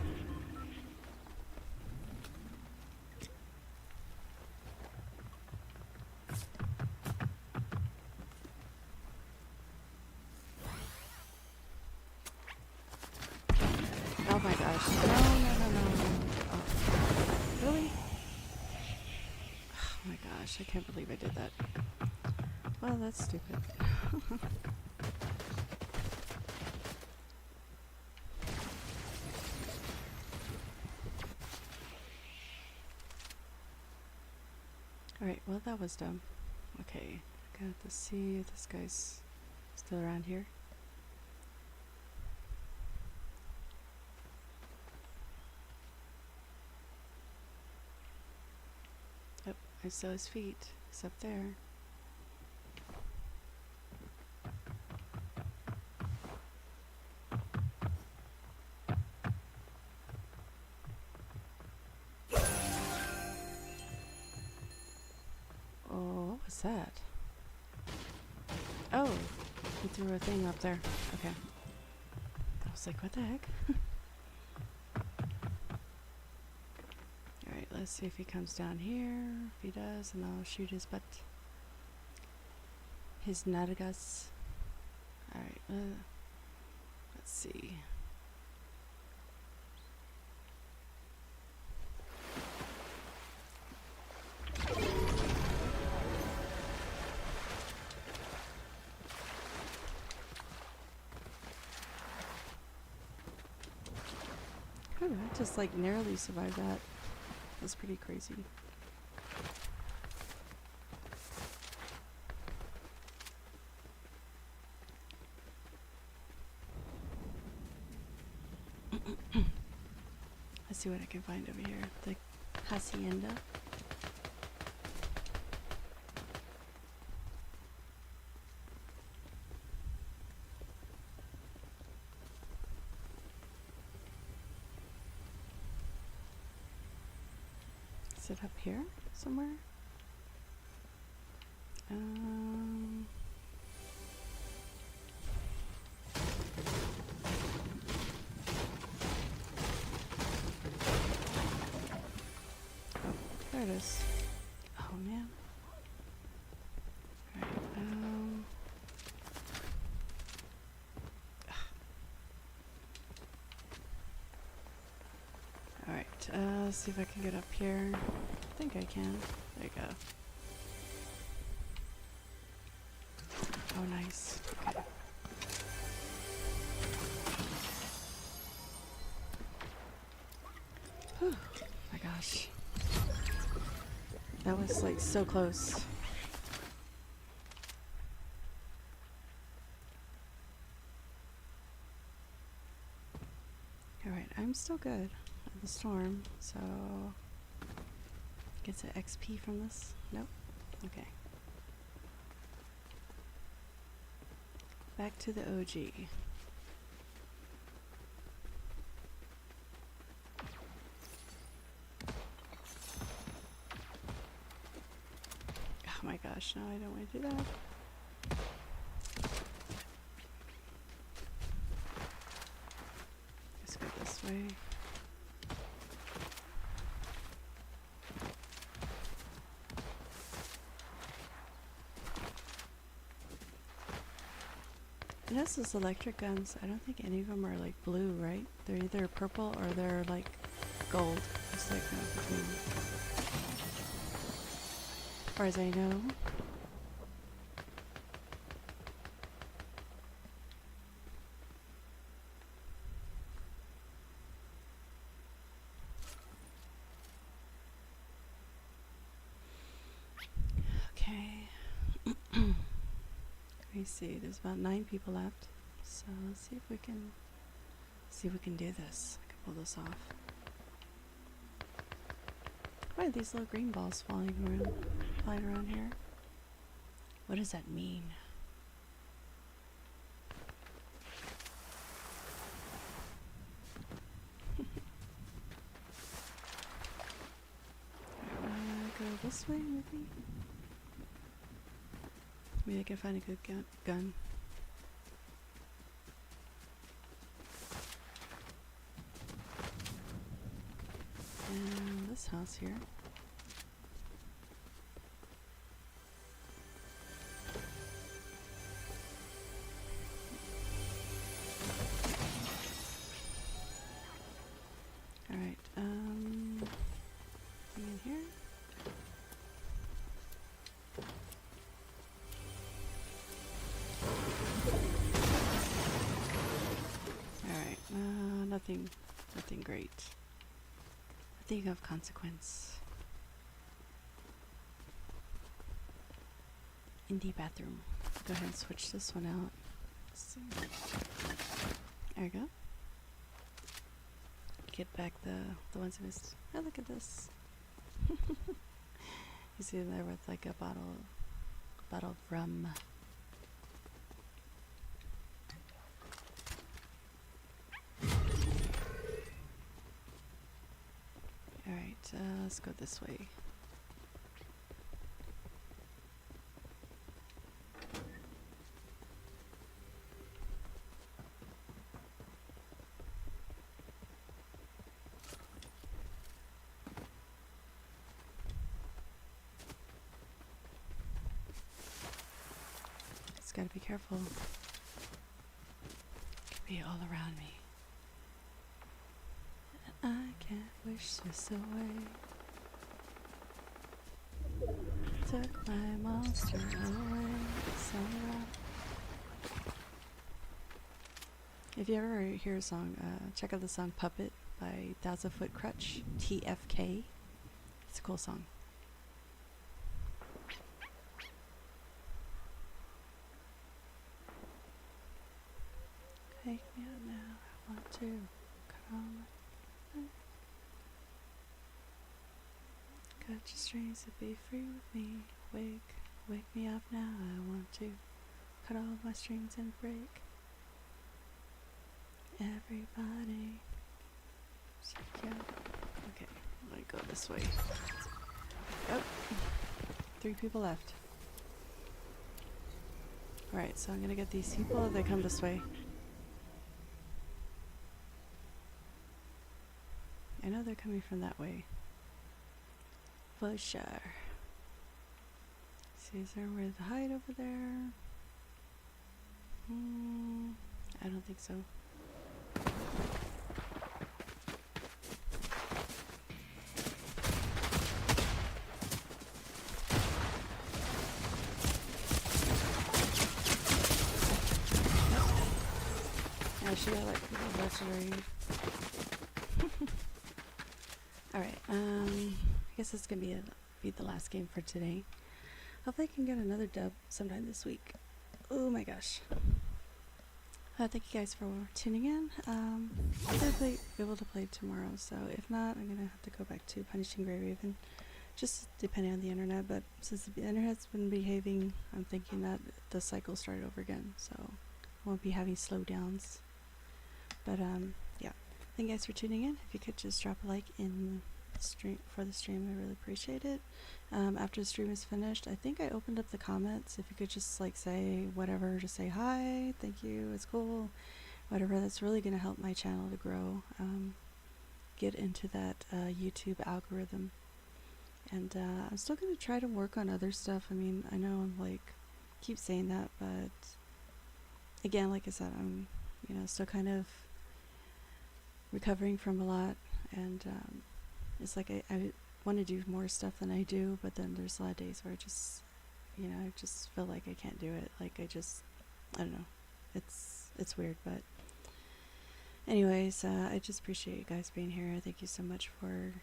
Oh my gosh. No. Oh. Really? Oh my gosh. I can't believe I did that. Well, that's stupid. Alright, well that was dumb. Okay, got to see if this guy's still around here. Yep, I saw his feet. He's up there. What's that? Oh, he threw a thing up there. Okay. I was like, what the heck? Alright, let's see if he comes down here. If he does, then I'll shoot his butt. His nadagas. Alright, let's see. I just like narrowly survived that. That's pretty crazy. Let's see what I can find over here. The hacienda. Is it up here somewhere? Oh, there it is. Oh man. Alright, alright, let's see if I can get up here. I think I can. There you go. Oh, nice. Okay. Whew. My gosh. That was like so close. Alright, I'm still good at the storm, so get to XP from this? Nope. Okay. Back to the OG. Oh my gosh, no, I don't want to do that. Let's go this way. It has those electric guns. I don't think any of them are like blue, right? They're either purple or they're like gold. It's like between. As far as I know. Okay. Let me see. There's about 9 people left. So let's see if we can do this. I can pull this off. Why are these little green balls flying around here? What does that mean? Go this way, maybe? Maybe I can find a good gun. And this house here. Alright, thing in here. Alright, nothing great. Nothing of consequence. In the bathroom. Go ahead and switch this one out. Let's see. There we go. Get back the ones I missed. Oh, look at this. You see them there with like a bottle of rum. Alright, let's go this way. Just gotta be careful. Could be all around me. I can't wish this away. Took my monster away somewhere. If you ever hear a song, check out the song Puppet by 1000 Foot Crutch, TFK. It's a cool song. Wake me up now, I want to cut on my life. Cut your strings to be free with me. Wake me up now, I want to cut all my strings and break. Everybody, shake your... Okay, Might go this way. Oh, 3 people left. Alright, so I'm gonna get these people. They come this way. I know they're coming from that way. For sure. See, is there where to hide over there? I don't think so. I should have like a legendary. Alright, I guess this is gonna be the last game for today. Hopefully I can get another dub sometime this week. Oh my gosh. Thank you guys for tuning in. I'll be able to play tomorrow, so if not, I'm gonna have to go back to Punishing Grey Raven. Just depending on the internet, but since the internet's been behaving, I'm thinking that the cycle started over again, so I won't be having slowdowns. But yeah. Thank you guys for tuning in. If you could just drop a like in the stream for the stream, I really appreciate it. After the stream is finished, I think I opened up the comments. If you could just like say whatever, just say hi, thank you, it's cool, whatever. That's really gonna help my channel to grow, get into that YouTube algorithm. And I'm still gonna try to work on other stuff. I mean, I know I'm like keep saying that, but again, like I said, I'm still kind of recovering from a lot, and it's like I want to do more stuff than I do, but then there's a lot of days where I just I just feel like I can't do it. Like I don't know, it's weird. But anyways, I just appreciate you guys being here. Thank you so much for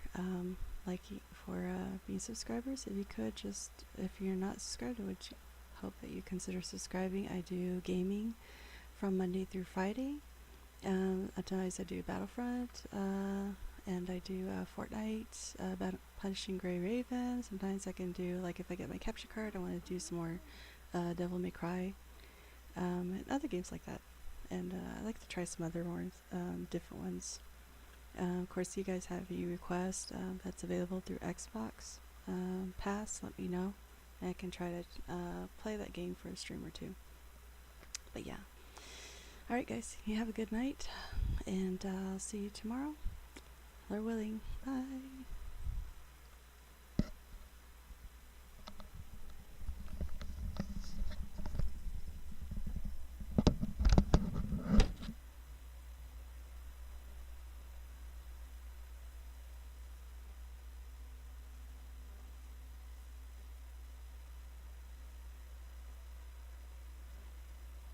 being subscribers. If you could just, if you're not subscribed, I would hope that you consider subscribing. I do gaming from Monday through Friday. Sometimes I do Battlefront, and I do Fortnite, Punishing Grey Raven. Sometimes I can do, like if I get my capture card, I want to do some more Devil May Cry, and other games like that. And I like to try some other ones, different ones. Of course, you guys have a request that's available through Xbox Pass. Let me know, and I can try to play that game for a stream or two. But yeah. Alright guys, you have a good night, and I'll see you tomorrow. Lord willing. Bye.